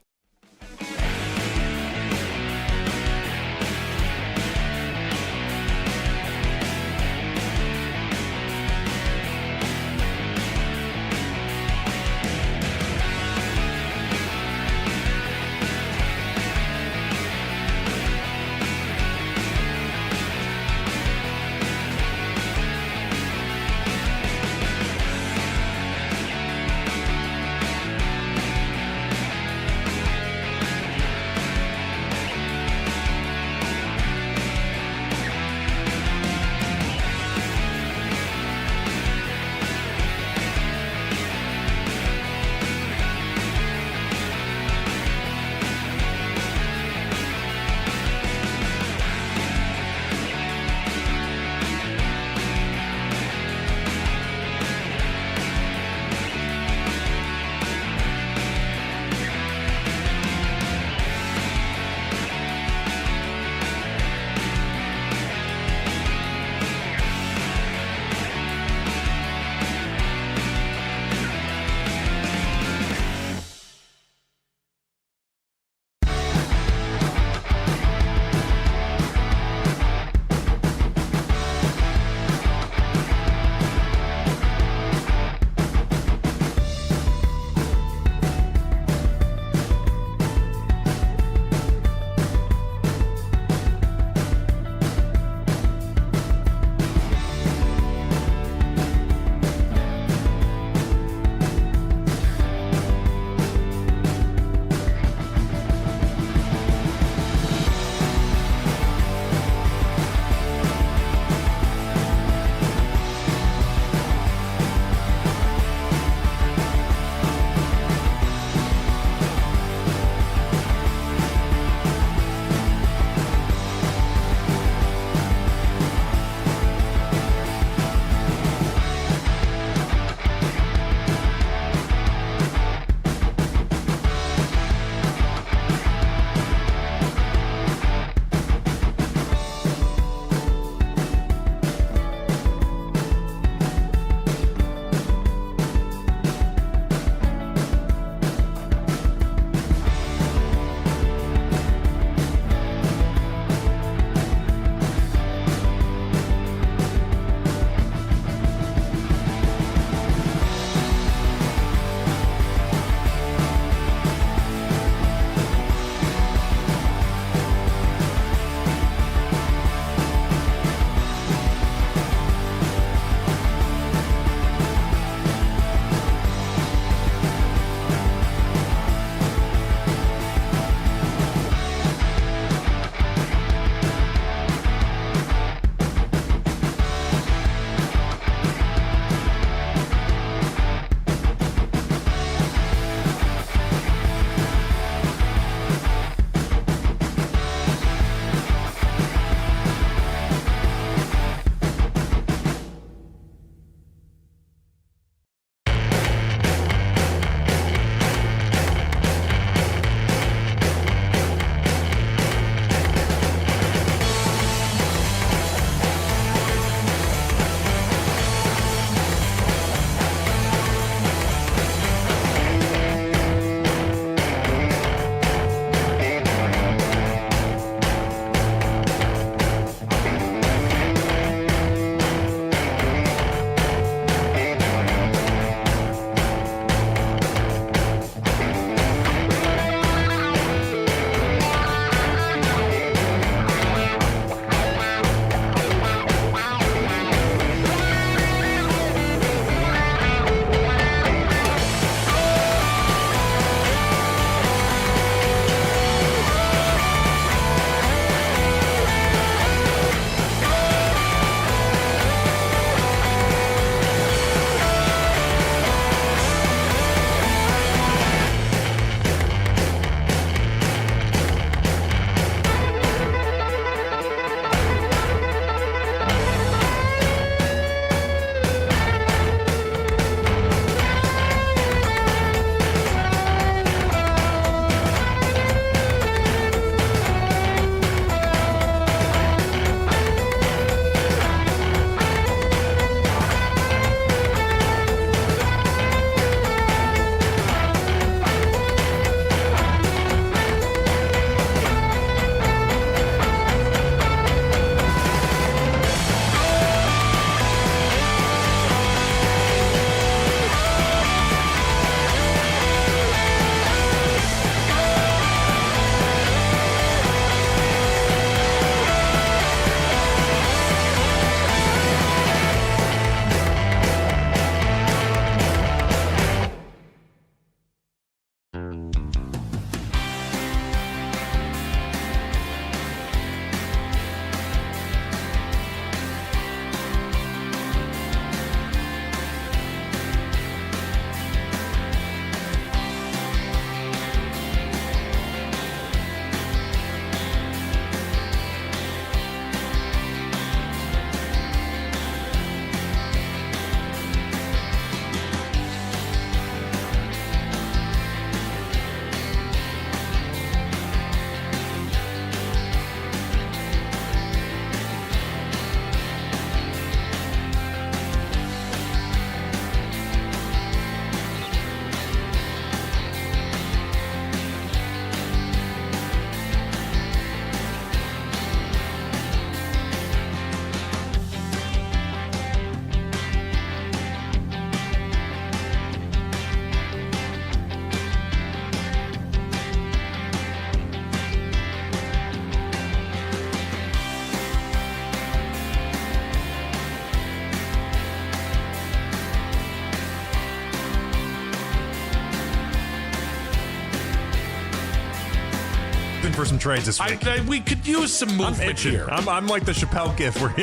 [SPEAKER 7] for some trades this week.
[SPEAKER 6] We could use some movement here.
[SPEAKER 7] I'm like the Chappelle gif where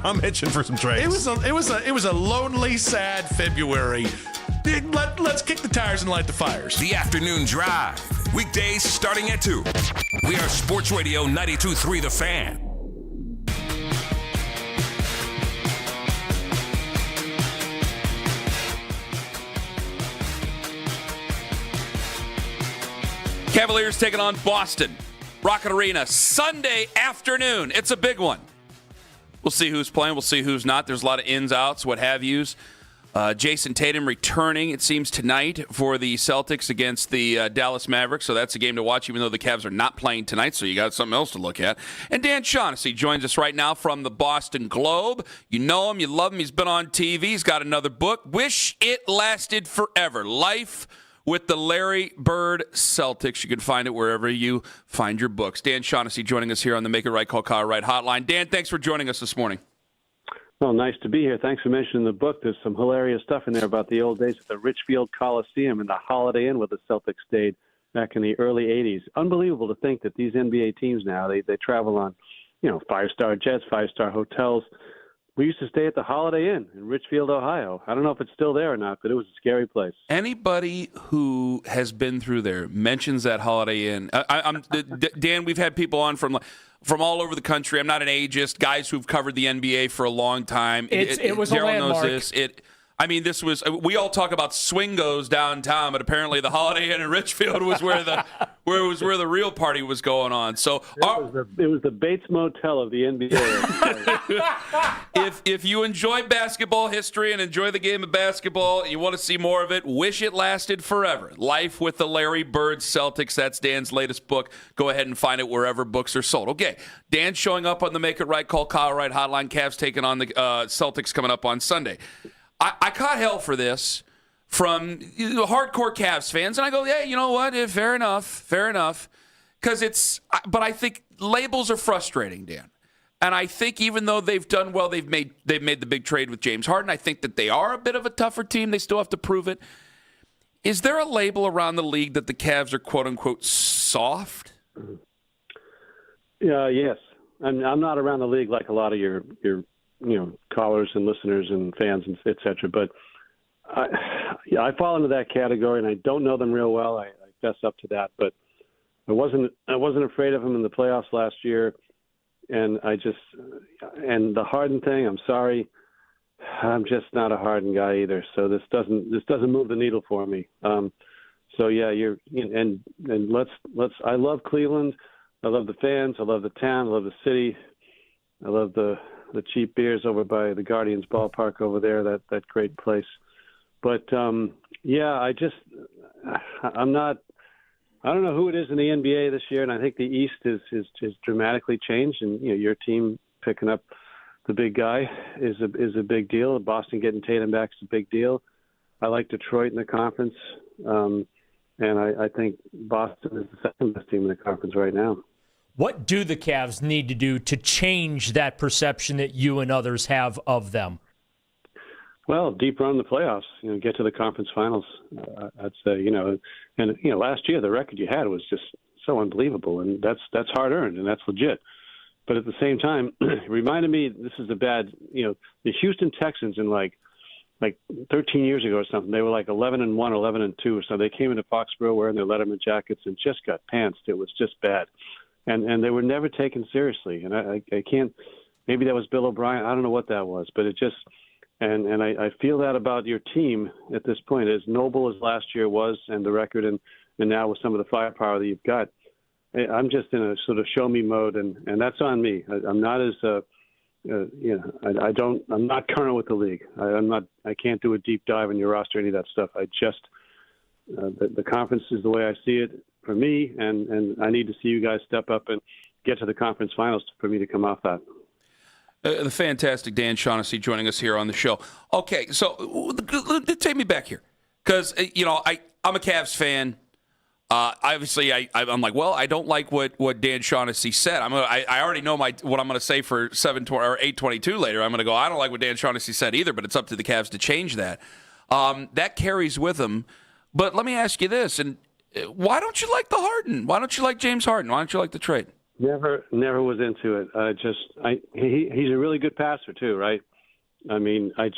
[SPEAKER 7] I'm itching for some trades.
[SPEAKER 6] It was a lonely, sad February. Let's kick the tires and light the fires.
[SPEAKER 2] The Afternoon Drive. Weekdays starting at 2. We are Sports Radio 92.3 The Fan.
[SPEAKER 8] Cavaliers taking on Boston. Rocket Arena, Sunday afternoon. It's a big one. We'll see who's playing. We'll see who's not. There's a lot of ins, outs, what have yous. Jason Tatum returning, it seems, tonight for the Celtics against the Dallas Mavericks. So that's a game to watch, even though the Cavs are not playing tonight. So you got something else to look at. And Dan Shaughnessy joins us right now from the Boston Globe. You know him. You love him. He's been on TV. He's got another book, Wish It Lasted Forever. Life with the Larry Bird Celtics. You can find it wherever you find your books. Dan Shaughnessy joining us here on the Make It Right Call Kyle Wright hotline. Dan, thanks for joining us this morning.
[SPEAKER 3] Well, nice to be here. Thanks for mentioning the book. There's some hilarious stuff in there about the old days at the Richfield Coliseum and the Holiday Inn where the Celtics stayed back in the early 80s. Unbelievable to think that these NBA teams now, they travel on, 5-star jets, 5-star hotels. We used to stay at the Holiday Inn in Richfield, Ohio. I don't know if it's still there or not, but it was a scary place.
[SPEAKER 8] Anybody who has been through there mentions that Holiday Inn. Dan, we've had people on from all over the country. I'm not an ageist. Guys who've covered the NBA for a long time.
[SPEAKER 9] It was a landmark.
[SPEAKER 8] Knows this. This was. We all talk about swingos downtown, but apparently the Holiday Inn in Richfield was where the real party was going on. So
[SPEAKER 3] it was the Bates Motel of the NBA.
[SPEAKER 8] if you enjoy basketball history and enjoy the game of basketball, and you want to see more of it, Wish It Lasted Forever. Life with the Larry Bird Celtics. That's Dan's latest book. Go ahead and find it wherever books are sold. Okay, Dan showing up on the Make It Right Call Kyle Wright hotline. Cavs taking on the Celtics coming up on Sunday. I caught hell for this from hardcore Cavs fans, and I go, yeah, you know what? Fair enough. Because but I think labels are frustrating, Dan. And I think even though they've done well, they've made the big trade with James Harden. I think that they are a bit of a tougher team. They still have to prove it. Is there a label around the league that the Cavs are quote unquote soft?
[SPEAKER 3] Yes. I'm not around the league like a lot of your callers and listeners and fans and et cetera. But I fall into that category, and I don't know them real well. I fess up to that. But I wasn't afraid of them in the playoffs last year, and the Harden thing. I'm sorry, I'm just not a Harden guy either. So this doesn't move the needle for me. So yeah, let's. I love Cleveland. I love the fans. I love the town. I love the city. I love the cheap beers over by the Guardians ballpark over there, that great place. But I don't know who it is in the NBA this year, and I think the East is dramatically changed, and your team picking up the big guy is a big deal. Boston getting Tatum back is a big deal. I like Detroit in the conference, and I think Boston is the second best team in the conference right now.
[SPEAKER 9] What do the Cavs need to do to change that perception that you and others have of them?
[SPEAKER 3] Well, deep run the playoffs, get to the conference finals. I'd say, last year the record you had was just so unbelievable, and that's hard earned and that's legit. But at the same time, it reminded me this is the the Houston Texans in like 13 years ago or something. They were like 11-1, 11-2 or so. They came into Foxborough wearing their Letterman jackets and just got pantsed. It was just bad. And they were never taken seriously. And I can't – maybe that was Bill O'Brien. I don't know what that was. But it just – and I feel that about your team at this point, as noble as last year was and the record and now with some of the firepower that you've got. I'm just in a sort of show-me mode, and that's on me. I'm not as I'm not current with the league. I can't do a deep dive on your roster, any of that stuff. The conference is the way I see it for me, and I need to see you guys step up and get to the conference finals for me to come off that.
[SPEAKER 8] The fantastic Dan Shaughnessy joining us here on the show. Okay, so take me back here, because I'm a Cavs fan. Obviously, I'm like, well, I don't like what Dan Shaughnessy said. I already know what I'm going to say for 8:22 later. I'm going to go, I don't like what Dan Shaughnessy said either, but it's up to the Cavs to change that. That carries with them. But let me ask you this, and Why don't you like the Harden? Why don't you like James Harden? Why don't you like the trade?
[SPEAKER 3] Never was into it. He's a really good passer too, right? I mean, I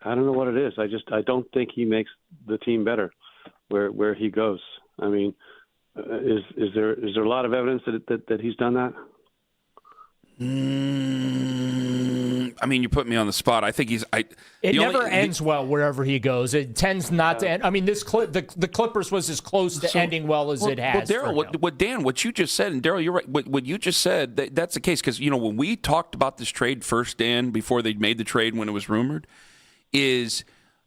[SPEAKER 3] don't know what it is. I don't think he makes the team better where he goes. I mean, is there a lot of evidence that he's done that?
[SPEAKER 8] I mean, you put me on the spot. I think
[SPEAKER 9] it never ends well wherever he goes. It tends not to end. I mean, the Clippers was as close to ending well as it has.
[SPEAKER 8] Well, Daryl, Dan, what you just said, and Daryl, you're right. What you just said, that's the case. Because, when we talked about this trade first, Dan, before they made the trade when it was rumored, is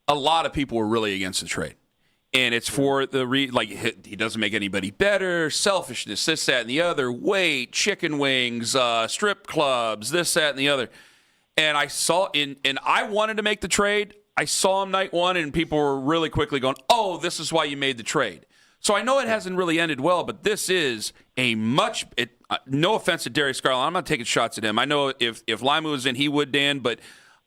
[SPEAKER 8] a lot of people were really against the trade. And it's for he doesn't make anybody better, selfishness, this, that, and the other, weight, chicken wings, strip clubs, this, that, and the other. And I saw and I wanted to make the trade. I saw him night one, and people were really quickly going, "Oh, this is why you made the trade." So I know it hasn't really ended well, but this is a no offense to Darius Garland, I'm not taking shots at him. I know if Lima was in, he would, Dan, but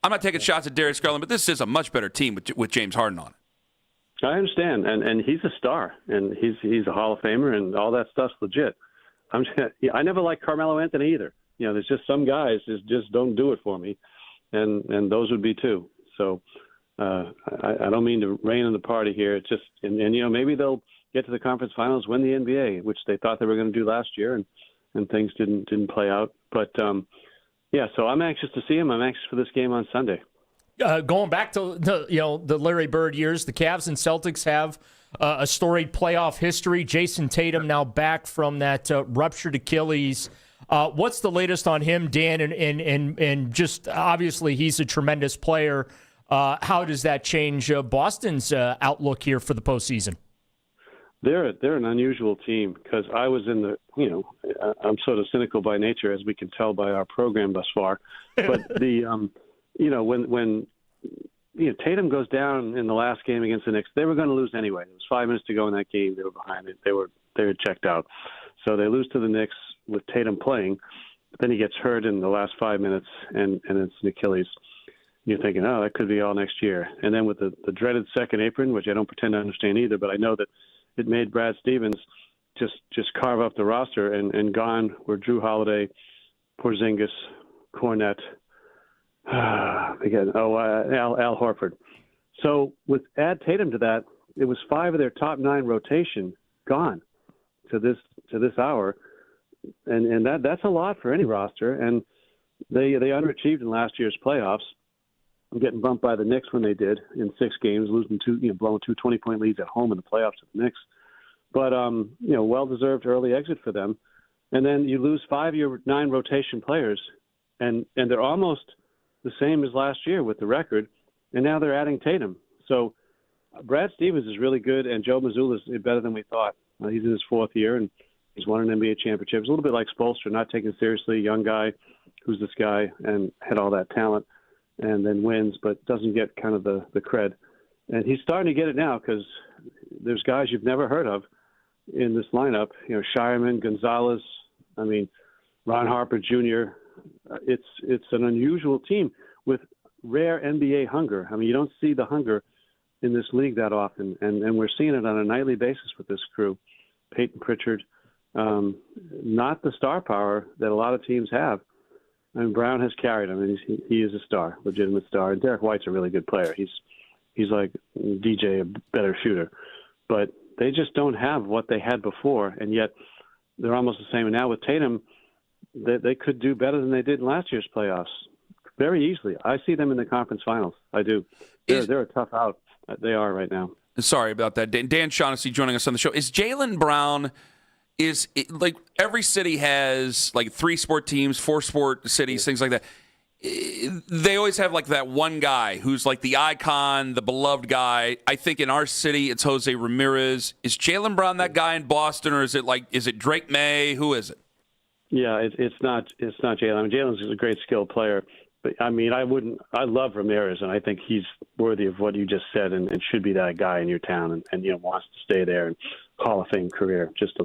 [SPEAKER 8] I'm not taking shots at Darius Garland. But this is a much better team with James Harden on it.
[SPEAKER 3] I understand, and he's a star, and he's a Hall of Famer, and all that stuff's legit. I never liked Carmelo Anthony either. There's just some guys just don't do it for me, and those would be two. So I don't mean to rain on the party here. It's just and maybe they'll get to the conference finals, win the NBA, which they thought they were going to do last year, and things didn't play out. But so I'm anxious to see him. I'm anxious for this game on Sunday.
[SPEAKER 9] Going back to the Larry Bird years, the Cavs and Celtics have a storied playoff history. Jason Tatum now back from that ruptured Achilles. What's the latest on him, Dan? And just obviously he's a tremendous player. How does that change Boston's outlook here for the postseason?
[SPEAKER 3] They're an unusual team because I was in the I'm sort of cynical by nature, as we can tell by our program thus far. But when Tatum goes down in the last game against the Knicks, they were going to lose anyway. It was 5 minutes to go in that game. They were behind it. They were checked out. So they lose to the Knicks with Tatum playing. Then he gets hurt in the last 5 minutes, and it's an Achilles. You're thinking, oh, that could be all next year. And then with the dreaded second apron, which I don't pretend to understand either, but I know that it made Brad Stevens just carve up the roster, and gone were Drew Holiday, Porzingis, Cornette, Al Horford. So add Tatum to that, it was 5 of their top 9 rotation gone to this hour, and that's a lot for any roster. And they underachieved in last year's playoffs, getting bumped by the Knicks when they did in 6 games, losing blowing 2 20-point leads at home in the playoffs to the Knicks. But well-deserved early exit for them. And then you lose 5 of your 9 rotation players, and they're almost the same as last year with the record, and now they're adding Tatum. So Brad Stevens is really good, and Joe Mazzulla is better than we thought. He's in his 4th year, and he's won an NBA championship. It's a little bit like Spoelstra, not taken seriously, young guy, who's this guy, and had all that talent, and then wins, but doesn't get kind of the cred. And he's starting to get it now because there's guys you've never heard of in this lineup. Shireman, Gonzalez, Ron Harper Jr. It's an unusual team with rare NBA hunger. You don't see the hunger in this league that often, and we're seeing it on a nightly basis with this crew. Peyton Pritchard, not the star power that a lot of teams have. Brown has carried him. He is a star, legitimate star. And Derek White's a really good player. He's like DJ, a better shooter. But they just don't have what they had before, and yet they're almost the same. And now with Tatum, they could do better than they did in last year's playoffs very easily. I see them in the conference finals. I do. They're a tough out. They are right now.
[SPEAKER 8] Sorry about that. Dan Shaughnessy joining us on the show. Is Jaylen Brown, like every city has like 3 sport teams, 4 sport cities, things like that. They always have like that one guy who's like the icon, the beloved guy. I think in our city, it's Jose Ramirez. Is Jaylen Brown that guy in Boston, or is it Drake May? Who is it?
[SPEAKER 3] Yeah, it's not Jaylen. Jaylen's a great skilled player. But I love Ramirez, and I think he's worthy of what you just said, and should be that guy in your town, and wants to stay there, and Hall of Fame career, just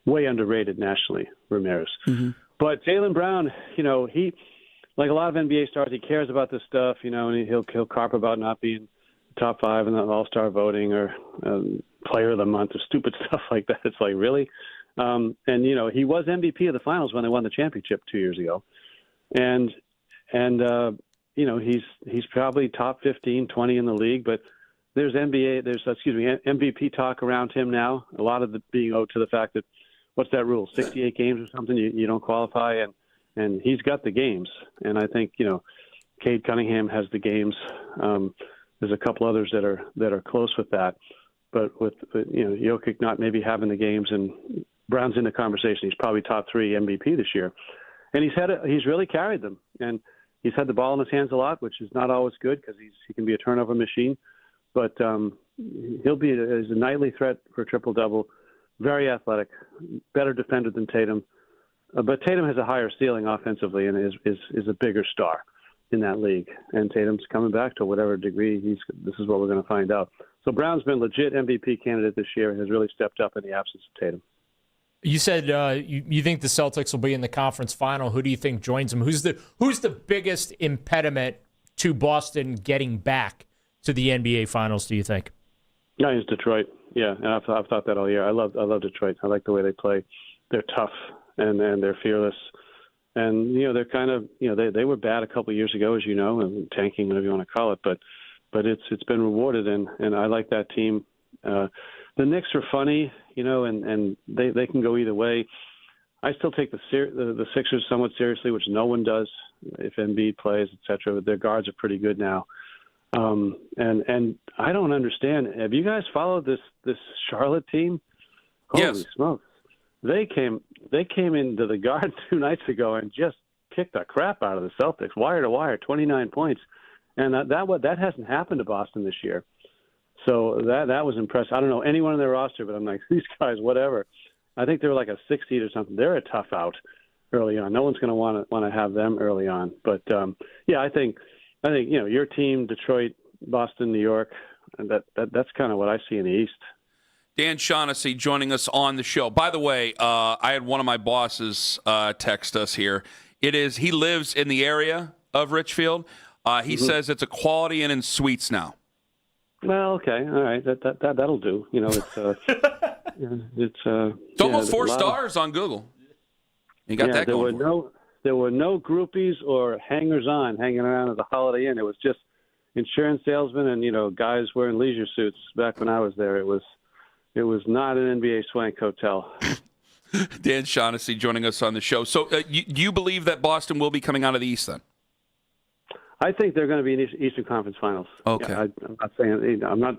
[SPEAKER 3] way underrated nationally, Ramirez. Mm-hmm. But Jaylen Brown, he, like a lot of NBA stars, he cares about this stuff, and he'll carp about not being top 5 in the All-Star voting, or player of the month or stupid stuff like that. It's like, really? And, he was MVP of the finals when they won the championship 2 years ago. And he's probably top 15, 20 in the league, but there's MVP talk around him now. A lot of it being owed to the fact that, what's that rule? 68 games or something, you don't qualify, and he's got the games. And I think, Cade Cunningham has the games. There's a couple others that are close with that. But with Jokic not maybe having the games, and Brown's in the conversation, he's probably top 3 MVP this year. And he's really carried them. And he's had the ball in his hands a lot, which is not always good because he can be a turnover machine. But he'll be a nightly threat for a triple-double, very athletic, better defender than Tatum. But Tatum has a higher ceiling offensively and is a bigger star in that league. And Tatum's coming back to whatever degree this is what we're going to find out. So Brown's been legit MVP candidate this year and has really stepped up in the absence of Tatum.
[SPEAKER 9] You said you think the Celtics will be in the conference final. Who do you think joins them? Who's the biggest impediment to Boston getting back to the NBA finals, do you think?
[SPEAKER 3] Yeah, it's Detroit. Yeah, and I've thought that all year. I love Detroit. I like the way they play. They're tough and they're fearless. And they're kind of they were bad a couple of years ago, as you know, and tanking, whatever you want to call it. But it's been rewarded, and I like that team. The Knicks are funny, and they can go either way. I still take the Sixers somewhat seriously, which no one does if Embiid plays, etc. Their guards are pretty good now. And I don't understand. Have you guys followed this Charlotte team? Holy smokes. They came into the Garden 2 nights ago and just kicked the crap out of the Celtics, wire to wire, 29 points. And that hasn't happened to Boston this year. So that was impressive. I don't know anyone on their roster, but I'm like, these guys, whatever. I think they're like a 6 seed or something. They're a tough out early on. No one's going to want to have them early on. But I think your team, Detroit, Boston, New York, and that's kind of what I see in the East.
[SPEAKER 8] Dan Shaughnessy joining us on the show. By the way, I had one of my bosses text us here. He lives in the area of Richfield. He says it's a Quality Inn and Suites now.
[SPEAKER 3] Well, okay, all right, that'll do. It's
[SPEAKER 8] almost 4 stars on Google. You got that going.
[SPEAKER 3] There were no groupies or hangers-on hanging around at the Holiday Inn. It was just insurance salesmen and guys wearing leisure suits. Back when I was there, it was not an NBA swank hotel.
[SPEAKER 8] Dan Shaughnessy joining us on the show. So, you believe that Boston will be coming out of the East then?
[SPEAKER 3] I think they're going to be in the Eastern Conference Finals.
[SPEAKER 8] Okay.
[SPEAKER 3] Yeah, I'm not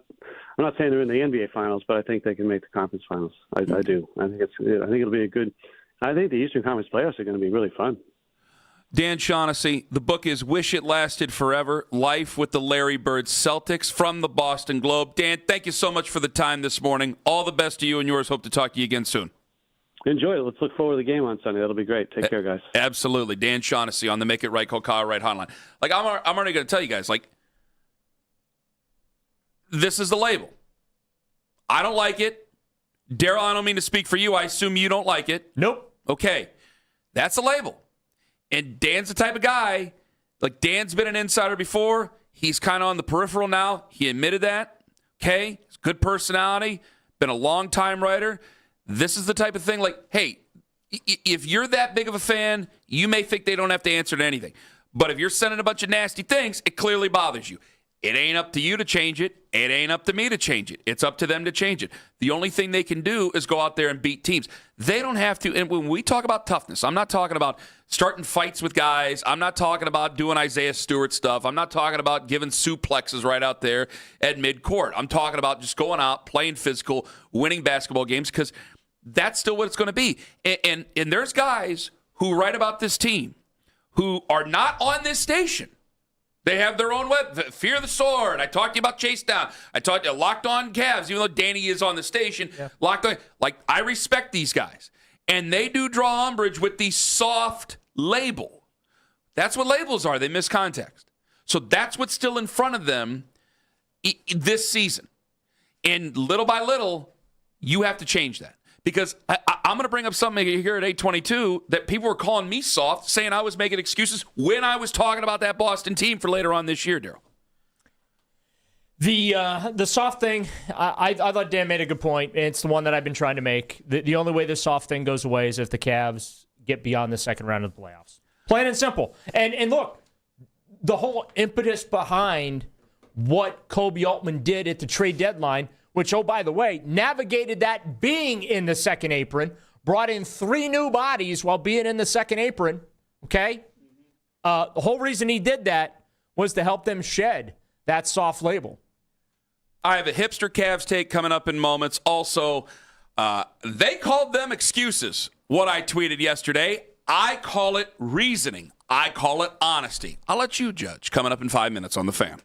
[SPEAKER 3] saying they're in the NBA Finals, but I think they can make the Conference Finals. I do. I think it'll be a good. I think the Eastern Conference playoffs are going to be really fun.
[SPEAKER 8] Dan Shaughnessy, the book is Wish It Lasted Forever, Life with the Larry Bird Celtics from the Boston Globe. Dan, thank you so much for the time this morning. All the best to you and yours. Hope to talk to you again soon.
[SPEAKER 3] Enjoy it. Let's look forward to the game on Sunday. That'll be great. Take care, guys.
[SPEAKER 8] Absolutely. Dan Shaughnessy on the Make It Right, Coca Right hotline. Like, I'm already going to tell you guys, like, this is the label. I don't like it. Daryl, I don't mean to speak for you. I assume you don't like it.
[SPEAKER 9] Nope.
[SPEAKER 8] Okay. That's the label. And Dan's the type of guy, like Dan's been an insider before. He's kind of on the peripheral now. He admitted that. Okay? Good personality. Been a long-time writer. This is the type of thing like, hey, if you're that big of a fan, you may think they don't have to answer to anything. But if you're sending a bunch of nasty things, it clearly bothers you. It ain't up to you to change it. It ain't up to me to change it. It's up to them to change it. The only thing they can do is go out there and beat teams. They don't have to. And when we talk about toughness, I'm not talking about starting fights with guys. I'm not talking about doing Isaiah Stewart stuff. I'm not talking about giving suplexes right out there at midcourt. I'm talking about just going out, playing physical, winning basketball games, because that's still what it's going to be. And there's guys who write about this team who are not on this station. They have their own web. Fear the Sword. I talked to you about Chase Down. I talked to you Locked On Cavs, even though Danny is on the station. Yeah. Locked On. Like, I respect these guys. And they do draw umbrage with the soft label. That's what labels are. They miss context. So that's what's still in front of them this season. And little by little, you have to change that. Because I'm going to bring up something here at 822 that people were calling me soft, saying I was making excuses when I was talking about that Boston team for later on this year, Daryl.
[SPEAKER 9] The soft thing, I thought Dan made a good point. It's the one that I've been trying to make. The only way the soft thing goes away is if the Cavs get beyond the second round of the playoffs. Plain and simple. And look, the whole impetus behind what Kobe Altman did at the trade deadline, which, oh, by the way, navigated that being in the second apron, brought in 3 new bodies while being in the second apron, okay? The whole reason he did that was to help them shed that soft label.
[SPEAKER 8] I have a hipster Cavs take coming up in moments. Also, they called them excuses, what I tweeted yesterday. I call it reasoning. I call it honesty. I'll let you judge. Coming up in 5 minutes on The Fan.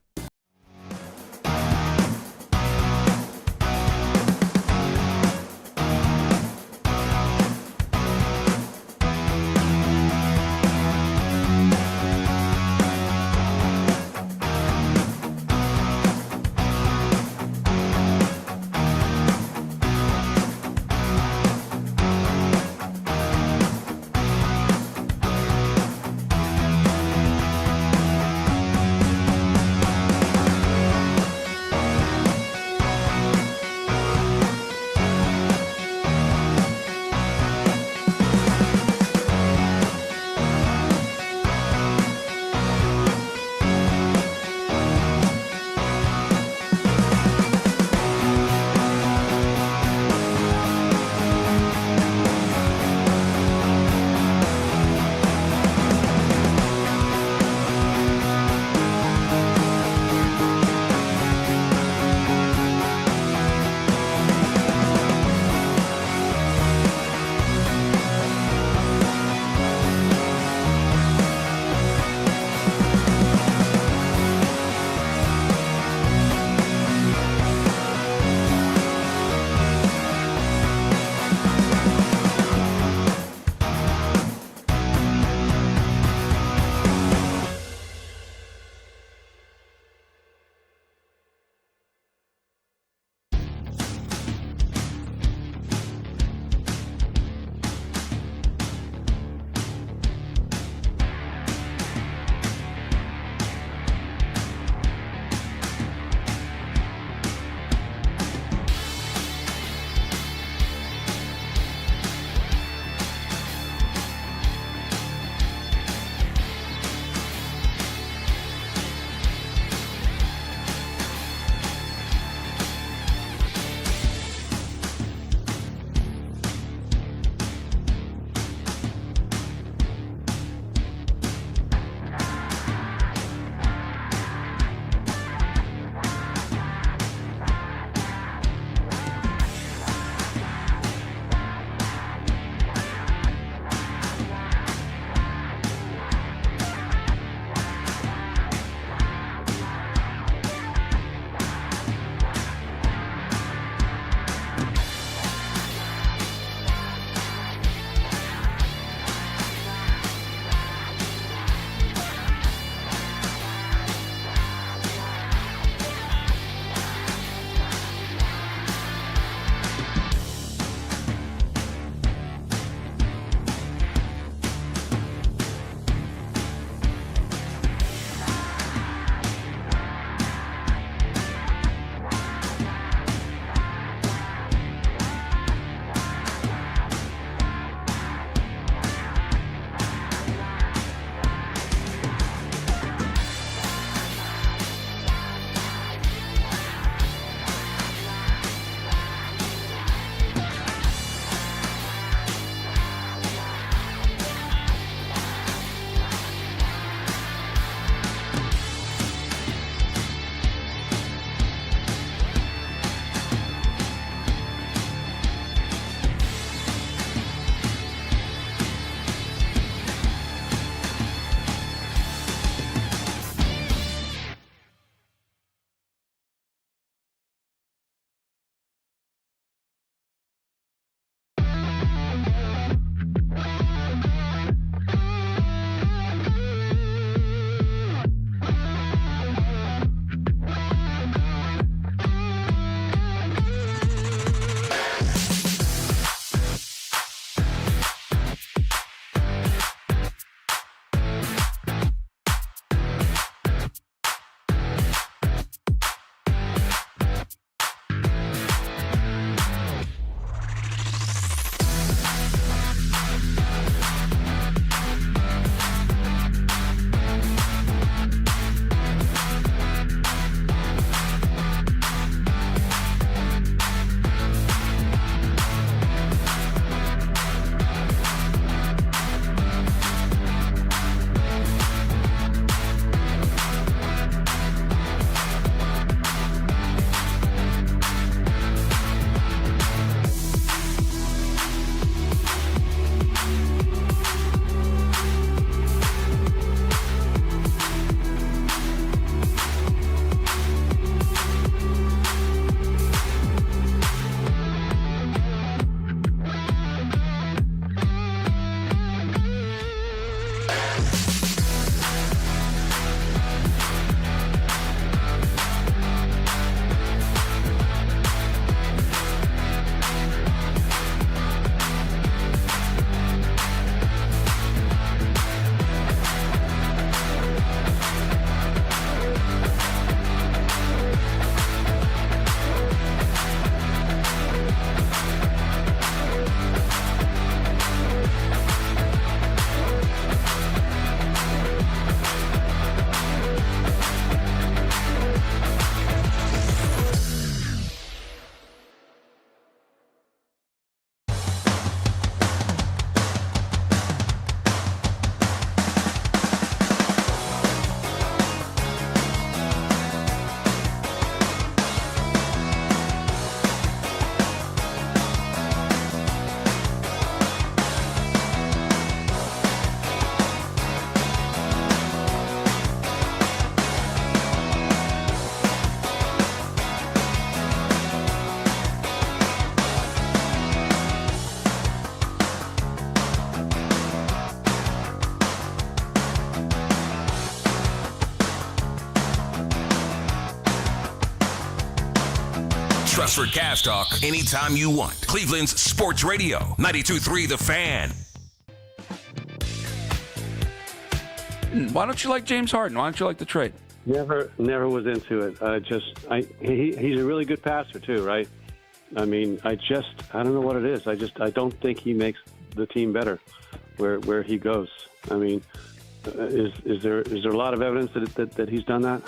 [SPEAKER 2] us for Cavs talk anytime you want. Cleveland's Sports Radio, 92.3 The Fan.
[SPEAKER 8] Why don't you like James Harden? Why don't you like the trade?
[SPEAKER 3] Never was into it. He's a really good passer too, right? I mean, I don't know what it is. I don't think he makes the team better where he goes. I mean, is there a lot of evidence that he's done that?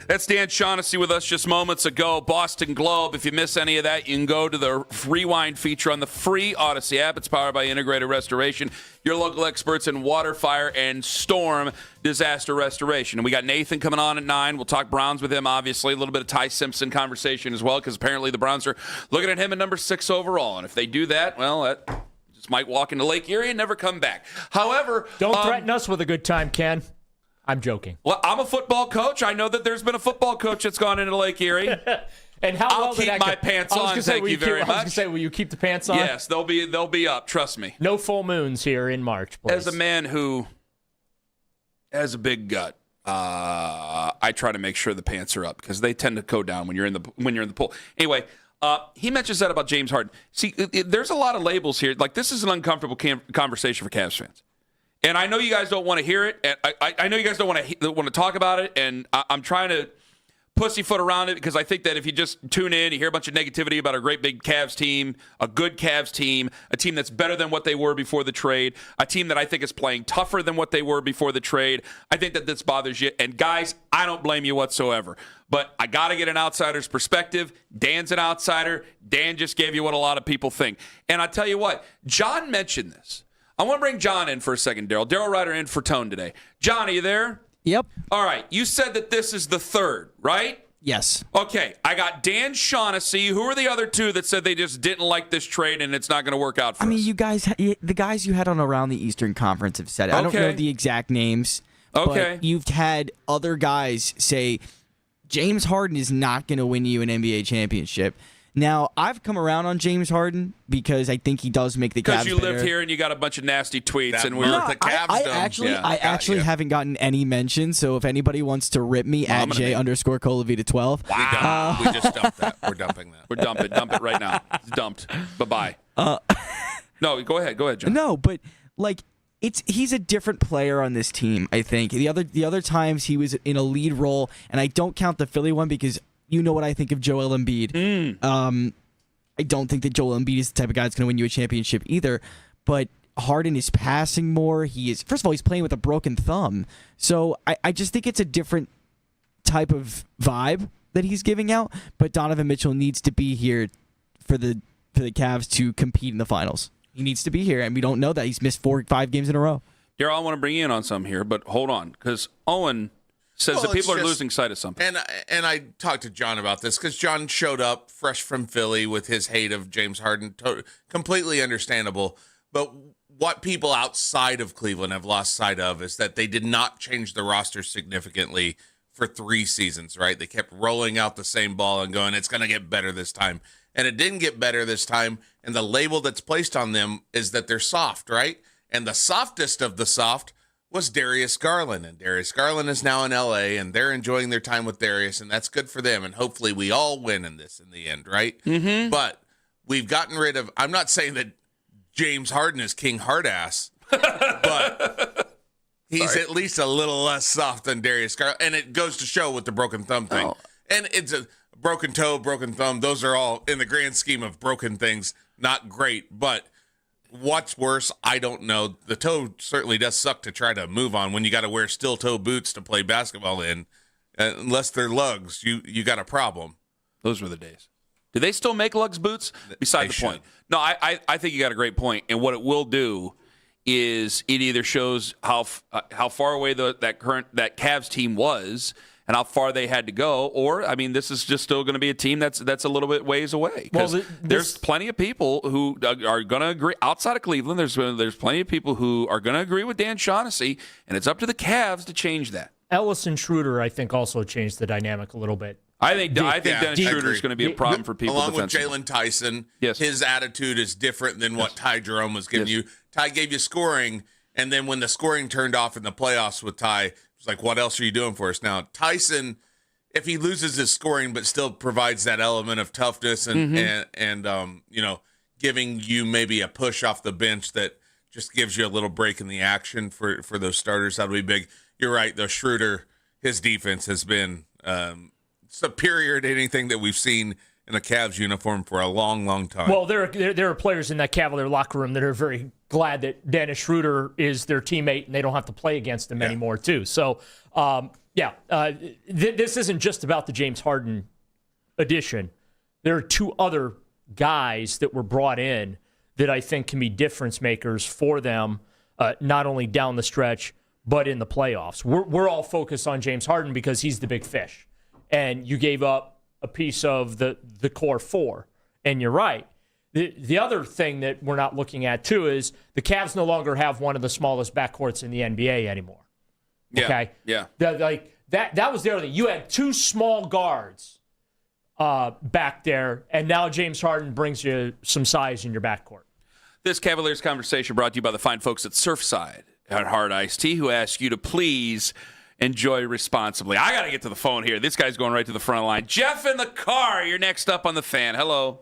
[SPEAKER 8] That's Dan Shaughnessy with us just moments ago. Boston Globe. If you miss any of that, you can go to the Rewind feature on the free Odyssey app. It's powered by Integrated Restoration, your local experts in water, fire, and storm disaster restoration. And we got Nathan coming on at 9. We'll talk Browns with him, obviously. A little bit of Ty Simpson conversation as well, because apparently the Browns are looking at him at number 6 overall. And if they do that, well, that just might walk into Lake Erie and never come back. However,
[SPEAKER 9] don't threaten us with a good time, Ken. I'm joking.
[SPEAKER 8] Well, I'm a football coach. I know that there's been a football coach that's gone into Lake Erie.
[SPEAKER 9] And how
[SPEAKER 8] I'll keep my pants on. Thank you very much.
[SPEAKER 9] I was going to say, will you keep the pants on?
[SPEAKER 8] Yes, they'll be up. Trust me.
[SPEAKER 9] No full moons here in March, please.
[SPEAKER 8] As a man who has a big gut, I try to make sure the pants are up because they tend to go down when you're in the pool. Anyway, he mentions that about James Harden. See, there's a lot of labels here. Like, this is an uncomfortable conversation for Cavs fans. And I know you guys don't want to hear it. And I know you guys don't want to talk about it. And I'm trying to pussyfoot around it because I think that if you just tune in, you hear a bunch of negativity about a great big Cavs team, a good Cavs team, a team that's better than what they were before the trade, a team that I think is playing tougher than what they were before the trade. I think that this bothers you. And guys, I don't blame you whatsoever. But I got to get an outsider's perspective. Dan's an outsider. Dan just gave you what a lot of people think. And I tell you what, John mentioned this. I want to bring John in for a second, Daryl. Daryl Ryder in for Tone today. John, are you there?
[SPEAKER 5] Yep.
[SPEAKER 8] All right. You said that this is the third, right?
[SPEAKER 5] Yes.
[SPEAKER 8] Okay. I got Dan Shaughnessy. Who are the other two that said they just didn't like this trade and it's not going to work out for us?
[SPEAKER 5] I mean, you guys, the guys you had on Around the Eastern Conference have said it. I don't know the exact names.
[SPEAKER 8] Okay.
[SPEAKER 5] But you've had other guys say James Harden is not going to win you an NBA championship. Now, I've come around on James Harden because I think he does make the Cavs better.
[SPEAKER 8] Because you live here and you got a bunch of nasty tweets and we're
[SPEAKER 5] the Cavs. I actually haven't gotten any mention. So if anybody wants to rip me at J_Colavita12,
[SPEAKER 8] wow, we just dumped that. We're dumping that. We're dumping. Dump it right now. It's dumped. Bye bye. No, go ahead, John.
[SPEAKER 5] No, but like he's a different player on this team. I think the other times he was in a lead role, and I don't count the Philly one because. You know what I think of Joel Embiid. I don't think that Joel Embiid is the type of guy that's going to win you a championship either. But Harden is passing more. First of all, he's playing with a broken thumb. So I just think it's a different type of vibe that he's giving out. But Donovan Mitchell needs to be here for the Cavs to compete in the finals. He needs to be here, and we don't know that. He's missed 4 or 5 games in a row.
[SPEAKER 8] Daryl, I want to bring you in on some here, but hold on, because Owen says that people are losing sight of something.
[SPEAKER 1] And I talked to John about this because John showed up fresh from Philly with his hate of James Harden. Completely understandable. But what people outside of Cleveland have lost sight of is that they did not change the roster significantly for 3 seasons, right? They kept rolling out the same ball and going, it's going to get better this time. And it didn't get better this time. And the label that's placed on them is that they're soft, right? And the softest of the soft was Darius Garland. And Darius Garland is now in L.A., and they're enjoying their time with Darius, and that's good for them. And hopefully we all win in this in the end, right?
[SPEAKER 8] Mm-hmm.
[SPEAKER 1] But we've gotten rid of – I'm not saying that James Harden is King Hardass, but he's at least a little less soft than Darius Garland. And it goes to show with the broken thumb thing. Oh. And it's a broken toe, broken thumb. Those are all, in the grand scheme of broken things, not great. But – what's worse, I don't know. The toe certainly does suck to try to move on when you got to wear steel-toe boots to play basketball in. Unless they're lugs, you got a problem.
[SPEAKER 8] Those were the days. Do they still make lugs boots? Beside the point. No, I think you got a great point. And what it will do is it either shows how far away that Cavs team was and how far they had to go, or, I mean, this is just still going to be a team that's a little bit ways away. Because there's plenty of people who are going to agree. Outside of Cleveland, there's plenty of people who are going to agree with Dan Shaughnessy, and it's up to the Cavs to change that.
[SPEAKER 9] Ellis and Schroeder, I think, also changed the dynamic a little bit.
[SPEAKER 8] I think Dennis Schroeder is going to be a problem for people.
[SPEAKER 1] Along with Jalen Tyson, his attitude is different than what Ty Jerome was giving you. Ty gave you scoring, and then when the scoring turned off in the playoffs with Ty, it's like, what else are you doing for us now? Tyson if he loses his scoring, but still provides that element of toughness and giving you maybe a push off the bench that just gives you a little break in the action for those starters, that would be big. You're right, though. Schroeder, his defense has been superior to anything that we've seen in a Cavs uniform for a long, long time.
[SPEAKER 9] Well, there are players in that Cavalier locker room that are very glad that Dennis Schroeder is their teammate and they don't have to play against him anymore, too. So, this isn't just about the James Harden addition. There are two other guys that were brought in that I think can be difference makers for them, not only down the stretch, but in the playoffs. We're all focused on James Harden because he's the big fish. And you gave up a piece of the core four. And you're right. The other thing that we're not looking at, too, is the Cavs no longer have one of the smallest backcourts in the NBA anymore.
[SPEAKER 8] Yeah.
[SPEAKER 9] Okay?
[SPEAKER 8] Yeah.
[SPEAKER 9] That was the other thing. You had two small guards back there, and now James Harden brings you some size in your backcourt.
[SPEAKER 8] This Cavaliers conversation brought to you by the fine folks at Surfside at Hard Iced Tea, who ask you to please enjoy responsibly. I got to get to the phone here. This guy's going right to the front line. Jeff in the car, you're next up on the Fan. Hello.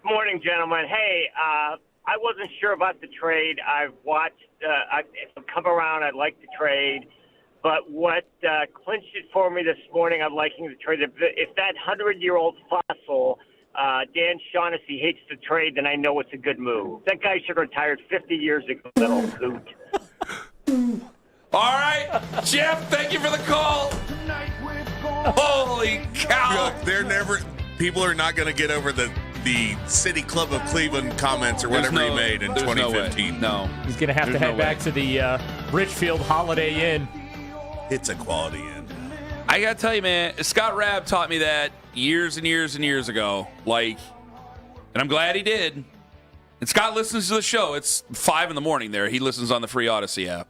[SPEAKER 10] Morning, gentlemen. Hey, I wasn't sure about the trade. I've watched it come around. I'd like the trade. But what clinched it for me this morning, I'm liking the trade. If that 100-year-old fossil, Dan Shaughnessy, hates the trade, then I know it's a good move. That guy should have retired 50 years ago, that old coot.
[SPEAKER 8] All right, Jeff, thank you for the call. Holy cow.
[SPEAKER 1] Look, people are not going to get over the City Club of Cleveland comments or whatever he made in 2015.
[SPEAKER 8] No.
[SPEAKER 9] He's going to have to head back to the Richfield Holiday Inn.
[SPEAKER 1] It's a quality inn.
[SPEAKER 8] I got to tell you, man, Scott Rabb taught me that years and years and years ago. And I'm glad he did. And Scott listens to the show. It's 5 a.m. there. He listens on the free Odyssey app.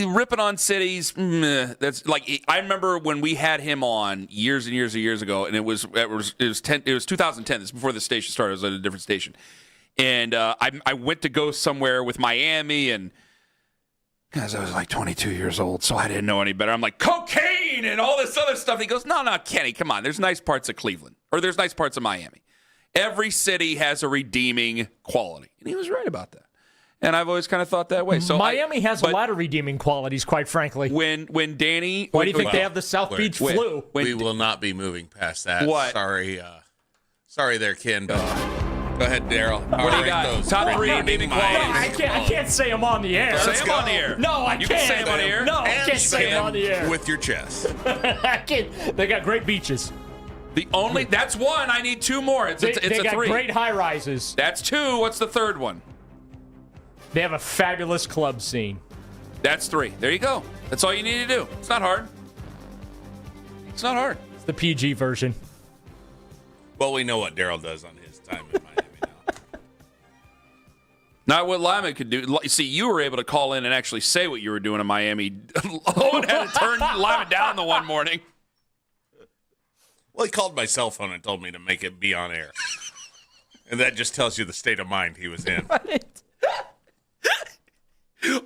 [SPEAKER 8] Ripping on cities, that's like, I remember when we had him on years and years and years ago, and it was 2010. This is before the station started. I was at a different station, and I went to go somewhere with Miami, and because I was like 22 years old, so I didn't know any better. I'm like, cocaine and all this other stuff. He goes, no, Kenny, come on. There's nice parts of Cleveland, or there's nice parts of Miami. Every city has a redeeming quality, and he was right about that. And I've always kind of thought that way. So
[SPEAKER 9] Miami has a lot of redeeming qualities, quite frankly.
[SPEAKER 8] When Danny,
[SPEAKER 9] why do you think they have the South Beach flu?
[SPEAKER 1] We will not be moving past that.
[SPEAKER 8] What?
[SPEAKER 1] Sorry there, Ken. Go ahead, Daryl.
[SPEAKER 8] What do you got? Top 3 redeeming qualities.
[SPEAKER 9] I can't say them on the air.
[SPEAKER 8] Say them on the air.
[SPEAKER 9] No, I can't.
[SPEAKER 8] You can say them on the air.
[SPEAKER 9] No, I can't say them on the air.
[SPEAKER 1] With your chest.
[SPEAKER 9] I can't. They got great beaches.
[SPEAKER 8] That's one. I need 2 more. It's
[SPEAKER 9] they
[SPEAKER 8] a
[SPEAKER 9] got
[SPEAKER 8] 3.
[SPEAKER 9] Great high rises.
[SPEAKER 8] That's 2. What's the third one?
[SPEAKER 9] They have a fabulous club scene.
[SPEAKER 8] That's 3. There you go. That's all you need to do. It's not hard. It's not hard.
[SPEAKER 9] It's the PG version.
[SPEAKER 1] Well, we know what Daryl does on his time in Miami now.
[SPEAKER 8] Not what Lima could do. See, you were able to call in and actually say what you were doing in Miami. Owen had to turn Lima down the one morning.
[SPEAKER 1] Well, he called my cell phone and told me to make it be on air. And that just tells you the state of mind he was in.
[SPEAKER 9] Right.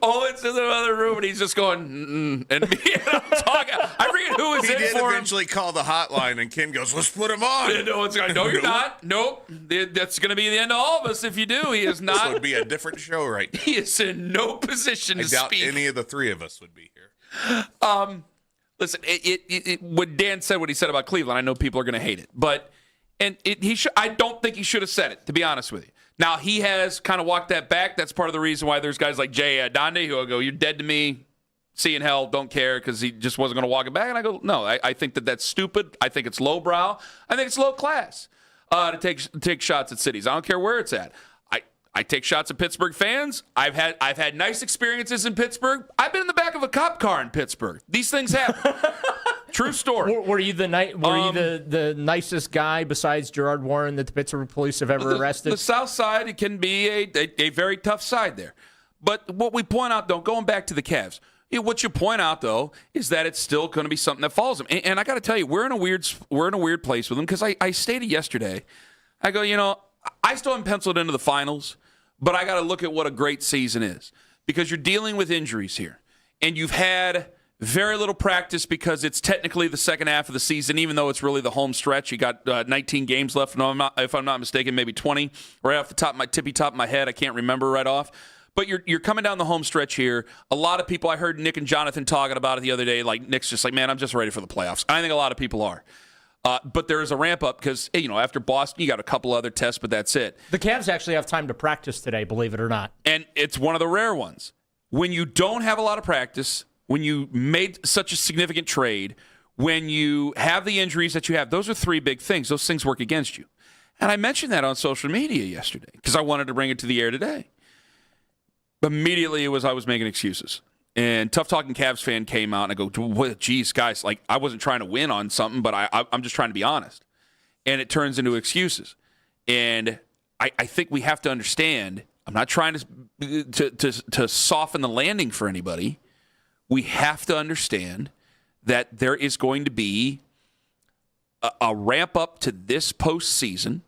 [SPEAKER 8] Owen's in the other room, and he's just going, and me and I'm talking. I forget who was
[SPEAKER 1] he
[SPEAKER 8] in
[SPEAKER 1] did
[SPEAKER 8] for him.
[SPEAKER 1] eventually call the hotline, and Ken goes, let's put him on.
[SPEAKER 8] And Owen's going, no, you're not. Nope. That's going to be the end of all of us if you do. He is not.
[SPEAKER 1] This would be a different show right now.
[SPEAKER 8] He is in no position to speak.
[SPEAKER 1] I doubt any of the 3 of us would be here.
[SPEAKER 8] Listen, what Dan said, what he said about Cleveland, I know people are going to hate it. But I don't think he should have said it, to be honest with you. Now, he has kind of walked that back. That's part of the reason why there's guys like Jay Adonde who will go, you're dead to me, see in hell, don't care, because he just wasn't going to walk it back. And I go, no, I think that's stupid. I think it's lowbrow. I think it's low class to take shots at cities. I don't care where it's at. I take shots at Pittsburgh fans. I've had nice experiences in Pittsburgh. I've been in the back of a cop car in Pittsburgh. These things happen. True story.
[SPEAKER 9] Were you the nicest guy besides Gerard Warren that the Pittsburgh police have ever arrested?
[SPEAKER 8] The South Side, it can be a very tough side there. But what we point out, though, going back to the Cavs, what you point out, though, is that it's still going to be something that follows them. And I got to tell you, we're in a weird place with them because I stated yesterday, I go, I still haven't penciled into the finals, but I got to look at what a great season is because you're dealing with injuries here. And you've had Very little practice because it's technically the second half of the season, even though it's really the home stretch. You got 19 games left, if I'm not mistaken, maybe 20. Right off the top, tippy top of my head, I can't remember right off. But you're coming down the home stretch here. A lot of people, I heard Nick and Jonathan talking about it the other day. Like Nick's just like, man, I'm just ready for the playoffs. I think a lot of people are. But there is a ramp up because, after Boston, you got a couple other tests, but that's it.
[SPEAKER 9] The Cavs actually have time to practice today, believe it or not.
[SPEAKER 8] And it's one of the rare ones. When you don't have a lot of practice, when you made such a significant trade, when you have the injuries that you have, those are three big things. Those things work against you. And I mentioned that on social media yesterday because I wanted to bring it to the air today. Immediately, I was making excuses. And Tough Talking Cavs fan came out and I go, geez, guys, like I wasn't trying to win on something, but I'm just trying to be honest. And it turns into excuses. And I think we have to understand, I'm not trying to soften the landing for anybody. We have to understand that there is going to be a ramp up to this postseason.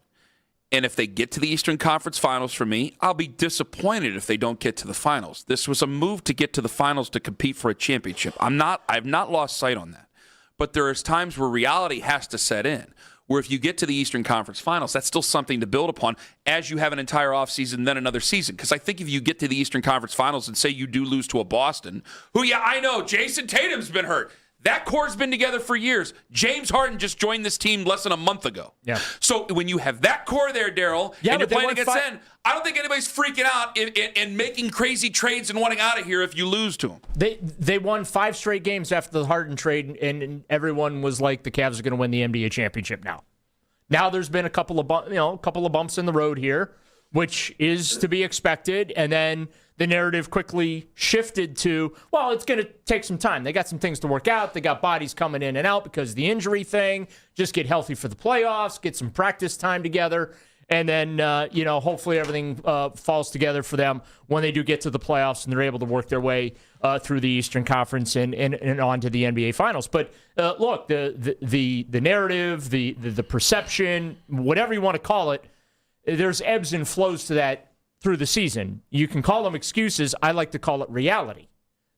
[SPEAKER 8] And if they get to the Eastern Conference Finals for me, I'll be disappointed if they don't get to the finals. This was a move to get to the finals to compete for a championship. I've not lost sight on that. But there is times where reality has to set in, where if you get to the Eastern Conference Finals, that's still something to build upon as you have an entire offseason, then another season. Because I think if you get to the Eastern Conference Finals and say you do lose to a Boston, who, I know, Jason Tatum's been hurt. That core's been together for years. James Harden just joined this team less than a month ago.
[SPEAKER 9] Yeah.
[SPEAKER 8] So when you have that core there, Daryl, and you're playing against them, I don't think anybody's freaking out and making crazy trades and wanting out of here if you lose to them.
[SPEAKER 9] They won 5 straight games after the Harden trade, and everyone was like, the Cavs are going to win the NBA championship now. Now there's been a couple of bumps in the road here, which is to be expected, and then the narrative quickly shifted to, well, it's going to take some time. They got some things to work out. They got bodies coming in and out because of the injury thing. Just get healthy for the playoffs, get some practice time together, and then, hopefully everything falls together for them when they do get to the playoffs and they're able to work their way through the Eastern Conference and on to the NBA Finals. But look, the narrative, the perception, whatever you want to call it, there's ebbs and flows to that through the season. You can call them excuses. I like to call it reality.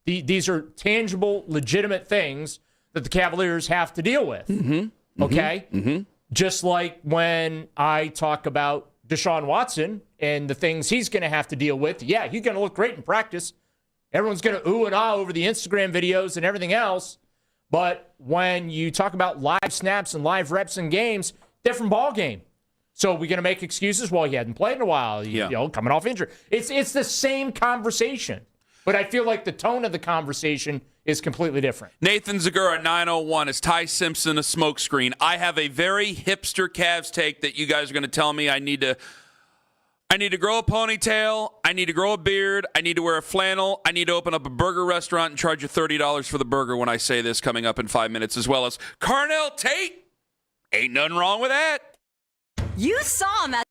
[SPEAKER 9] These are tangible, legitimate things that the Cavaliers have to deal with. Mm-hmm. Okay? Mm-hmm. Just like when I talk about Deshaun Watson and the things he's going to have to deal with. Yeah, he's going to look great in practice. Everyone's going to ooh and ah over the Instagram videos and everything else. But when you talk about live snaps and live reps in games, different ball game. So we're going to make excuses? Well, he hadn't played in a while, coming off injury. It's the same conversation, but I feel like the tone of the conversation is completely different.
[SPEAKER 8] Nathan Zagura, 901. Is Ty Simpson a smokescreen? I have a very hipster Cavs take that you guys are going to tell me I need to grow a ponytail. I need to grow a beard. I need to wear a flannel. I need to open up a burger restaurant and charge you $30 for the burger when I say this coming up in 5 minutes, as well as Carnell Tate. Ain't nothing wrong with that.
[SPEAKER 11] You saw him at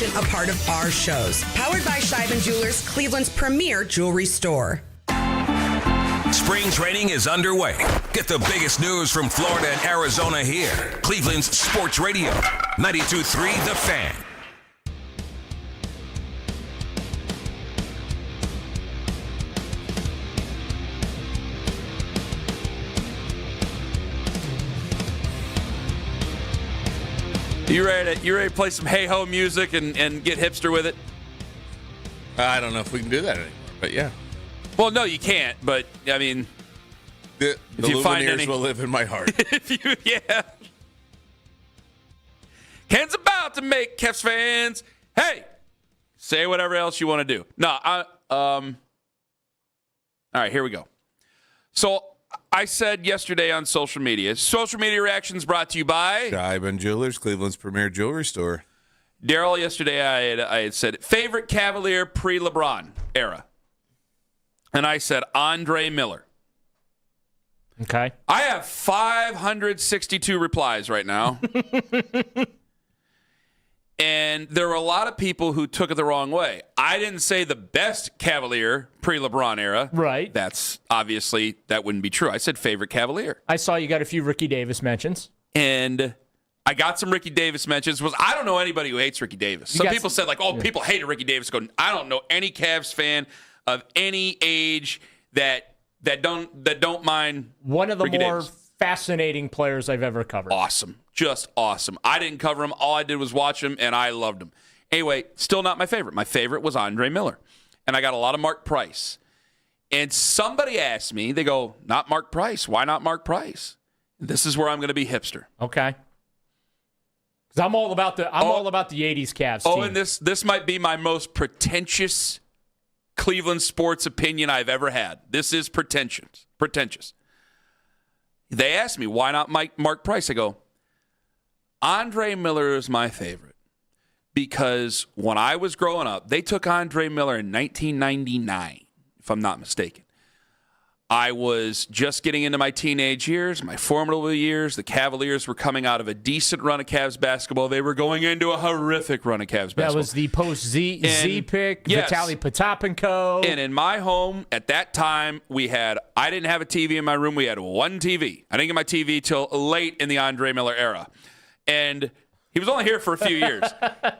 [SPEAKER 12] information a part of our shows. Powered by Scheiben Jewelers, Cleveland's premier jewelry store.
[SPEAKER 2] Spring training is underway. Get the biggest news from Florida and Arizona here. Cleveland's Sports Radio, 92.3 The Fan.
[SPEAKER 8] You ready to play some hey-ho music and get hipster with it?
[SPEAKER 1] I don't know if we can do that anymore, but yeah.
[SPEAKER 8] Well, no, you can't, but, I mean...
[SPEAKER 1] The Lumineers will live in my heart.
[SPEAKER 8] Yeah. Ken's about to make Cavs fans, hey, say whatever else you want to do. No, all right, here we go. So I said yesterday on social media reactions brought to you by
[SPEAKER 1] Scheiben Jewelers, Cleveland's premier jewelry store.
[SPEAKER 8] Daryl, yesterday I had said favorite Cavalier pre-LeBron era. And I said Andre Miller.
[SPEAKER 9] Okay.
[SPEAKER 8] I have 562 replies right now. And there were a lot of people who took it the wrong way. I didn't say the best Cavalier pre-LeBron era.
[SPEAKER 9] Right.
[SPEAKER 8] That's obviously, that wouldn't be true. I said favorite Cavalier.
[SPEAKER 9] I saw you got a few Ricky Davis mentions.
[SPEAKER 8] And I got some Ricky Davis mentions. I don't know anybody who hates Ricky Davis. Some people said, people hated Ricky Davis. I don't know any Cavs fan of any age that don't mind
[SPEAKER 9] one of the
[SPEAKER 8] Ricky
[SPEAKER 9] more
[SPEAKER 8] Davis.
[SPEAKER 9] Fascinating players I've ever covered.
[SPEAKER 8] Awesome. Just awesome. I didn't cover him. All I did was watch him, and I loved him. Anyway, still not my favorite. My favorite was Andre Miller. And I got a lot of Mark Price. And somebody asked me, they go, not Mark Price. Why not Mark Price? This is where I'm going to be hipster.
[SPEAKER 9] Okay. Because I'm all about the 80s Cavs team.
[SPEAKER 8] And this might be my most pretentious Cleveland sports opinion I've ever had. This is pretentious. They asked me, why not Mark Price? I go, Andre Miller is my favorite because when I was growing up, they took Andre Miller in 1999, if I'm not mistaken. I was just getting into my teenage years, my formative years. The Cavaliers were coming out of a decent run of Cavs basketball. They were going into a horrific run of Cavs basketball.
[SPEAKER 9] That was the post-Z pick,
[SPEAKER 8] yes.
[SPEAKER 9] Vitaly Potapenko.
[SPEAKER 8] And in my home, at that time, I didn't have a TV in my room. We had one TV. I didn't get my TV till late in the Andre Miller era. And he was only here for a few years.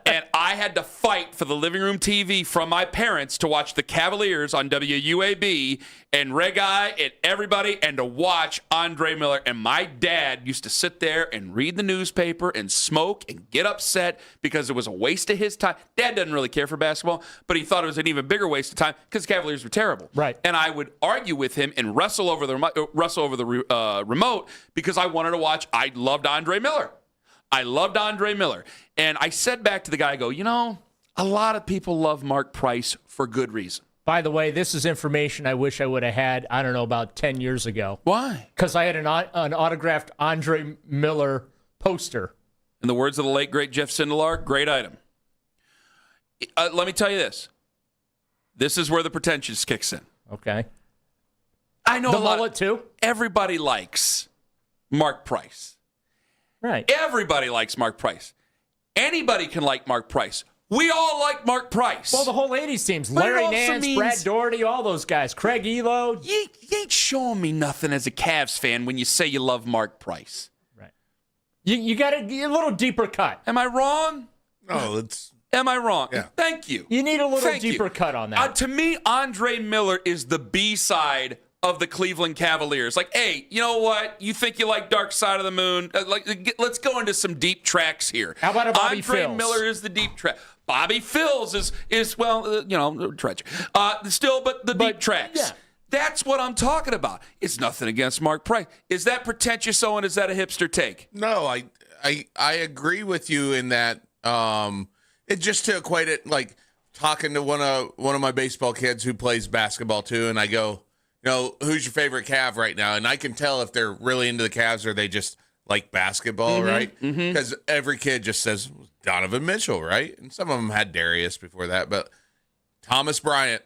[SPEAKER 8] And I had to fight for the living room TV from my parents to watch the Cavaliers on WUAB and Reg Eye and everybody and to watch Andre Miller. And my dad used to sit there and read the newspaper and smoke and get upset because it was a waste of his time. Dad doesn't really care for basketball, but he thought it was an even bigger waste of time because the Cavaliers were terrible.
[SPEAKER 9] Right.
[SPEAKER 8] And I would argue with him and wrestle over the remote because I wanted to watch. I loved Andre Miller. And I said back to the guy, I go, a lot of people love Mark Price for good reason.
[SPEAKER 9] By the way, this is information I wish I would have had, I don't know, about 10 years ago.
[SPEAKER 8] Why?
[SPEAKER 9] Because I had an autographed Andre Miller poster.
[SPEAKER 8] In the words of the late, great Jeff Sindelar, great item. Let me tell you this. This is where the pretentious kicks in.
[SPEAKER 9] Okay.
[SPEAKER 8] I know
[SPEAKER 9] the mullet, too?
[SPEAKER 8] Everybody likes Mark Price.
[SPEAKER 9] Right.
[SPEAKER 8] Everybody likes Mark Price. Anybody can like Mark Price. We all like Mark Price.
[SPEAKER 9] Well, the whole 80s teams. Larry Nance, Brad Daugherty, all those guys. Craig Elo.
[SPEAKER 8] You ain't showing me nothing as a Cavs fan when you say you love Mark Price.
[SPEAKER 9] Right. You got a little deeper cut.
[SPEAKER 8] Am I wrong?
[SPEAKER 1] No,
[SPEAKER 8] Am I wrong?
[SPEAKER 1] Yeah.
[SPEAKER 8] Thank you.
[SPEAKER 9] You need a little deeper cut on that.
[SPEAKER 8] To me, Andre Miller is the B-side of the Cleveland Cavaliers. Like, hey, you know what? You think you like Dark Side of the Moon? Let's go into some deep tracks here.
[SPEAKER 9] How about a Bobby
[SPEAKER 8] Andre
[SPEAKER 9] Phils?
[SPEAKER 8] Miller is the deep track. Bobby Phils is tragic. But the deep tracks.
[SPEAKER 9] Yeah.
[SPEAKER 8] That's what I'm talking about. It's nothing against Mark Price. Is that pretentious, Owen? Is that a hipster take?
[SPEAKER 1] No, I agree with you in that. It just to equate it like talking to one of my baseball kids who plays basketball too, and I go, who's your favorite Cav right now? And I can tell if they're really into the Cavs or they just like basketball, right? Because every kid just says Donovan Mitchell, right? And some of them had Darius before that, but Thomas Bryant.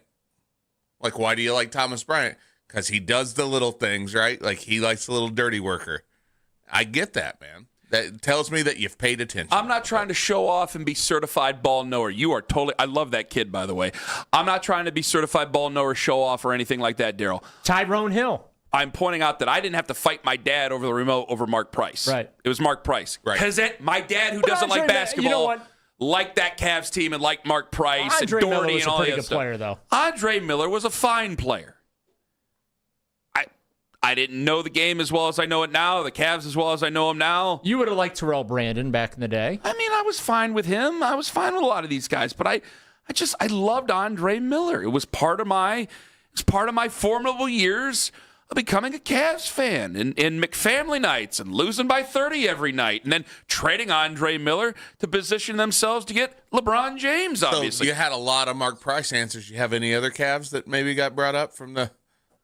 [SPEAKER 1] Like, why do you like Thomas Bryant? Because he does the little things, right? Like, he likes the little dirty worker. I get that, man. That tells me that you've paid attention.
[SPEAKER 8] I'm not trying to show off and be certified ball knower. You are totally. I love that kid, by the way. I'm not trying to be certified ball knower, show off, or anything like that, Daryl.
[SPEAKER 9] Tyrone Hill.
[SPEAKER 8] I'm pointing out that I didn't have to fight my dad over the remote over Mark Price.
[SPEAKER 9] Right.
[SPEAKER 8] It was Mark Price.
[SPEAKER 1] Right.
[SPEAKER 8] Because my dad, who doesn't like basketball,
[SPEAKER 9] you know what?
[SPEAKER 8] liked that Cavs team and liked Mark Price
[SPEAKER 9] Andre
[SPEAKER 8] and
[SPEAKER 9] Miller
[SPEAKER 8] Doherty
[SPEAKER 9] was
[SPEAKER 8] and
[SPEAKER 9] a
[SPEAKER 8] all
[SPEAKER 9] pretty
[SPEAKER 8] that
[SPEAKER 9] good
[SPEAKER 8] stuff.
[SPEAKER 9] player, though.
[SPEAKER 8] Andre Miller was a fine player. I didn't know the game as well as I know it now, the Cavs as well as I know them now.
[SPEAKER 9] You would have liked Terrell Brandon back in the day.
[SPEAKER 8] I mean, I was fine with him. I was fine with a lot of these guys, but I loved Andre Miller. It was part of my formidable years of becoming a Cavs fan and McFamily nights and losing by 30 every night and then trading Andre Miller to position themselves to get LeBron James, obviously.
[SPEAKER 1] So you had a lot of Mark Price answers. You have any other Cavs that maybe got brought up from the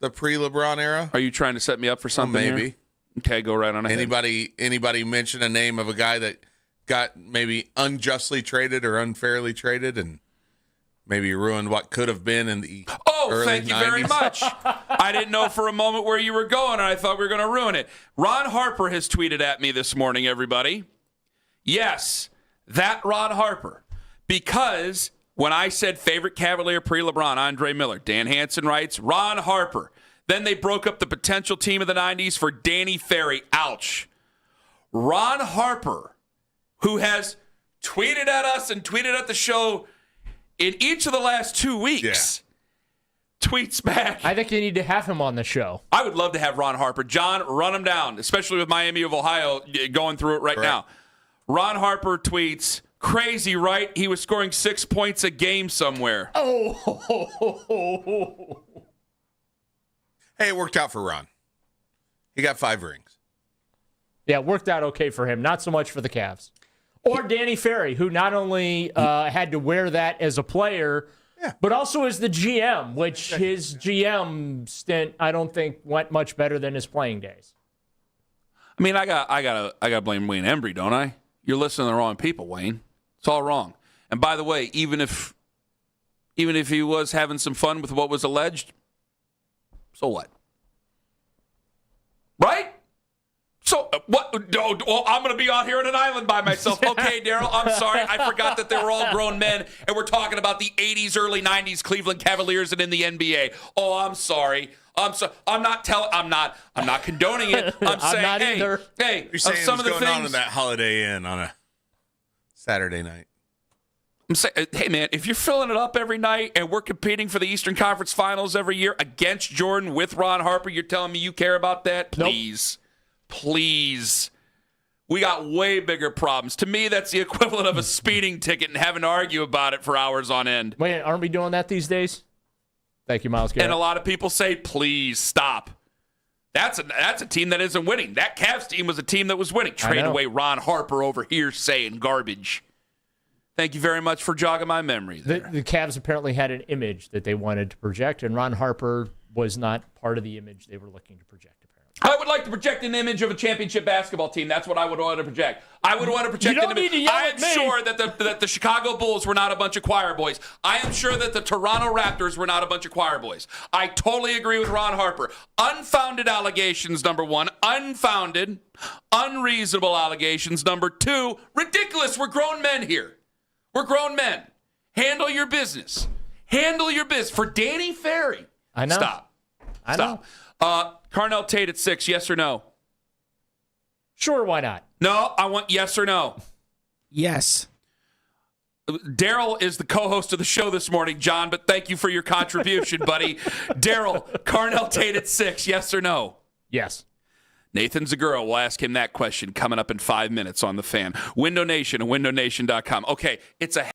[SPEAKER 1] pre-LeBron era?
[SPEAKER 8] Are you trying to set me up for something?
[SPEAKER 1] Maybe.
[SPEAKER 8] Here? Okay, go right on ahead.
[SPEAKER 1] Anybody mention a name of a guy that got maybe unjustly traded or unfairly traded and maybe ruined what could have been in the early
[SPEAKER 8] thank you
[SPEAKER 1] 90s?
[SPEAKER 8] very much. I didn't know for a moment where you were going, and I thought we were going to ruin it. Ron Harper has tweeted at me this morning, everybody. Yes, that Ron Harper. Because when I said favorite Cavalier pre-LeBron, Andre Miller, Dan Hansen writes, Ron Harper. Then they broke up the potential team of the 90s for Danny Ferry. Ouch. Ron Harper, who has tweeted at us and tweeted at the show in each of the last 2 weeks, tweets back.
[SPEAKER 9] I think you need to have him on the show.
[SPEAKER 8] I would love to have Ron Harper. John, run him down, especially with Miami of Ohio going through it right now. Ron Harper tweets, crazy, right? He was scoring 6 points a game somewhere.
[SPEAKER 9] Oh.
[SPEAKER 1] Hey, it worked out for Ron. He got 5 rings.
[SPEAKER 9] Yeah, it worked out okay for him. Not so much for the Cavs. Or Danny Ferry, who not only had to wear that as a player, but also as the GM, which his GM stint, I don't think, went much better than his playing days.
[SPEAKER 8] I mean, I got blame Wayne Embry, don't I? You're listening to the wrong people, Wayne. It's all wrong. And by the way, even if he was having some fun with what was alleged, so what? Right? So what? Well, I'm going to be out here on an island by myself. Okay, Daryl, I'm sorry. I forgot that they were all grown men, and we're talking about the 80s, early 90s Cleveland Cavaliers and in the NBA. Oh, I'm sorry. I'm not condoning it. I'm saying,
[SPEAKER 9] not
[SPEAKER 8] hey,
[SPEAKER 9] either.
[SPEAKER 8] Hey,
[SPEAKER 1] You're saying
[SPEAKER 8] some of the
[SPEAKER 1] going
[SPEAKER 8] things
[SPEAKER 1] on in that Holiday Inn on a Saturday night.
[SPEAKER 8] I'm saying, hey, man, if you're filling it up every night and we're competing for the Eastern Conference Finals every year against Jordan with Ron Harper, you're telling me you care about that? Please. Nope. Please. We got way bigger problems. To me, that's the equivalent of a speeding ticket and having to argue about it for hours on end.
[SPEAKER 9] Wait, aren't we doing that these days? Thank you, Miles Garrett.
[SPEAKER 8] And a lot of people say, please stop. That's a team that isn't winning. That Cavs team was a team that was winning. Trade away Ron Harper over here saying garbage. Thank you very much for jogging my memory there.
[SPEAKER 9] The Cavs apparently had an image that they wanted to project, and Ron Harper was not part of the image they were looking to project, apparently.
[SPEAKER 8] I would like to project an image of a championship basketball team. That's what I would want to project. I would want to project an image. I am sure that the Chicago Bulls were not a bunch of choir boys. I am sure that the Toronto Raptors were not a bunch of choir boys. I totally agree with Ron Harper. Unfounded allegations, number one. Unfounded, unreasonable allegations, number two. Ridiculous. We're grown men here. We're grown men. Handle your business. Handle your business. For Danny Ferry.
[SPEAKER 9] I know.
[SPEAKER 8] Stop.
[SPEAKER 9] I know.
[SPEAKER 8] Carnell Tate at 6, yes or no?
[SPEAKER 9] Sure, why not?
[SPEAKER 8] No, I want yes or no.
[SPEAKER 5] Yes.
[SPEAKER 8] Daryl is the co-host of the show this morning, John, but thank you for your contribution, buddy. Daryl, Carnell Tate at 6, yes or no?
[SPEAKER 9] Yes.
[SPEAKER 8] Nathan Zagura will ask him that question coming up in 5 minutes on The Fan. Window Nation and windownation.com. Okay, it's a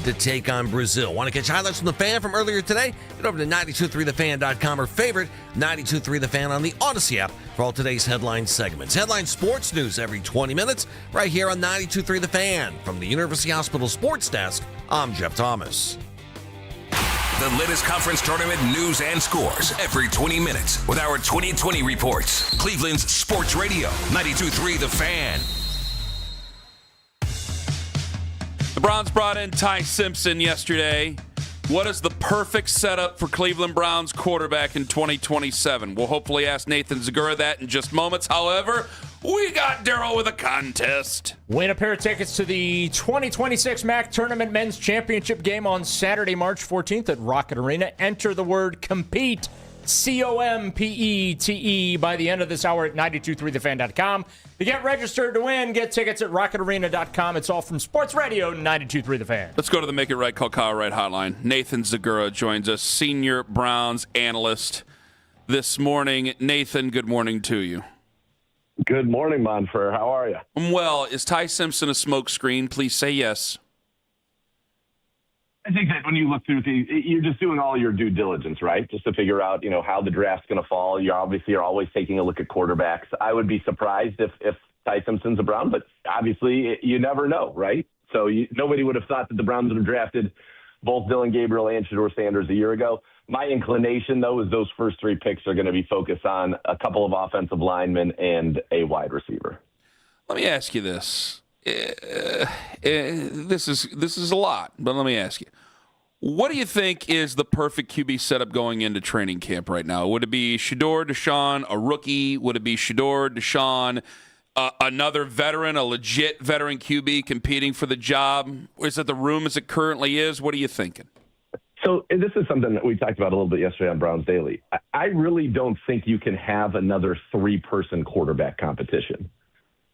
[SPEAKER 4] to take on Brazil. Want to catch highlights from the Fan from earlier today? Get over to 923thefan.com or favorite 923 The Fan on the Odyssey app for all today's headline segments. Headline sports news every 20 minutes right here on 923 The Fan. From the University Hospital Sports Desk, I'm Jeff Thomas.
[SPEAKER 2] The latest conference tournament news and scores every 20 minutes with our 2020 reports. Cleveland's Sports Radio, 92.3 The Fan.
[SPEAKER 8] The Browns brought in Ty Simpson yesterday. What is the perfect setup for Cleveland Browns quarterback in 2027? We'll hopefully ask Nathan Zagura that in just moments. However, we got Daryl with a contest.
[SPEAKER 9] Win a pair of tickets to the 2026 MAC Tournament Men's Championship game on Saturday, March 14th at Rocket Arena. Enter the word COMPETE, COMPETE, by the end of this hour at 923thefan.com. To get registered to win, get tickets at rocketarena.com. It's all from Sports Radio 92.3 The Fan.
[SPEAKER 8] Let's go to the Make It Right, Call Kyle Right hotline. Nathan Zagura joins us, senior Browns analyst this morning. Nathan, good morning to you.
[SPEAKER 13] Good morning, Monfer. How are you?
[SPEAKER 8] Well, is Ty Simpson a smokescreen? Please say yes.
[SPEAKER 13] I think that when you look through things, you're just doing all your due diligence, right? Just to figure out, how the draft's going to fall. You obviously are always taking a look at quarterbacks. I would be surprised if Ty Simpson's a Brown, but obviously you never know, right? So nobody would have thought that the Browns would have drafted both Dillon Gabriel and Shedeur Sanders a year ago. My inclination, though, is those first three picks are going to be focused on a couple of offensive linemen and a wide receiver.
[SPEAKER 8] Let me ask you this. This is a lot, but let me ask you. What do you think is the perfect QB setup going into training camp right now? Would it be Shedeur, Deshaun, a rookie? Would it be Shedeur, Deshaun, another veteran, a legit veteran QB competing for the job? Is it the room as it currently is? What are you thinking?
[SPEAKER 13] So this is something that we talked about a little bit yesterday on Browns Daily. I really don't think you can have another three-person quarterback competition,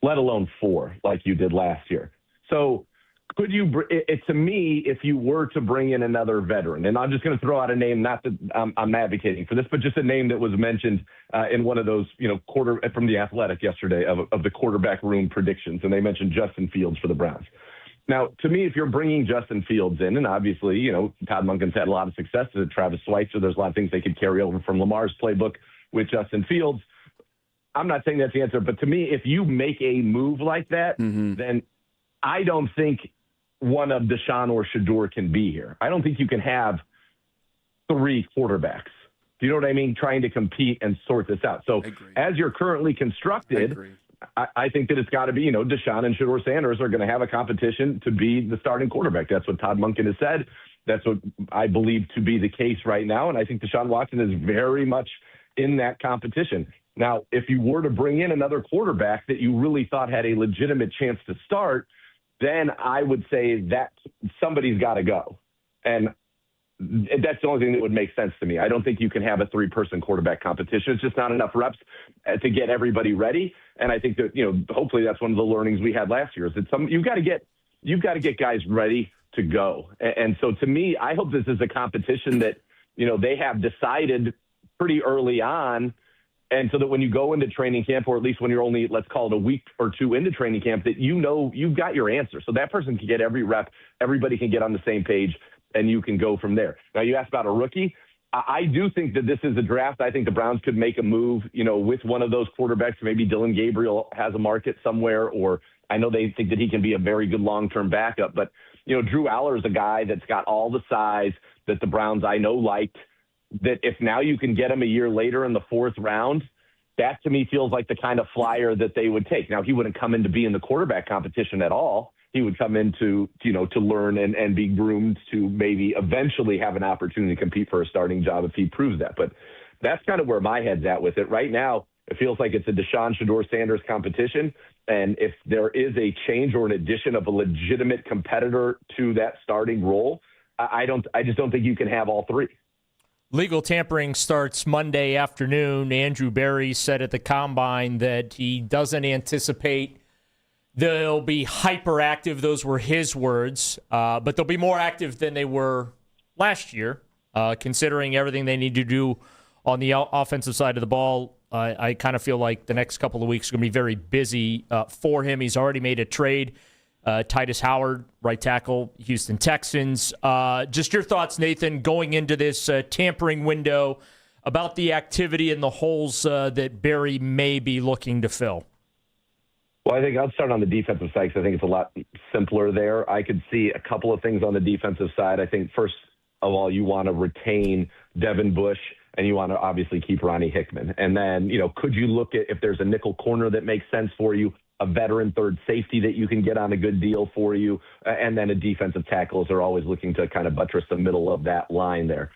[SPEAKER 13] let alone four, like you did last year. So could you, to me, if you were to bring in another veteran, and I'm just going to throw out a name, not that I'm advocating for this, but just a name that was mentioned in one of those, from The Athletic yesterday of the quarterback room predictions, and they mentioned Justin Fields for the Browns. Now, to me, if you're bringing Justin Fields in, and obviously, Todd Monken's had a lot of success with Travis Schweitzer, there's a lot of things they could carry over from Lamar's playbook with Justin Fields. I'm not saying that's the answer, but to me, if you make a move like that, then I don't think one of Deshaun or Shedeur can be here. I don't think you can have three quarterbacks. Do you know what I mean? Trying to compete and sort this out. So as you're currently constructed, I think that it's got to be, Deshaun and Shedeur Sanders are going to have a competition to be the starting quarterback. That's what Todd Monken has said. That's what I believe to be the case right now. And I think Deshaun Watson is very much in that competition. Now, if you were to bring in another quarterback that you really thought had a legitimate chance to start, then I would say that somebody's got to go. And that's the only thing that would make sense to me. I don't think you can have a three-person quarterback competition. It's just not enough reps to get everybody ready. And I think that, hopefully that's one of the learnings we had last year is that you've got to get guys ready to go. And so to me, I hope this is a competition that, they have decided pretty early on. And so that when you go into training camp, or at least when you're only, let's call it a week or two into training camp, that you've got your answer. So that person can get every rep, everybody can get on the same page, and you can go from there. Now, you asked about a rookie. I do think that this is a draft. I think the Browns could make a move, with one of those quarterbacks. Maybe Dillon Gabriel has a market somewhere, or I know they think that he can be a very good long-term backup. But, Drew Aller is a guy that's got all the size that the Browns, I know, liked. That if now you can get him a year later in the fourth round, that to me feels like the kind of flyer that they would take. Now, he wouldn't come in to be in the quarterback competition at all. He would come in to learn and be groomed to maybe eventually have an opportunity to compete for a starting job if he proves that. But that's kind of where my head's at with it. Right now, it feels like it's a Deshaun Shedeur Sanders competition. And if there is a change or an addition of a legitimate competitor to that starting role, I just don't think you can have all three.
[SPEAKER 9] Legal tampering starts Monday afternoon. Andrew Berry said at the Combine that he doesn't anticipate they'll be hyperactive. Those were his words. But they'll be more active than they were last year, considering everything they need to do on the offensive side of the ball. I kind of feel like the next couple of weeks are going to be very busy for him. He's already made a trade Titus Howard, right tackle, Houston Texans. Just your thoughts, Nathan, going into this tampering window about the activity and the holes that Barry may be looking to fill.
[SPEAKER 13] Well, I think I'll start on the defensive side because I think it's a lot simpler there. I could see a couple of things on the defensive side. I think, first of all, you want to retain Devin Bush, and you want to obviously keep Ronnie Hickman. And then, could you look at if there's a nickel corner that makes sense for you, a veteran third safety that you can get on a good deal for you, and then a defensive tackle. They're always looking to kind of buttress the middle of that line there.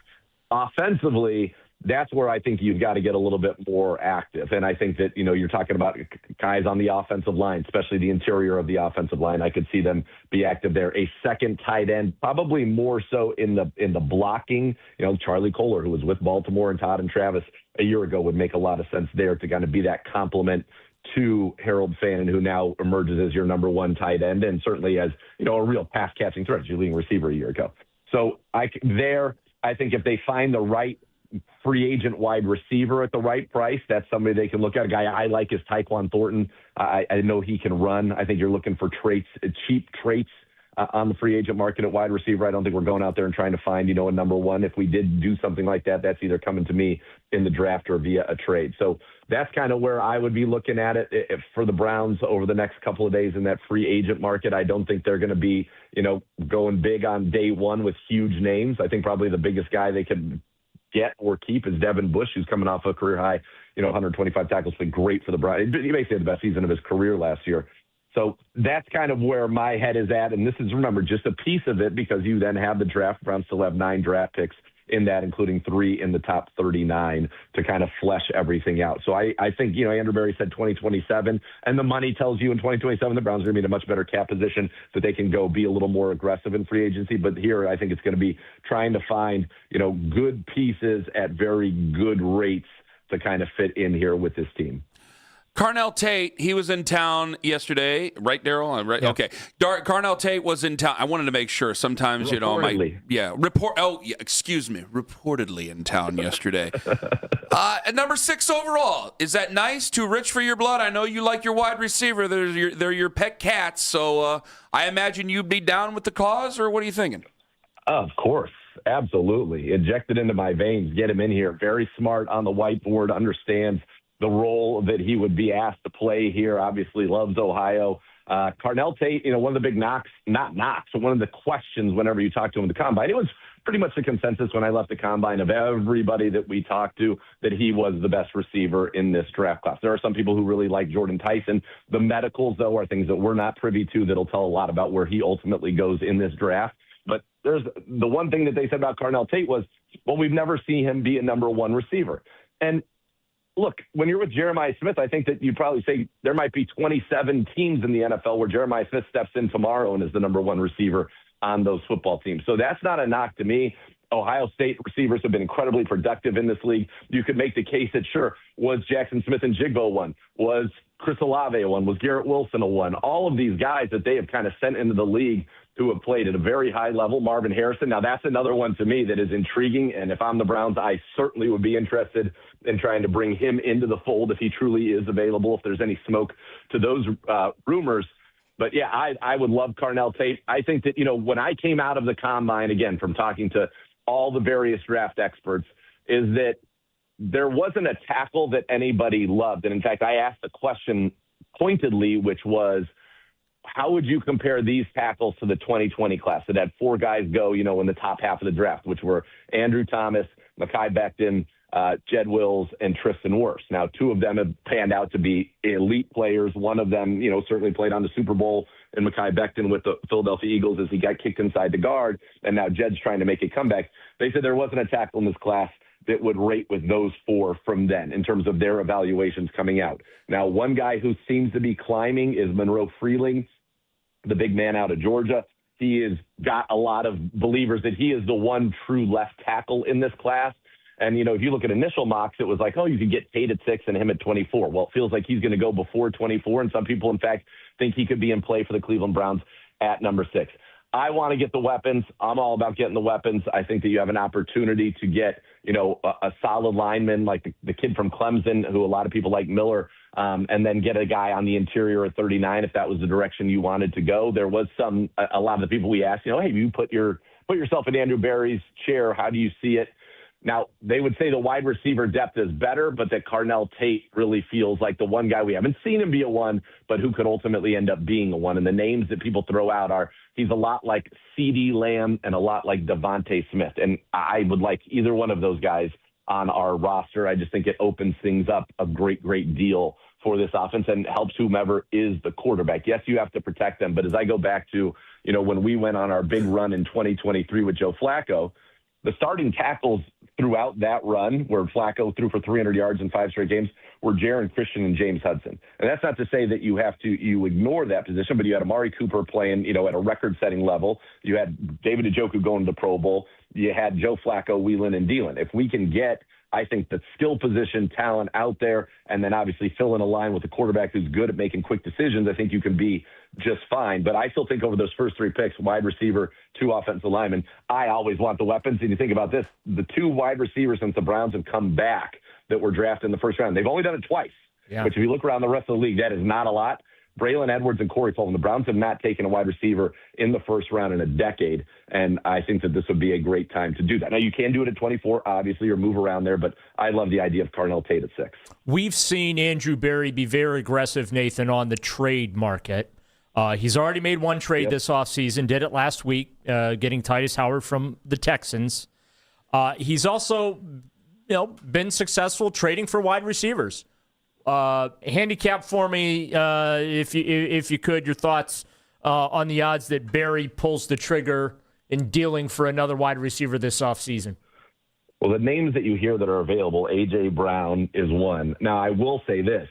[SPEAKER 13] Offensively, that's where I think you've got to get a little bit more active. And I think that, you're talking about guys on the offensive line, especially the interior of the offensive line. I could see them be active there. A second tight end, probably more so in the blocking. Charlie Kohler, who was with Baltimore, and Todd and Travis a year ago, would make a lot of sense there to kind of be that complement to Harold Fannin, who now emerges as your number one tight end and certainly as, a real pass-catching threat, your leading receiver a year ago. So I think if they find the right free agent wide receiver at the right price, that's somebody they can look at. A guy I like is Tyquan Thornton. I know he can run. I think you're looking for cheap traits on the free agent market at wide receiver. I don't think we're going out there and trying to find, a number one. If we did do something like that, that's either coming to me in the draft or via a trade. So that's kind of where I would be looking at it for the Browns over the next couple of days in that free agent market. I don't think they're going to be, going big on day one with huge names. I think probably the biggest guy they could get or keep is Devin Bush, who's coming off a career high, 125 tackles, been great for the Browns. He may say the best season of his career last year. So that's kind of where my head is at. And this is, remember, just a piece of it because you then have the draft. Browns still have 9 draft picks in that, including 3 in the top 39 to kind of flesh everything out. So I think, Andrew Berry said 2027, and the money tells you in 2027 the Browns are going to be in a much better cap position that they can go be a little more aggressive in free agency. But here I think it's going to be trying to find, good pieces at very good rates to kind of fit in here with this team.
[SPEAKER 8] Carnell Tate, he was in town yesterday, right, Daryl? Right? Yeah. Okay. Carnell Tate was in town. I wanted to make sure. Sometimes, reportedly in town yesterday. At number 6 overall, is that nice? Too rich for your blood? I know you like your wide receiver. They're your pet cats. So I imagine you'd be down with the cause, or what are you thinking?
[SPEAKER 13] Of course. Absolutely. Injected into my veins. Get him in here. Very smart on the whiteboard. Understands the role that he would be asked to play here. Obviously loves Ohio. Carnell Tate, one of the big one of the questions whenever you talk to him at the Combine, it was pretty much the consensus when I left the Combine of everybody that we talked to that he was the best receiver in this draft class. There are some people who really like Jordan Tyson. The medicals, though, are things that we're not privy to that'll tell a lot about where he ultimately goes in this draft. But there's the one thing that they said about Carnell Tate was, well, we've never seen him be a number one receiver. And look, when you're with Jeremiah Smith, I think that you'd probably say there might be 27 teams in the NFL where Jeremiah Smith steps in tomorrow and is the number one receiver on those football teams. So that's not a knock to me. Ohio State receivers have been incredibly productive in this league. You could make the case that, sure, was Jackson Smith and Jigbo one? Was Chris Olave a one? Was Garrett Wilson a one? All of these guys that they have kind of sent into the league who have played at a very high level. Marvin Harrison. Now, that's another one to me that is intriguing. And if I'm the Browns, I certainly would be interested in trying to bring him into the fold if he truly is available, if there's any smoke to those rumors. But, yeah, I would love Carnell Tate. I think that, when I came out of the Combine, again, from talking to all the various draft experts, is that there wasn't a tackle that anybody loved. And, in fact, I asked a question pointedly, which was, how would you compare these tackles to the 2020 class that had 4 guys go, in the top half of the draft, which were Andrew Thomas, Mekhi Becton, Jed Wills, and Tristan Wirfs. Now, 2 of them have panned out to be elite players. One of them, certainly played on the Super Bowl in Mekhi Becton with the Philadelphia Eagles as he got kicked inside the guard, and now Jed's trying to make a comeback. They said there wasn't a tackle in this class that would rate with those 4 from then in terms of their evaluations coming out. Now, one guy who seems to be climbing is Monroe Freeling, the big man out of Georgia. He has got a lot of believers that he is the one true left tackle in this class. And, if you look at initial mocks, it was like, oh, you could get Tate at 6 and him at 24. Well, it feels like he's going to go before 24. And some people, in fact, think he could be in play for the Cleveland Browns at number 6. I want to get the weapons. I'm all about getting the weapons. I think that you have an opportunity to get, a solid lineman like the kid from Clemson, who a lot of people like, Miller, and then get a guy on the interior at 39 if that was the direction you wanted to go. There was a lot of the people we asked, hey, you put yourself in Andrew Berry's chair. How do you see it? Now, they would say the wide receiver depth is better, but that Carnell Tate really feels like the one guy we haven't seen him be a one, but who could ultimately end up being a one. And the names that people throw out are, he's a lot like CeeDee Lamb and a lot like Devontae Smith. And I would like either one of those guys on our roster. I just think it opens things up a great, great deal for this offense and helps whomever is the quarterback. Yes, you have to protect them. But as I go back to, when we went on our big run in 2023 with Joe Flacco, the starting tackles throughout that run, where Flacco threw for 300 yards in 5 straight games, were Jaron Christian and James Hudson. And that's not to say that you ignore that position, but you had Amari Cooper playing, at a record-setting level. You had David Njoku going to the Pro Bowl. You had Joe Flacco, wheeling and dealing. If we can get, I think, the skill position talent out there and then obviously fill in a line with a quarterback who's good at making quick decisions, I think you can be just fine. But I still think over those first 3 picks, wide receiver, 2 offensive linemen, I always want the weapons. And you think about this, the 2 wide receivers since the Browns have come back that were drafted in the first round, they've only done it twice. Yeah. Which if you look around the rest of the league, that is not a lot. Braylon Edwards and Corey Fulton. The Browns have not taken a wide receiver in the first round in a decade, and I think that this would be a great time to do that. Now, you can do it at 24, obviously, or move around there, but I love the idea of Carnell Tate at 6.
[SPEAKER 9] We've seen Andrew Berry be very aggressive, Nathan, on the trade market. He's already made one trade this offseason, did it last week, getting Titus Howard from the Texans. He's also been successful trading for wide receivers. Handicap for me, if you could, your thoughts on the odds that Berry pulls the trigger in dealing for another wide receiver this offseason.
[SPEAKER 13] Well, the names that you hear that are available, A.J. Brown is one. Now, I will say this.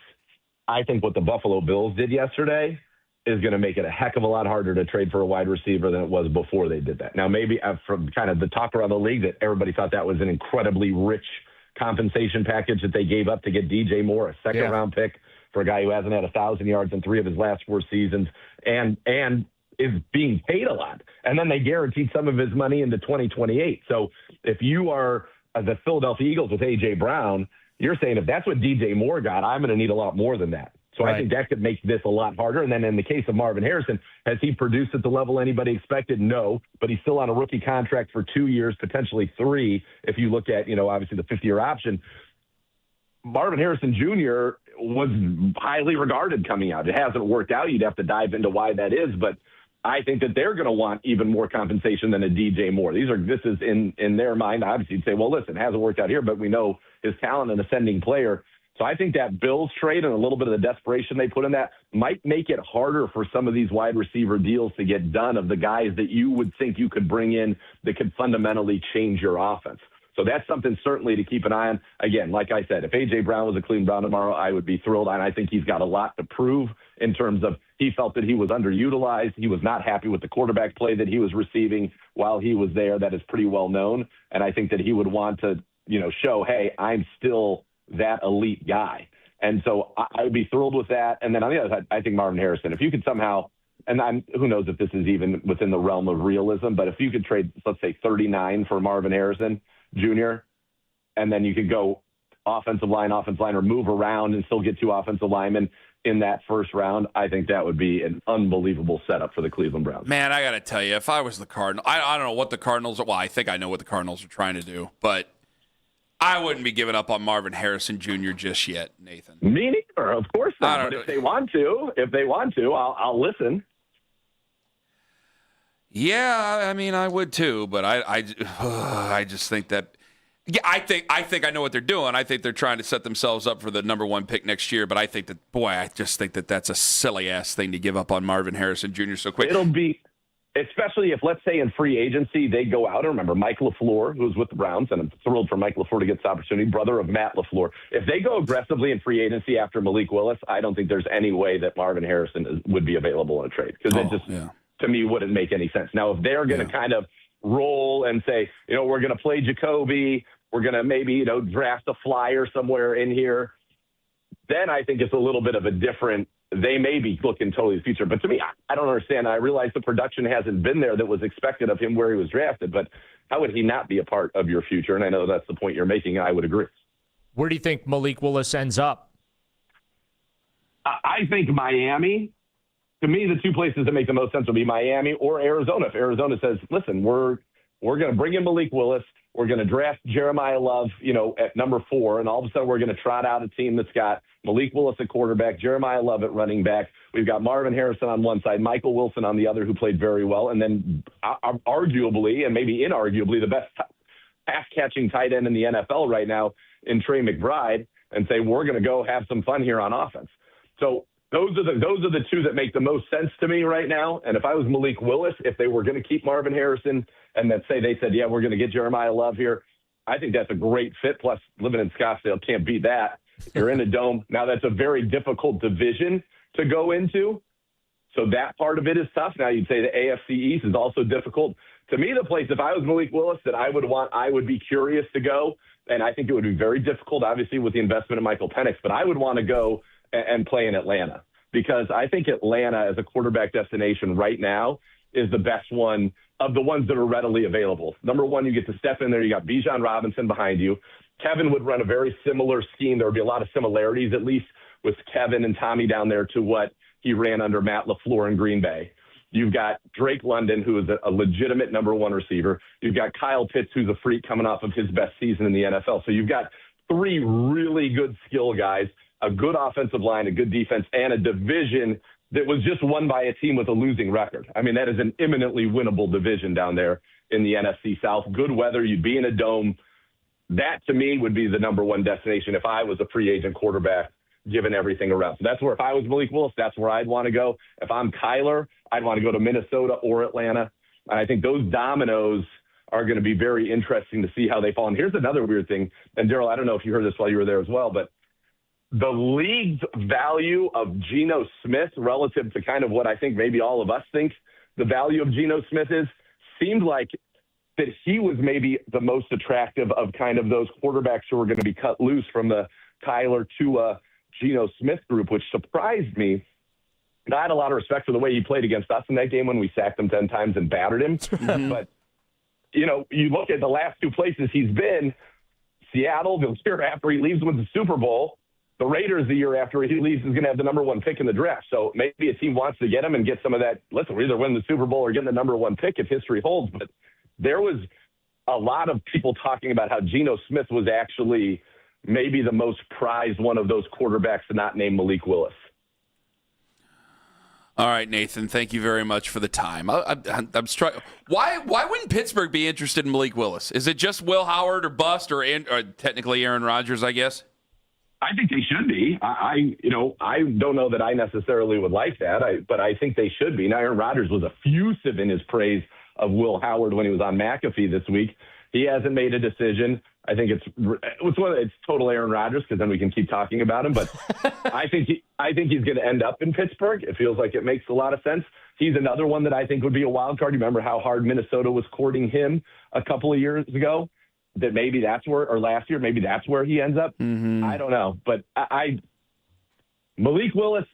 [SPEAKER 13] I think what the Buffalo Bills did yesterday is going to make it a heck of a lot harder to trade for a wide receiver than it was before they did that. Now, maybe from kind of the talk around the league that everybody thought that was an incredibly rich compensation package that they gave up to get DJ Moore, a second-round pick for a guy who hasn't had 1,000 yards in 3 of his last 4 seasons and is being paid a lot. And then they guaranteed some of his money into 2028. So if you are the Philadelphia Eagles with A.J. Brown, you're saying if that's what DJ Moore got, I'm going to need a lot more than that. So I think that could make this a lot harder. And then in the case of Marvin Harrison, has he produced at the level anybody expected? No, but he's still on a rookie contract for 2 years, potentially 3, if you look at, obviously the 50-year option. Marvin Harrison Jr. was highly regarded coming out. It hasn't worked out. You'd have to dive into why that is, but I think that they're going to want even more compensation than a DJ Moore. This is in their mind. Obviously, you'd say, well, listen, it hasn't worked out here, but we know his talent, an ascending player. So I think that Bills trade and a little bit of the desperation they put in that might make it harder for some of these wide receiver deals to get done of the guys that you would think you could bring in that could fundamentally change your offense. So that's something certainly to keep an eye on. Again, like I said, if A.J. Brown was a Cleveland Brown tomorrow, I would be thrilled. And I think he's got a lot to prove in terms of he felt that he was underutilized. He was not happy with the quarterback play that he was receiving while he was there. That is pretty well known. And I think that he would want to, show, hey, I'm still that elite guy. And so I would be thrilled with that. And then on the other side, I think Marvin Harrison, if you could somehow, and who knows if this is even within the realm of realism, but if you could trade, let's say 39 for Marvin Harrison Jr., and then you could go offensive line, or move around and still get 2 offensive linemen in that first round, I think that would be an unbelievable setup for the Cleveland Browns.
[SPEAKER 8] Man, I got to tell you, if I was the Cardinals, I don't know what the Cardinals are. Well, I think I know what the Cardinals are trying to do, but I wouldn't be giving up on Marvin Harrison Jr. just yet, Nathan.
[SPEAKER 13] Me neither, of course not. But if they want to, I'll listen.
[SPEAKER 8] Yeah, I mean, I would too, but I just think that. Yeah, I think I know what they're doing. I think they're trying to set themselves up for the number 1 pick next year. But I think that, I just think that that's a silly ass thing to give up on Marvin Harrison Jr. so quick.
[SPEAKER 13] It'll be. Especially if, let's say, in free agency, they go out. And remember, Mike LaFleur, who's with the Browns, and I'm thrilled for Mike LaFleur to get this opportunity, brother of Matt LaFleur. If they go aggressively in free agency after Malik Willis, I don't think there's any way that Marvin Harrison would be available in a trade. Because it just, to me, wouldn't make any sense. Now, if they're going to kind of roll and say, we're going to play Jacoby, we're going to maybe, draft a flyer somewhere in here, then I think it's a little bit of a different they may be looking totally the future. But to me, I don't understand. I realize the production hasn't been there that was expected of him where he was drafted, but how would he not be a part of your future? And I know that's the point you're making. I would agree.
[SPEAKER 9] Where do you think Malik Willis ends up?
[SPEAKER 13] I think Miami. To me, the two places that make the most sense would be Miami or Arizona. If Arizona says, listen, we're going to bring in Malik Willis, we're going to draft Jeremiah Love, at number 4, and all of a sudden we're going to trot out a team that's got Malik Willis at quarterback, Jeremiah Love at running back. We've got Marvin Harrison on one side, Michael Wilson on the other, who played very well, and then arguably and maybe inarguably the best pass-catching tight end in the NFL right now in Trey McBride, and say we're going to go have some fun here on offense. So those are the two that make the most sense to me right now. And if I was Malik Willis, if they were going to keep Marvin Harrison and then they said, yeah, we're going to get Jeremiah Love here, I think that's a great fit. Plus, living in Scottsdale, can't beat that. You're in a dome. Now, that's a very difficult division to go into. So that part of it is tough. Now, you'd say the AFC East is also difficult. To me, the place, if I was Malik Willis, that I would be curious to go, and I think it would be very difficult, obviously, with the investment in Michael Penix, but I would want to go and play in Atlanta, because I think Atlanta as a quarterback destination right now is the best one of the ones that are readily available. Number one, you get to step in there. You got Bijan Robinson behind you. Kevin would run a very similar scheme. There would be a lot of similarities, at least with Kevin and Tommy down there, to what he ran under Matt LaFleur in Green Bay. You've got Drake London, who is a legitimate number 1 receiver. You've got Kyle Pitts, who's a freak coming off of his best season in the NFL. So you've got 3 really good skill guys, a good offensive line, a good defense, and a division that was just won by a team with a losing record. I mean, that is an imminently winnable division down there in the NFC South. Good weather, you'd be in a dome. That, to me, would be the number 1 destination if I was a free agent quarterback, given everything around. So that's where, if I was Malik Willis, that's where I'd want to go. If I'm Kyler, I'd want to go to Minnesota or Atlanta. And I think those dominoes are going to be very interesting to see how they fall. And here's another weird thing. And, Daryl, I don't know if you heard this while you were there as well, but the league's value of Geno Smith relative to kind of what I think maybe all of us think the value of Geno Smith is, seemed like that he was maybe the most attractive of kind of those quarterbacks who were going to be cut loose from the Kyler to Geno Smith group, which surprised me. I had a lot of respect for the way he played against us in that game when we sacked him 10 times and battered him. But, you look at the last 2 places he's been, Seattle, the year after he leaves with the Super Bowl, the Raiders the year after he leaves is going to have the number 1 pick in the draft. So maybe a team wants to get him and get some of that. Listen, we're either winning the Super Bowl or getting the number 1 pick if history holds. But there was a lot of people talking about how Geno Smith was actually maybe the most prized one of those quarterbacks to not name Malik Willis.
[SPEAKER 8] All right, Nathan, thank you very much for the time. I'm struck. Why wouldn't Pittsburgh be interested in Malik Willis? Is it just Will Howard or bust, or technically Aaron Rodgers, I guess?
[SPEAKER 13] I think they should be. I don't know that I necessarily would like that, but I think they should be. Now, Aaron Rodgers was effusive in his praise of Will Howard when he was on McAfee this week. He hasn't made a decision. I think it's total Aaron Rodgers, because then we can keep talking about him. But I think he's going to end up in Pittsburgh. It feels like it makes a lot of sense. He's another one that I think would be a wild card. You remember how hard Minnesota was courting him a couple of years ago? That maybe that's where, or last year, maybe that's where he ends up. Mm-hmm. I don't know. But Malik Willis,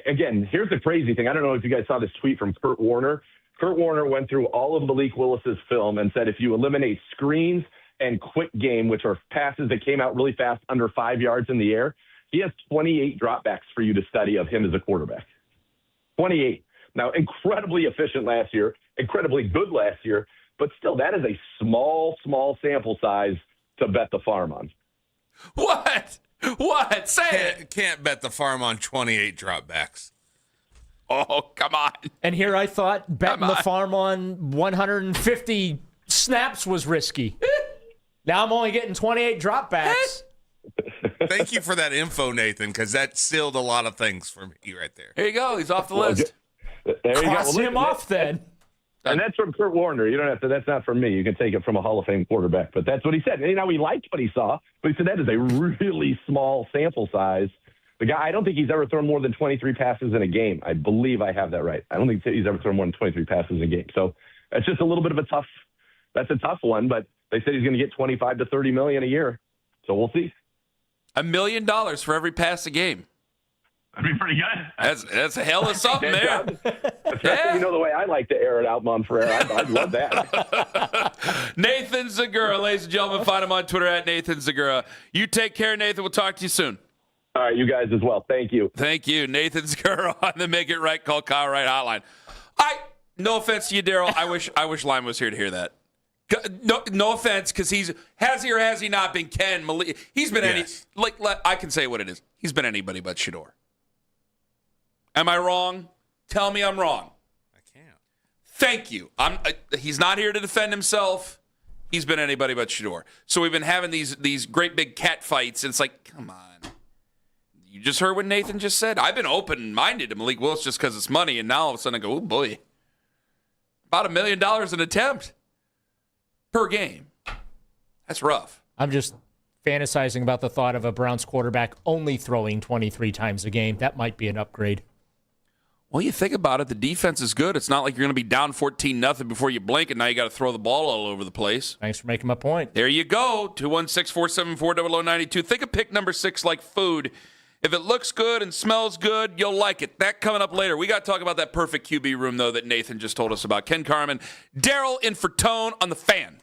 [SPEAKER 13] again, here's the crazy thing. I don't know if you guys saw this tweet from Kurt Warner. Kurt Warner went through all of Malik Willis's film and said if you eliminate screens and quick game, which are passes that came out really fast under 5 yards in the air, he has 28 dropbacks for you to study of him as a quarterback. 28. Now, incredibly efficient last year, incredibly good last year, but still, that is a small sample size to bet the farm on.
[SPEAKER 8] What? Say it.
[SPEAKER 1] Can't bet the farm on 28 dropbacks.
[SPEAKER 8] Oh, come on.
[SPEAKER 9] And here I thought betting the farm on 150 snaps was risky. Now I'm only getting 28 dropbacks.
[SPEAKER 1] Thank you for that info, Nathan, because that sealed a lot of things for me right there.
[SPEAKER 8] Here you go. He's off the list.
[SPEAKER 13] There you
[SPEAKER 9] Cross
[SPEAKER 13] go.
[SPEAKER 9] him off then.
[SPEAKER 13] And that's from Kurt Warner. You don't have to. That's not from me. You can take it from a Hall of Fame quarterback. But that's what he said. And, he liked what he saw. But he said that is a really small sample size. The guy, I don't think he's ever thrown more than 23 passes in a game. I believe I have that right. I don't think he's ever thrown more than 23 passes in a game. So that's just a little bit of a tough one. But they said he's going to get $25 to $30 million a year. So we'll see.
[SPEAKER 8] $1 million for every pass a game.
[SPEAKER 14] That'd be pretty good.
[SPEAKER 8] That's a hell of something there.
[SPEAKER 13] Especially, the way I like to air it out, Monferrer. I'd love that.
[SPEAKER 8] Nathan Zagura, ladies and gentlemen, find him on Twitter at Nathan Zagura. You take care, Nathan. We'll talk to you soon.
[SPEAKER 13] All right, you guys as well. Thank you.
[SPEAKER 8] Thank you. Nathan Zagura on the Make It Right Call Kyle Wright hotline. No offense to you, Daryl. I wish Lima was here to hear that. No offense, because has he or has he not been Ken Malik? He's been I can say what it is. He's been anybody but Shedeur. Am I wrong? Tell me I'm wrong.
[SPEAKER 1] I can't.
[SPEAKER 8] Thank you. He's not here to defend himself. He's been anybody but Shedeur. So we've been having these great big cat fights, and it's like, come on. You just heard what Nathan just said? I've been open-minded to Malik Willis just because it's money, and now all of a sudden I go, oh, boy. About $1 million an attempt per game. That's rough.
[SPEAKER 9] I'm just fantasizing about the thought of a Browns quarterback only throwing 23 times a game. That might be an upgrade.
[SPEAKER 8] Well, you think about it, the defense is good. It's not like you're going to be down 14-0 before you blink, and now you got to throw the ball all over the place.
[SPEAKER 9] Thanks for making my point.
[SPEAKER 8] There you go. 216-474-0092. Think of pick number 6 like food. If it looks good and smells good, you'll like it. That coming up later. We got to talk about that perfect QB room, though, that Nathan just told us about. Ken Carman, Daryl in for Tone on the Fan.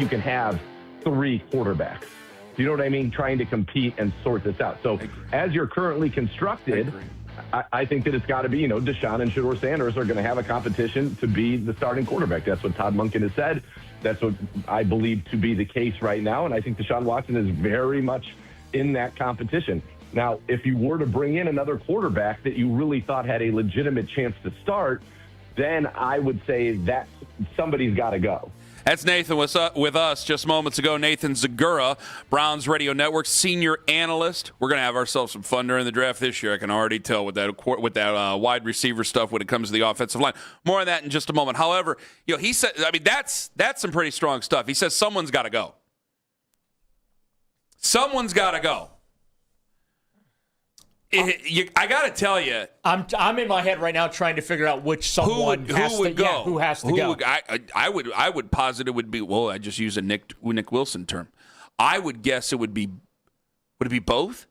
[SPEAKER 13] you can have 3 quarterbacks. Do you know what I mean? Trying to compete and sort this out. So as you're currently constructed, I think that it's got to be, Deshaun and Shedeur Sanders are going to have a competition to be the starting quarterback. That's what Todd Monken has said. That's what I believe to be the case right now. And I think Deshaun Watson is very much in that competition. Now, if you were to bring in another quarterback that you really thought had a legitimate chance to start, then I would say that somebody's got to go.
[SPEAKER 8] That's Nathan with us just moments ago. Nathan Zagura, Browns Radio Network senior analyst. We're going to have ourselves some fun during the draft this year. I can already tell with that wide receiver stuff when it comes to the offensive line. More on that in just a moment. However, he said, that's some pretty strong stuff. He says someone's got to go. Someone's got to go. I got to tell you,
[SPEAKER 9] I'm in my head right now trying to figure out which someone
[SPEAKER 8] who would go.
[SPEAKER 9] Yeah, who has to go.
[SPEAKER 8] I would posit it would be. Well, I just use a Nick Wilson term. I would guess it would be. Would it be both?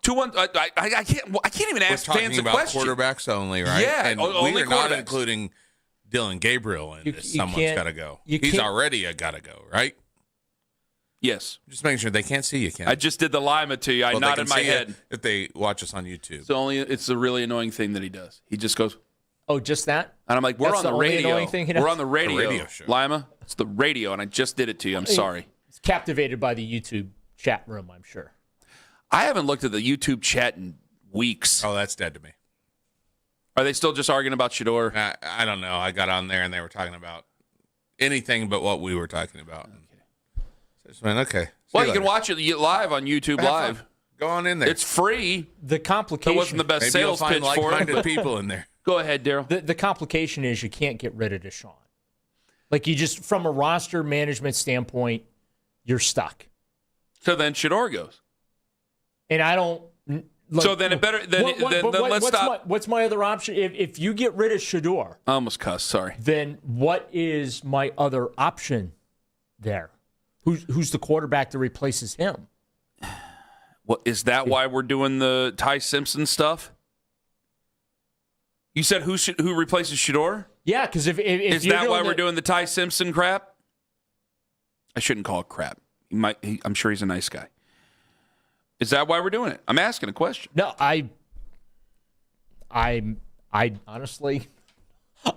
[SPEAKER 8] 2-1. I can't even ask fans a question.
[SPEAKER 1] Quarterbacks only, right?
[SPEAKER 8] Yeah,
[SPEAKER 1] and
[SPEAKER 8] only
[SPEAKER 1] we're not including Dylan Gabriel in this. Someone's got to go. He's already a got to go, right?
[SPEAKER 8] Yes.
[SPEAKER 1] Just making sure they can't see you, Ken.
[SPEAKER 8] I just did the Lima to you. I nodded my head.
[SPEAKER 1] If they watch us on YouTube.
[SPEAKER 8] It's a really annoying thing that he does. He just goes,
[SPEAKER 9] oh, just that?
[SPEAKER 8] And I'm like, we're on the radio. We're on the radio.
[SPEAKER 1] The radio show.
[SPEAKER 8] Lima, it's the radio, and I just did it to you. I'm sorry.
[SPEAKER 9] He's captivated by the YouTube chat room, I'm sure.
[SPEAKER 8] I haven't looked at the YouTube chat in weeks.
[SPEAKER 1] Oh, that's dead to me.
[SPEAKER 8] Are they still just arguing about Shedeur?
[SPEAKER 1] I don't know. I got on there, and they were talking about anything but what we were talking about. Okay.
[SPEAKER 8] Well, you can watch it live on YouTube Live.
[SPEAKER 1] Fun. Go on in there.
[SPEAKER 8] It's free.
[SPEAKER 9] The complication.
[SPEAKER 8] It wasn't the best sales
[SPEAKER 1] pitch
[SPEAKER 8] for it.
[SPEAKER 1] But people in there.
[SPEAKER 8] Go ahead, Daryl.
[SPEAKER 9] The complication is you can't get rid of Deshaun. Like you just, from a roster management standpoint, you're stuck.
[SPEAKER 8] So then Shedeur goes.
[SPEAKER 9] And I don't.
[SPEAKER 8] Look, so then it better. Then let's stop.
[SPEAKER 9] What's my other option? If you get rid of Shedeur,
[SPEAKER 8] I almost cussed. Sorry.
[SPEAKER 9] Then what is my other option there? Who's the quarterback that replaces him?
[SPEAKER 8] Well, is that why we're doing the Ty Simpson stuff? You said who replaces Shedeur?
[SPEAKER 9] Yeah, because if
[SPEAKER 8] is that why we're doing the Ty Simpson crap? I shouldn't call it crap. I'm sure he's a nice guy. Is that why we're doing it? I'm asking a question.
[SPEAKER 9] No, I honestly.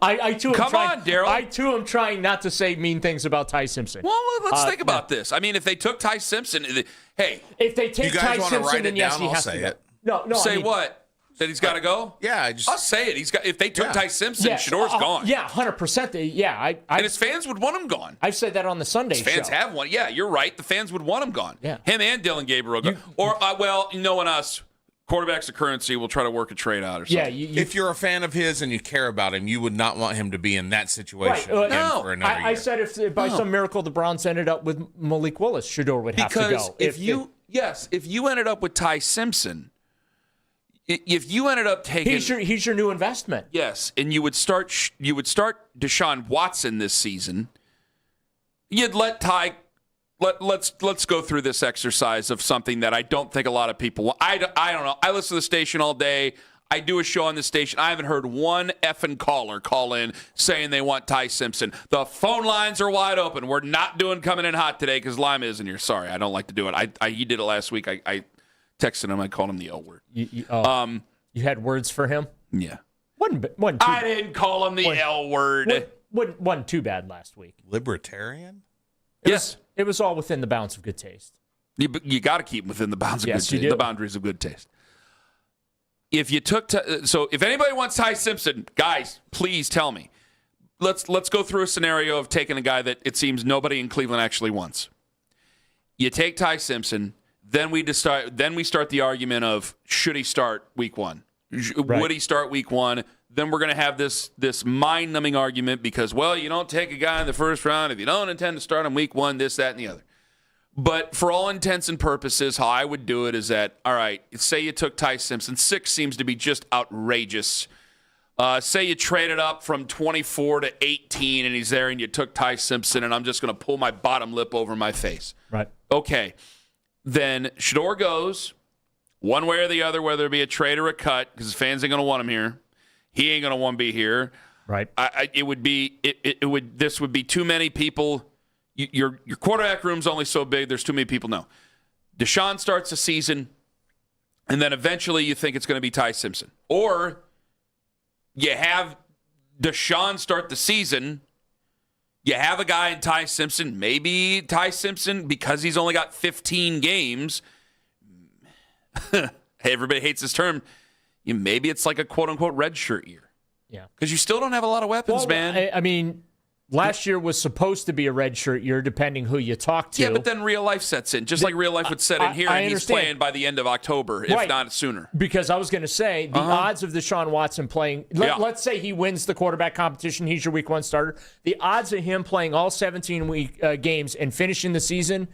[SPEAKER 9] I too am trying not to say mean things about Ty Simpson.
[SPEAKER 8] Well, let's think about this. I mean, if they took Ty Simpson,
[SPEAKER 9] if they take Ty Simpson, then yes, he has to go. No.
[SPEAKER 8] Say what? That he's got to go?
[SPEAKER 1] Yeah,
[SPEAKER 8] I'll say it. If they took Ty Simpson, Shedor's gone.
[SPEAKER 9] Yeah, 100%. Yeah,
[SPEAKER 8] and his fans would want him gone.
[SPEAKER 9] I've said that on the Sunday show.
[SPEAKER 8] Fans have one. Yeah, you're right. The fans would want him gone.
[SPEAKER 9] Yeah,
[SPEAKER 8] him and Dylan Gabriel gone. Knowing us. Quarterback's a currency. We'll try to work a trade out or something.
[SPEAKER 9] Yeah,
[SPEAKER 1] if you're a fan of his and you care about him, you would not want him to be in that situation
[SPEAKER 9] for
[SPEAKER 1] another year.
[SPEAKER 9] I said if by some miracle the Browns ended up with Malik Willis, Shedeur would have to go.
[SPEAKER 8] If you ended up with Ty Simpson, if you ended up taking
[SPEAKER 9] he's your new investment.
[SPEAKER 8] Yes, and you would start Deshaun Watson this season. You'd let Ty. Let's go through this exercise of something that I don't think a lot of people. I don't know. I listen to the station all day. I do a show on the station. I haven't heard one effing caller call in saying they want Ty Simpson. The phone lines are wide open. We're not doing coming in hot today because Lima isn't here. Sorry, I don't like to do it. He did it last week. I texted him. I called him the L word.
[SPEAKER 9] You had words for him?
[SPEAKER 8] Yeah.
[SPEAKER 9] I
[SPEAKER 8] didn't call him the L word.
[SPEAKER 9] Wasn't too bad last week.
[SPEAKER 1] Libertarian?
[SPEAKER 8] Yes.
[SPEAKER 9] It was all within the bounds of good taste.
[SPEAKER 8] You got to keep within the bounds of good taste. The boundaries of good taste. If you took if anybody wants Ty Simpson, guys, please tell me. Let's go through a scenario of taking a guy that it seems nobody in Cleveland actually wants. You take Ty Simpson, then we start the argument of should he start week one? Would he start week one? Then we're going to have this mind-numbing argument because, well, you don't take a guy in the first round if you don't intend to start him week one, this, that, and the other. But for all intents and purposes, how I would do it is that, all right, say you took Ty Simpson. 6 seems to be just outrageous. Say you traded up from 24 to 18 and he's there and you took Ty Simpson and I'm just going to pull my bottom lip over my face.
[SPEAKER 9] Right.
[SPEAKER 8] Okay. Then Shedeur goes one way or the other, whether it be a trade or a cut, because his fans ain't going to want him here. He ain't gonna want to be here.
[SPEAKER 9] Right.
[SPEAKER 8] This would be too many people your quarterback room's only so big. There's too many people. No. Deshaun starts the season, and then eventually you think it's going to be Ty Simpson. Or you have Deshaun start the season. You have a guy in Ty Simpson. Maybe Ty Simpson, because he's only got 15 games. Hey, everybody hates this term. Maybe it's like a quote-unquote redshirt year.
[SPEAKER 9] Yeah.
[SPEAKER 8] Because you still don't have a lot of weapons, man.
[SPEAKER 9] I mean, last year was supposed to be a redshirt year, depending who you talk to.
[SPEAKER 8] Yeah, but then real life sets in, just like real life would set in here, and he's playing by the end of October, if not sooner.
[SPEAKER 9] Because I was going to say, the odds of Deshaun Watson playing, let's say he wins the quarterback competition, he's your week 1 starter, the odds of him playing all 17 games and finishing the season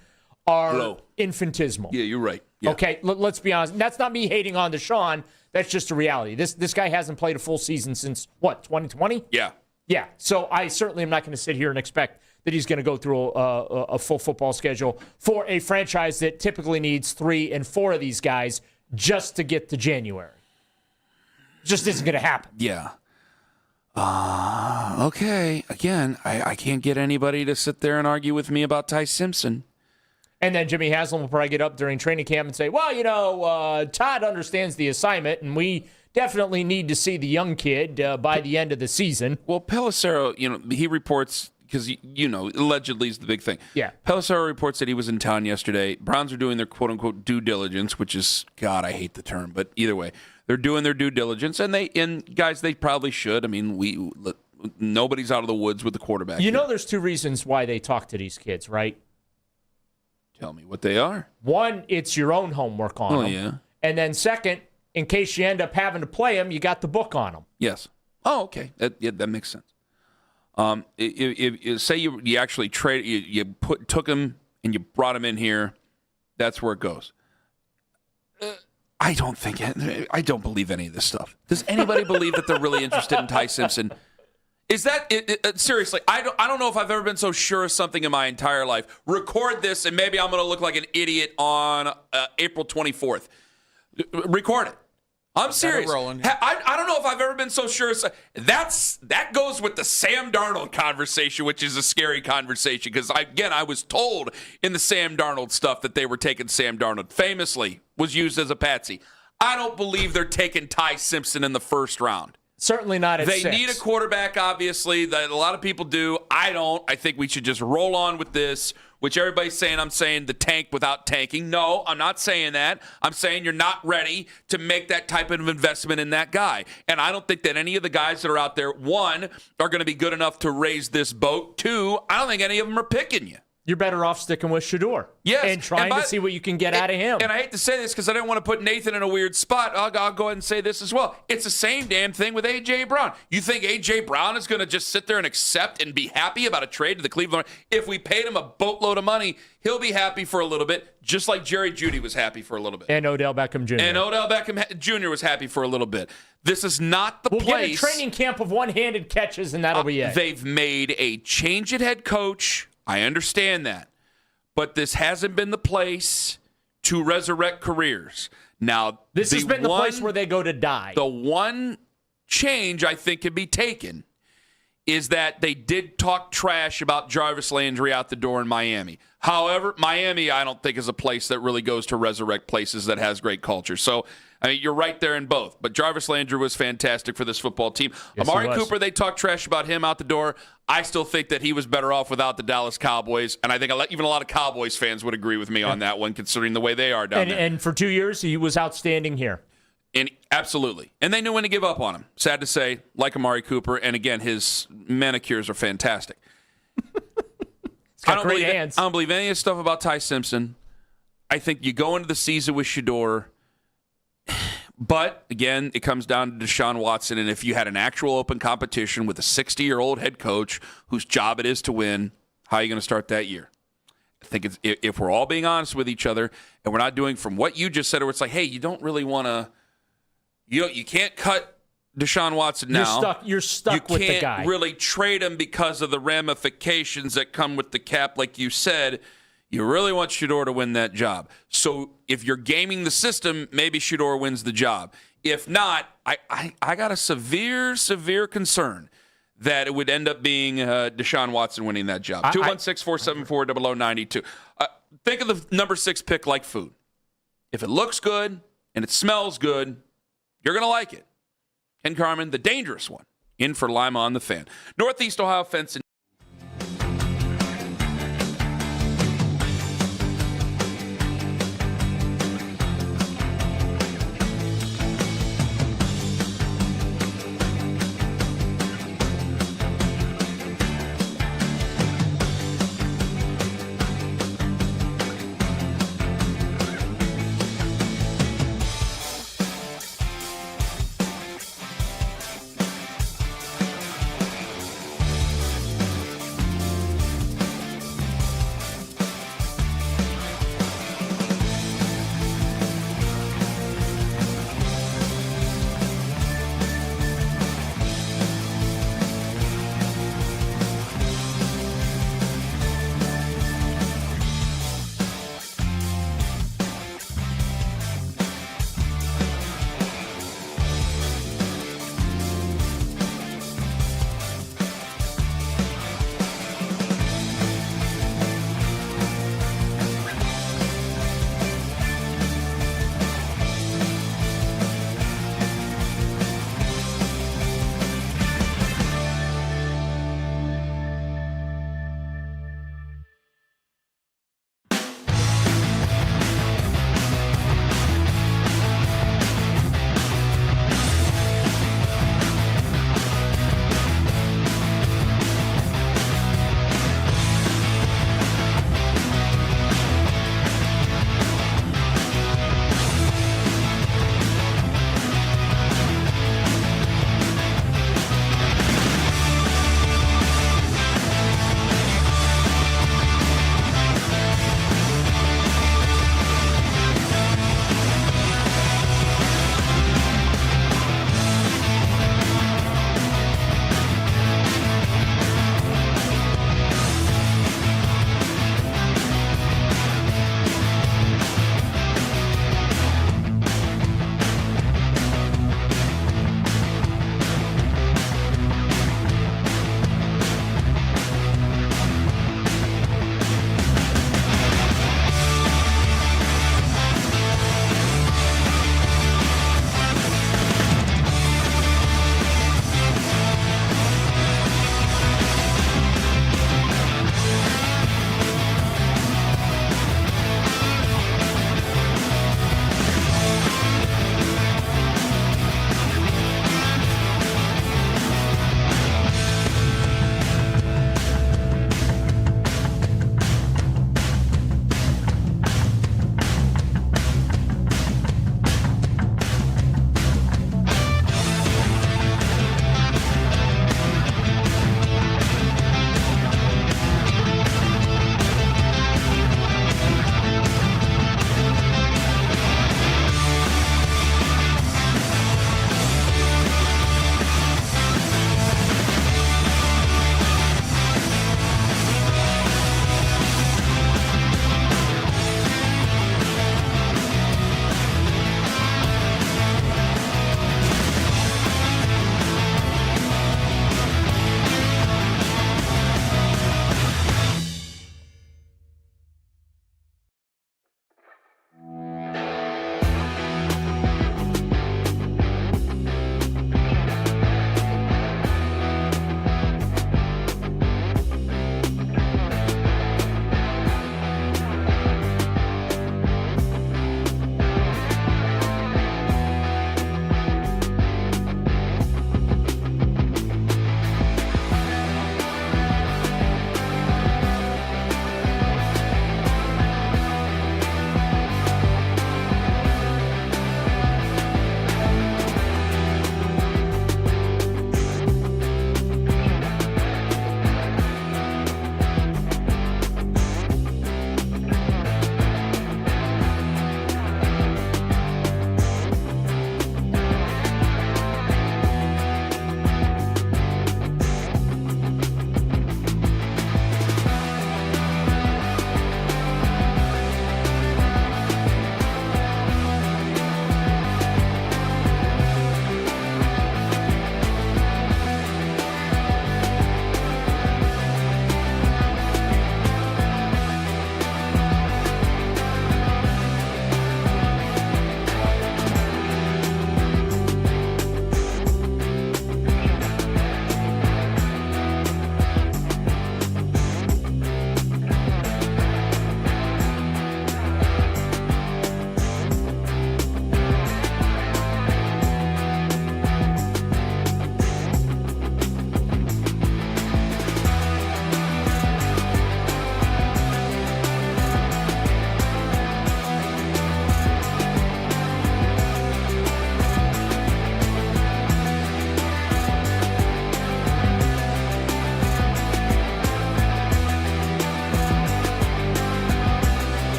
[SPEAKER 9] are low. Infinitesimal.
[SPEAKER 8] Yeah, you're right. Yeah.
[SPEAKER 9] Okay, let's be honest. That's not me hating on Deshaun. That's just a reality. This guy hasn't played a full season since, 2020?
[SPEAKER 8] Yeah.
[SPEAKER 9] Yeah, so I certainly am not going to sit here and expect that he's going to go through a full football schedule for a franchise that typically needs 3 and 4 of these guys just to get to January. Just isn't going to happen.
[SPEAKER 8] Yeah. Okay. Again, I can't get anybody to sit there and argue with me about Ty Simpson.
[SPEAKER 9] And then Jimmy Haslam will probably get up during training camp and say, well, Todd understands the assignment, and we definitely need to see the young kid by the end of the season.
[SPEAKER 8] Well, Pelissero, he reports, because, allegedly is the big thing.
[SPEAKER 9] Yeah.
[SPEAKER 8] Pelissero reports that he was in town yesterday. Browns are doing their quote-unquote due diligence, which is, God, I hate the term, but either way, they're doing their due diligence, and guys, they probably should. I mean, nobody's out of the woods with the quarterback.
[SPEAKER 9] There's 2 reasons why they talk to these kids, right?
[SPEAKER 8] Tell me what they are.
[SPEAKER 9] One, it's your own homework on them.
[SPEAKER 8] Yeah.
[SPEAKER 9] And then second, in case you end up having to play them, you got the book on them.
[SPEAKER 8] Yes. Oh, okay. That makes sense. If say you actually took him and you brought him in here, that's where it goes. I don't believe any of this stuff. Does anybody believe that they're really interested in Ty Simpson? Is that seriously? I don't know if I've ever been so sure of something in my entire life. Record this, and maybe I'm going to look like an idiot on April 24th. Record it. I'm serious. I don't know if I've ever been so sure. That goes with the Sam Darnold conversation, which is a scary conversation because I was told in the Sam Darnold stuff that they were taking Sam Darnold. Famously was used as a patsy. I don't believe they're taking Ty Simpson in the first round.
[SPEAKER 9] Certainly not at 6.
[SPEAKER 8] They need a quarterback, obviously, that a lot of people do. I don't. I think we should just roll on with this, which everybody's saying I'm saying the tank without tanking. No, I'm not saying that. I'm saying you're not ready to make that type of investment in that guy. And I don't think that any of the guys that are out there, 1, are going to be good enough to raise this boat. 2, I don't think any of them are picking you.
[SPEAKER 9] You're better off sticking with Shedeur.
[SPEAKER 8] Yes.
[SPEAKER 9] And trying to see what you can get out of him.
[SPEAKER 8] And I hate to say this because I didn't want to put Nathan in a weird spot. I'll go ahead and say this as well. It's the same damn thing with A.J. Brown. You think A.J. Brown is going to just sit there and accept and be happy about a trade to the Cleveland? If we paid him a boatload of money, he'll be happy for a little bit, just like Jerry Jeudy was happy for a little bit.
[SPEAKER 9] And Odell Beckham Jr.
[SPEAKER 8] And Odell Beckham Jr. was happy for a little bit. This is not the place.
[SPEAKER 9] We'll get a training camp of one-handed catches, and that'll be it.
[SPEAKER 8] They've made a change at head coach. I understand that. But this hasn't been the place to resurrect careers. Now,
[SPEAKER 9] this has been the place where they go to die.
[SPEAKER 8] The one change I think can be taken is that they did talk trash about Jarvis Landry out the door in Miami. However, Miami, I don't think is a place that really goes to resurrect places that has great culture. So, I mean, you're right there in both. But Jarvis Landry was fantastic for this football team.
[SPEAKER 9] Yes,
[SPEAKER 8] Amari Cooper, they talked trash about him out the door. I still think that he was better off without the Dallas Cowboys. And I think even a lot of Cowboys fans would agree with me on that one, considering the way they are down there.
[SPEAKER 9] And for 2 years, he was outstanding here.
[SPEAKER 8] And absolutely. And they knew when to give up on him. Sad to say, like Amari Cooper. And again, his manicures are fantastic.
[SPEAKER 9] He's got great hands.
[SPEAKER 8] I don't believe any of the stuff about Ty Simpson. I think you go into the season with Shedeur. But, again, it comes down to Deshaun Watson. And if you had an actual open competition with a 60-year-old head coach whose job it is to win, how are you going to start that year? I think if we're all being honest with each other and we're not doing from what you just said, where it's like, hey, you don't really want to – you can't cut Deshaun Watson now.
[SPEAKER 9] You're stuck with the guy.
[SPEAKER 8] You can't really trade him because of the ramifications that come with the cap, like you said. You really want Shedeur to win that job. So if you're gaming the system, maybe Shedeur wins the job. If not, I got a severe concern that it would end up being Deshaun Watson winning that job. 216-474-0092. Think of the number 6 pick like food. If it looks good and it smells good, you're going to like it. Ken Carman, the dangerous one, in for Lima on the Fan. Northeast Ohio Fence.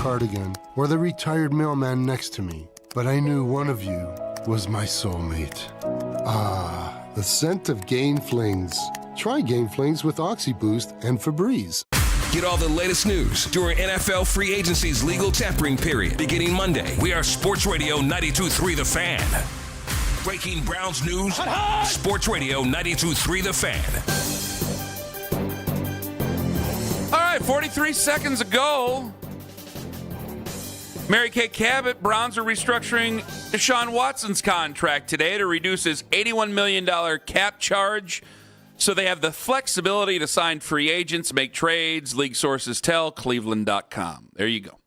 [SPEAKER 14] cardigan or the retired mailman next to me, but I knew one of you was my soulmate. Ah, the scent of Gain Flings. Try Gain Flings with OxyBoost and Febreze.
[SPEAKER 2] Get all the latest news during NFL free agency's legal tampering period. Beginning Monday, we are Sports Radio 92.3 The Fan. Breaking Browns news, Sports Radio 92.3 The Fan.
[SPEAKER 8] All right, 43 seconds ago, Mary Kay Cabot, Browns are restructuring Deshaun Watson's contract today to reduce his $81 million cap charge so they have the flexibility to sign free agents, make trades, league sources tell Cleveland.com. There you go.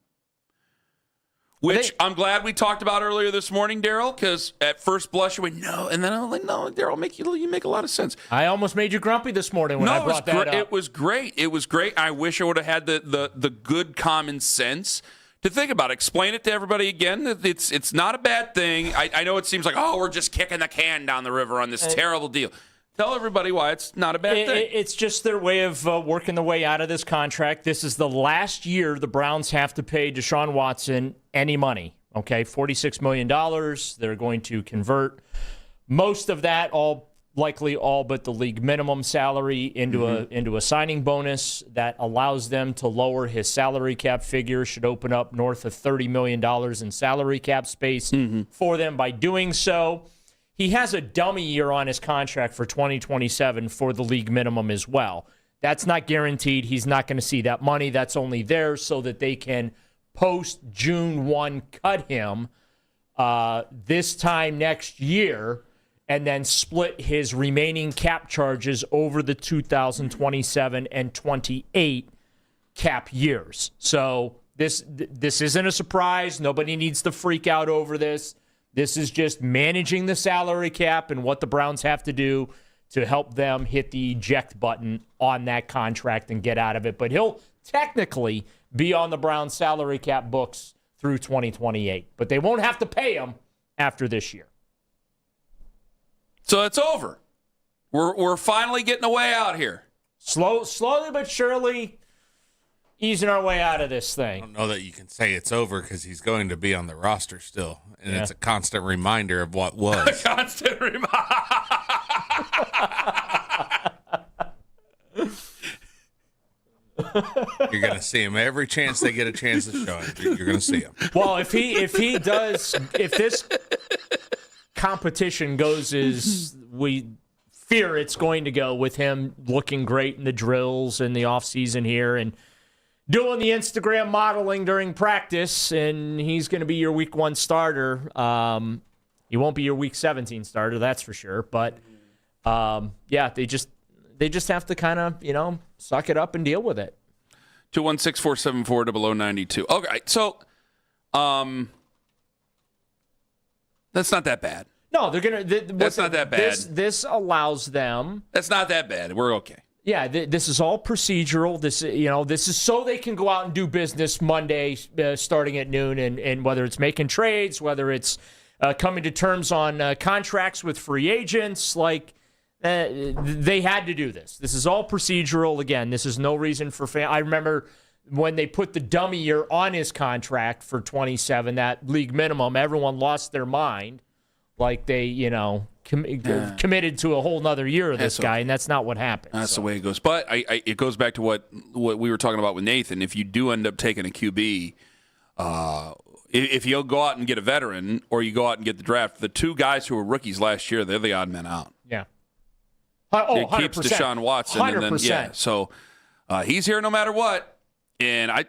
[SPEAKER 8] Which I'm glad we talked about earlier this morning, Daryl, because at first blush you went, no, and then I'm like, no, Daryl, you make a lot of sense.
[SPEAKER 9] I almost made you grumpy this morning when I brought that up.
[SPEAKER 8] It was great. It was great. I wish I would have had the good common sense to think about it. Explain it to everybody again. It's not a bad thing. I know it seems like, we're just kicking the can down the river on this terrible deal. Tell everybody why it's not a bad thing.
[SPEAKER 9] It's just their way of working the way out of this contract. This is the last year the Browns have to pay Deshaun Watson any money. Okay, $46 million. They're going to convert most of that, likely all but the league minimum salary, into a signing bonus that allows them to lower his salary cap figure. Should open up north of $30 million in salary cap space for them by doing so. He has a dummy year on his contract for 2027 for the league minimum as well. That's not guaranteed. He's not going to see that money. That's only there so that they can post June 1 cut him this time next year and then split his remaining cap charges over the 2027 and 28 cap years. So this isn't a surprise. Nobody needs to freak out over this. This is just managing the salary cap and what the Browns have to do to help them hit the eject button on that contract and get out of it. But he'll technically be on the Browns salary cap books through 2028. But they won't have to pay him after this year.
[SPEAKER 8] So it's over. We're finally getting a way out here.
[SPEAKER 9] Slowly but surely easing our way out of this thing.
[SPEAKER 1] I don't know that you can say it's over because he's going to be on the roster still. And it's a constant reminder of what was.
[SPEAKER 8] A constant reminder.
[SPEAKER 1] You're going to see him every chance they get a chance to show him. You're going to see him.
[SPEAKER 9] Well, if this competition goes as we fear it's going to go, with him looking great in the drills and the offseason here and doing the Instagram modeling during practice, and he's going to be your week 1 starter. He won't be your week 17 starter, that's for sure. But they just have to kind of, suck it up and deal with it.
[SPEAKER 8] 216-474-0092. Okay, so that's not that bad.
[SPEAKER 9] No, they're gonna.
[SPEAKER 8] That's not that bad.
[SPEAKER 9] This allows them.
[SPEAKER 8] That's not that bad. We're okay.
[SPEAKER 9] Yeah, this is all procedural. This is so they can go out and do business Monday, starting at noon, and whether it's making trades, whether it's coming to terms on contracts with free agents, they had to do this. This is all procedural. Again, this is no reason for I remember when they put the dummy year on his contract for 27, that league minimum, everyone lost their mind, like they, committed to a whole nother year of this guy, and that's not what happened.
[SPEAKER 8] That's the way it goes. But it goes back to what we were talking about with Nathan. If you do end up taking a QB, if you'll go out and get a veteran or you go out and get the draft, the two guys who were rookies last year, they're the odd men out.
[SPEAKER 9] Yeah.
[SPEAKER 8] It keeps
[SPEAKER 9] 100%.
[SPEAKER 8] Deshaun Watson.
[SPEAKER 9] 100%.
[SPEAKER 8] And then, so he's here no matter what. And I'm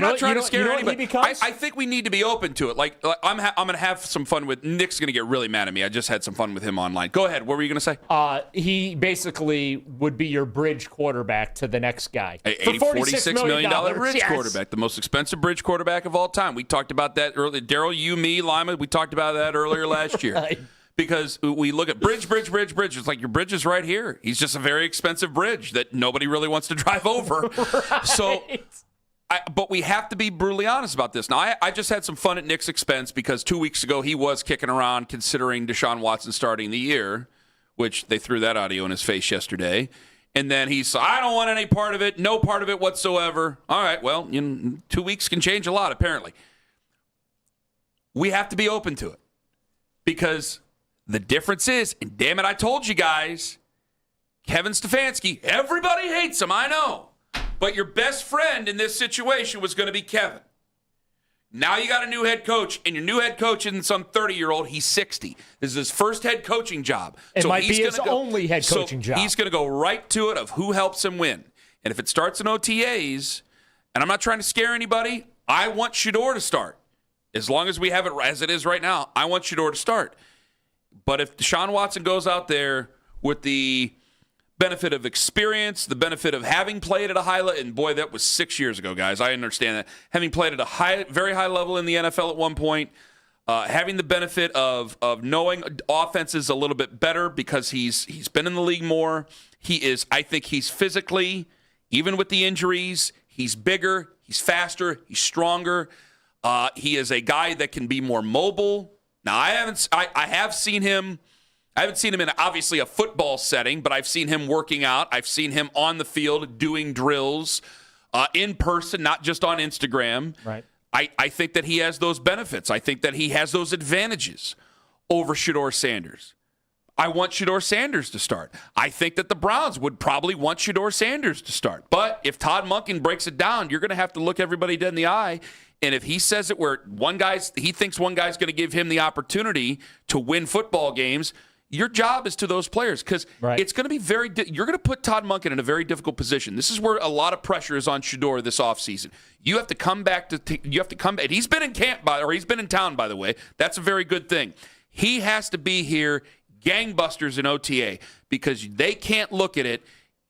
[SPEAKER 8] not trying to scare anybody. I think we need to be open to it. I'm going to have some fun with Nick's going to get really mad at me. I just had some fun with him online. Go ahead. What were you going to say?
[SPEAKER 9] He basically would be your bridge quarterback to the next guy.
[SPEAKER 8] $46 million bridge quarterback, the most expensive bridge quarterback of all time. We talked about that earlier. Daryl, you, me, Lima, we talked about that earlier last year. Right. Because we look at bridge. It's like your bridge is right here. He's just a very expensive bridge that nobody really wants to drive over. Right. So, but we have to be brutally honest about this. Now, I just had some fun at Nick's expense because 2 weeks ago he was kicking around considering Deshaun Watson starting the year, which they threw that audio in his face yesterday. And then I don't want any part of it, no part of it whatsoever. All right, well, 2 weeks can change a lot, apparently. We have to be open to it because the difference is, and damn it, I told you guys, Kevin Stefanski, everybody hates him, I know. But your best friend in this situation was going to be Kevin. Now you got a new head coach, and your new head coach isn't some 30-year-old. He's 60. This is his first head coaching job.
[SPEAKER 9] It might be his only head coaching job.
[SPEAKER 8] He's going to go right to it of who helps him win. And if it starts in OTAs, and I'm not trying to scare anybody, I want Shedeur to start. As long as we have it as it is right now, I want Shedeur to start. But if Deshaun Watson goes out there with the benefit of experience, the benefit of having played at a high level, and boy, that was 6 years ago, guys. I understand that. Having played at a very high level in the NFL at one point, having the benefit of knowing offenses a little bit better because he's been in the league more. I think he's physically, even with the injuries, he's bigger, he's faster, he's stronger. He is a guy that can be more mobile. Now, I have seen him. I haven't seen him in obviously a football setting, but I've seen him working out. I've seen him on the field doing drills in person, not just on Instagram.
[SPEAKER 9] Right.
[SPEAKER 8] I think that he has those benefits. I think that he has those advantages over Shedeur Sanders. I want Shedeur Sanders to start. I think that the Browns would probably want Shedeur Sanders to start. But if Todd Monken breaks it down, you're going to have to look everybody dead in the eye. And if he says it where he thinks one guy's going to give him the opportunity to win football games, your job is to those players because it's going to be you're going to put Todd Monken in a very difficult position. This is where a lot of pressure is on Shedeur this offseason. You have to come back and he's been in camp he's been in town, by the way. That's a very good thing. He has to be here gangbusters in OTA because they can't look at it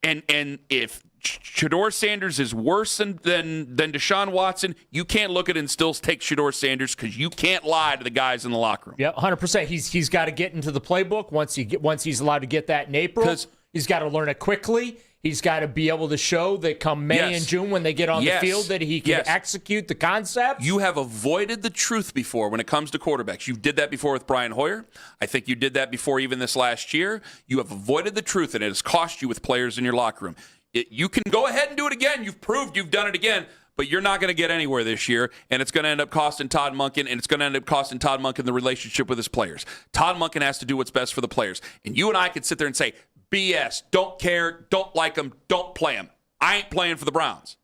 [SPEAKER 8] and if Shedeur Sanders is worse than Deshaun Watson, you can't look at it and still take Shedeur Sanders because you can't lie to the guys in the locker room.
[SPEAKER 9] Yeah, 100%. He's got to get into the playbook once he's allowed to get that in April. He's got to learn it quickly. He's got to be able to show that come May and June when they get on the field that he can execute the concept.
[SPEAKER 8] You have avoided the truth before when it comes to quarterbacks. You did that before with Brian Hoyer. I think you did that before even this last year. You have avoided the truth, and it has cost you with players in your locker room. You can go ahead and do it again. You've proved you've done it again, but you're not going to get anywhere this year, and it's going to end up costing Todd Monken, and it's going to end up costing Todd Monken the relationship with his players. Todd Monken has to do what's best for the players. And you and I could sit there and say, BS, don't care, don't like them, don't play them. I ain't playing for the Browns.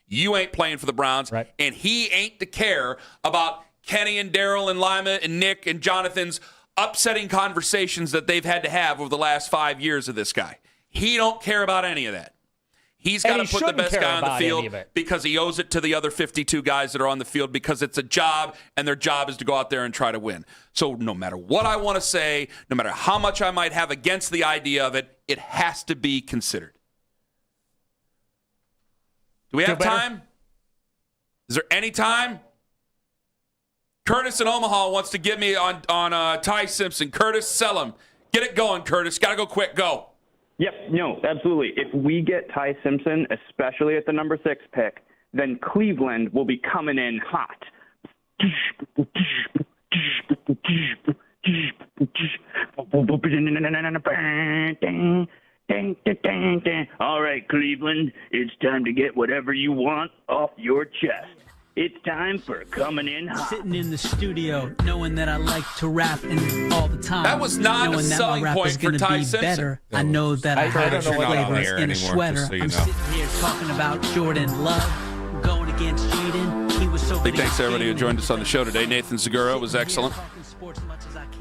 [SPEAKER 8] You ain't playing for the Browns, and he ain't to care about Kenny and Daryl and Lima and Nick and Jonathan's upsetting conversations that they've had to have over the last 5 years of this guy. He don't care about any of that. He's got to put the best guy on the field because he owes it to the other 52 guys that are on the field because it's a job, and their job is to go out there and try to win. So no matter what I want to say, no matter how much I might have against the idea of it, it has to be considered. Do we have time? Is there any time? Curtis in Omaha wants to get me on Ty Simpson. Curtis, sell him. Get it going, Curtis. Got to go quick. Go.
[SPEAKER 16] Yep, no, absolutely. If we get Ty Simpson, especially at the number 6 pick, then Cleveland will be coming in hot. All right, Cleveland, it's time to get whatever you want off your chest. It's time for coming in hot.
[SPEAKER 17] Sitting in the studio, knowing that I like to rap and all the time.
[SPEAKER 8] That was not a selling point for Ty Simpson.
[SPEAKER 17] Better. I know that I have flavors in a sweater. I'm sitting here talking about Jordan Love, going against Jaden. He was so.
[SPEAKER 8] Big thanks to everybody who joined us on the show today. Nathan Zagura was excellent.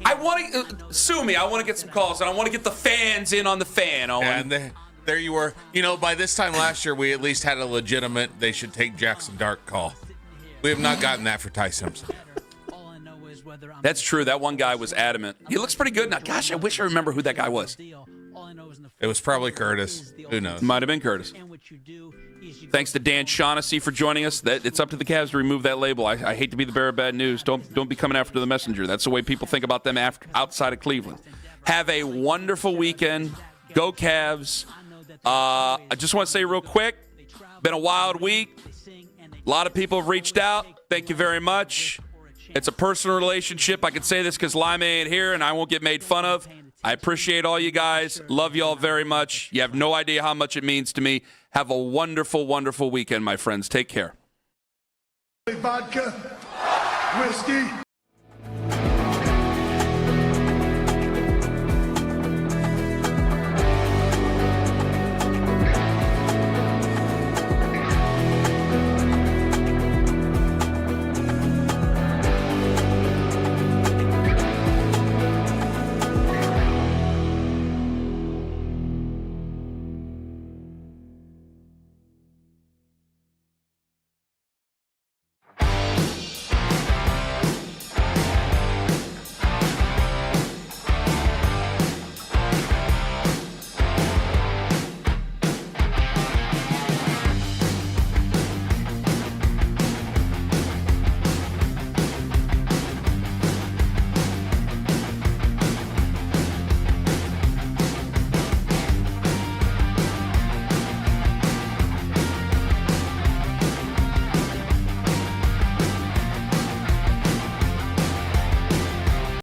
[SPEAKER 8] I want to sue me. I want to get some calls, and I want to get the fans in on the fan. Owen.
[SPEAKER 1] And there you were. You know, by this time last year, we at least had a legitimate "they should take Jackson Dart" call. We have not gotten that for Ty Simpson.
[SPEAKER 8] That's true. That one guy was adamant. He looks pretty good now. Gosh, I wish I remember who that guy was.
[SPEAKER 1] It was probably Curtis. Who knows?
[SPEAKER 8] Might have been Curtis. Thanks to Dan Shaughnessy for joining us. It's up to the Cavs to remove that label. I hate to be the bearer of bad news. Don't be coming after the messenger. That's the way people think about them outside of Cleveland. Have a wonderful weekend. Go Cavs. I just want to say real quick, been a wild week. A lot of people have reached out. Thank you very much. It's a personal relationship. I can say this because Lima ain't here and I won't get made fun of. I appreciate all you guys. Love you all very much. You have no idea how much it means to me. Have a wonderful, wonderful weekend, my friends. Take care.
[SPEAKER 18] Vodka, whiskey.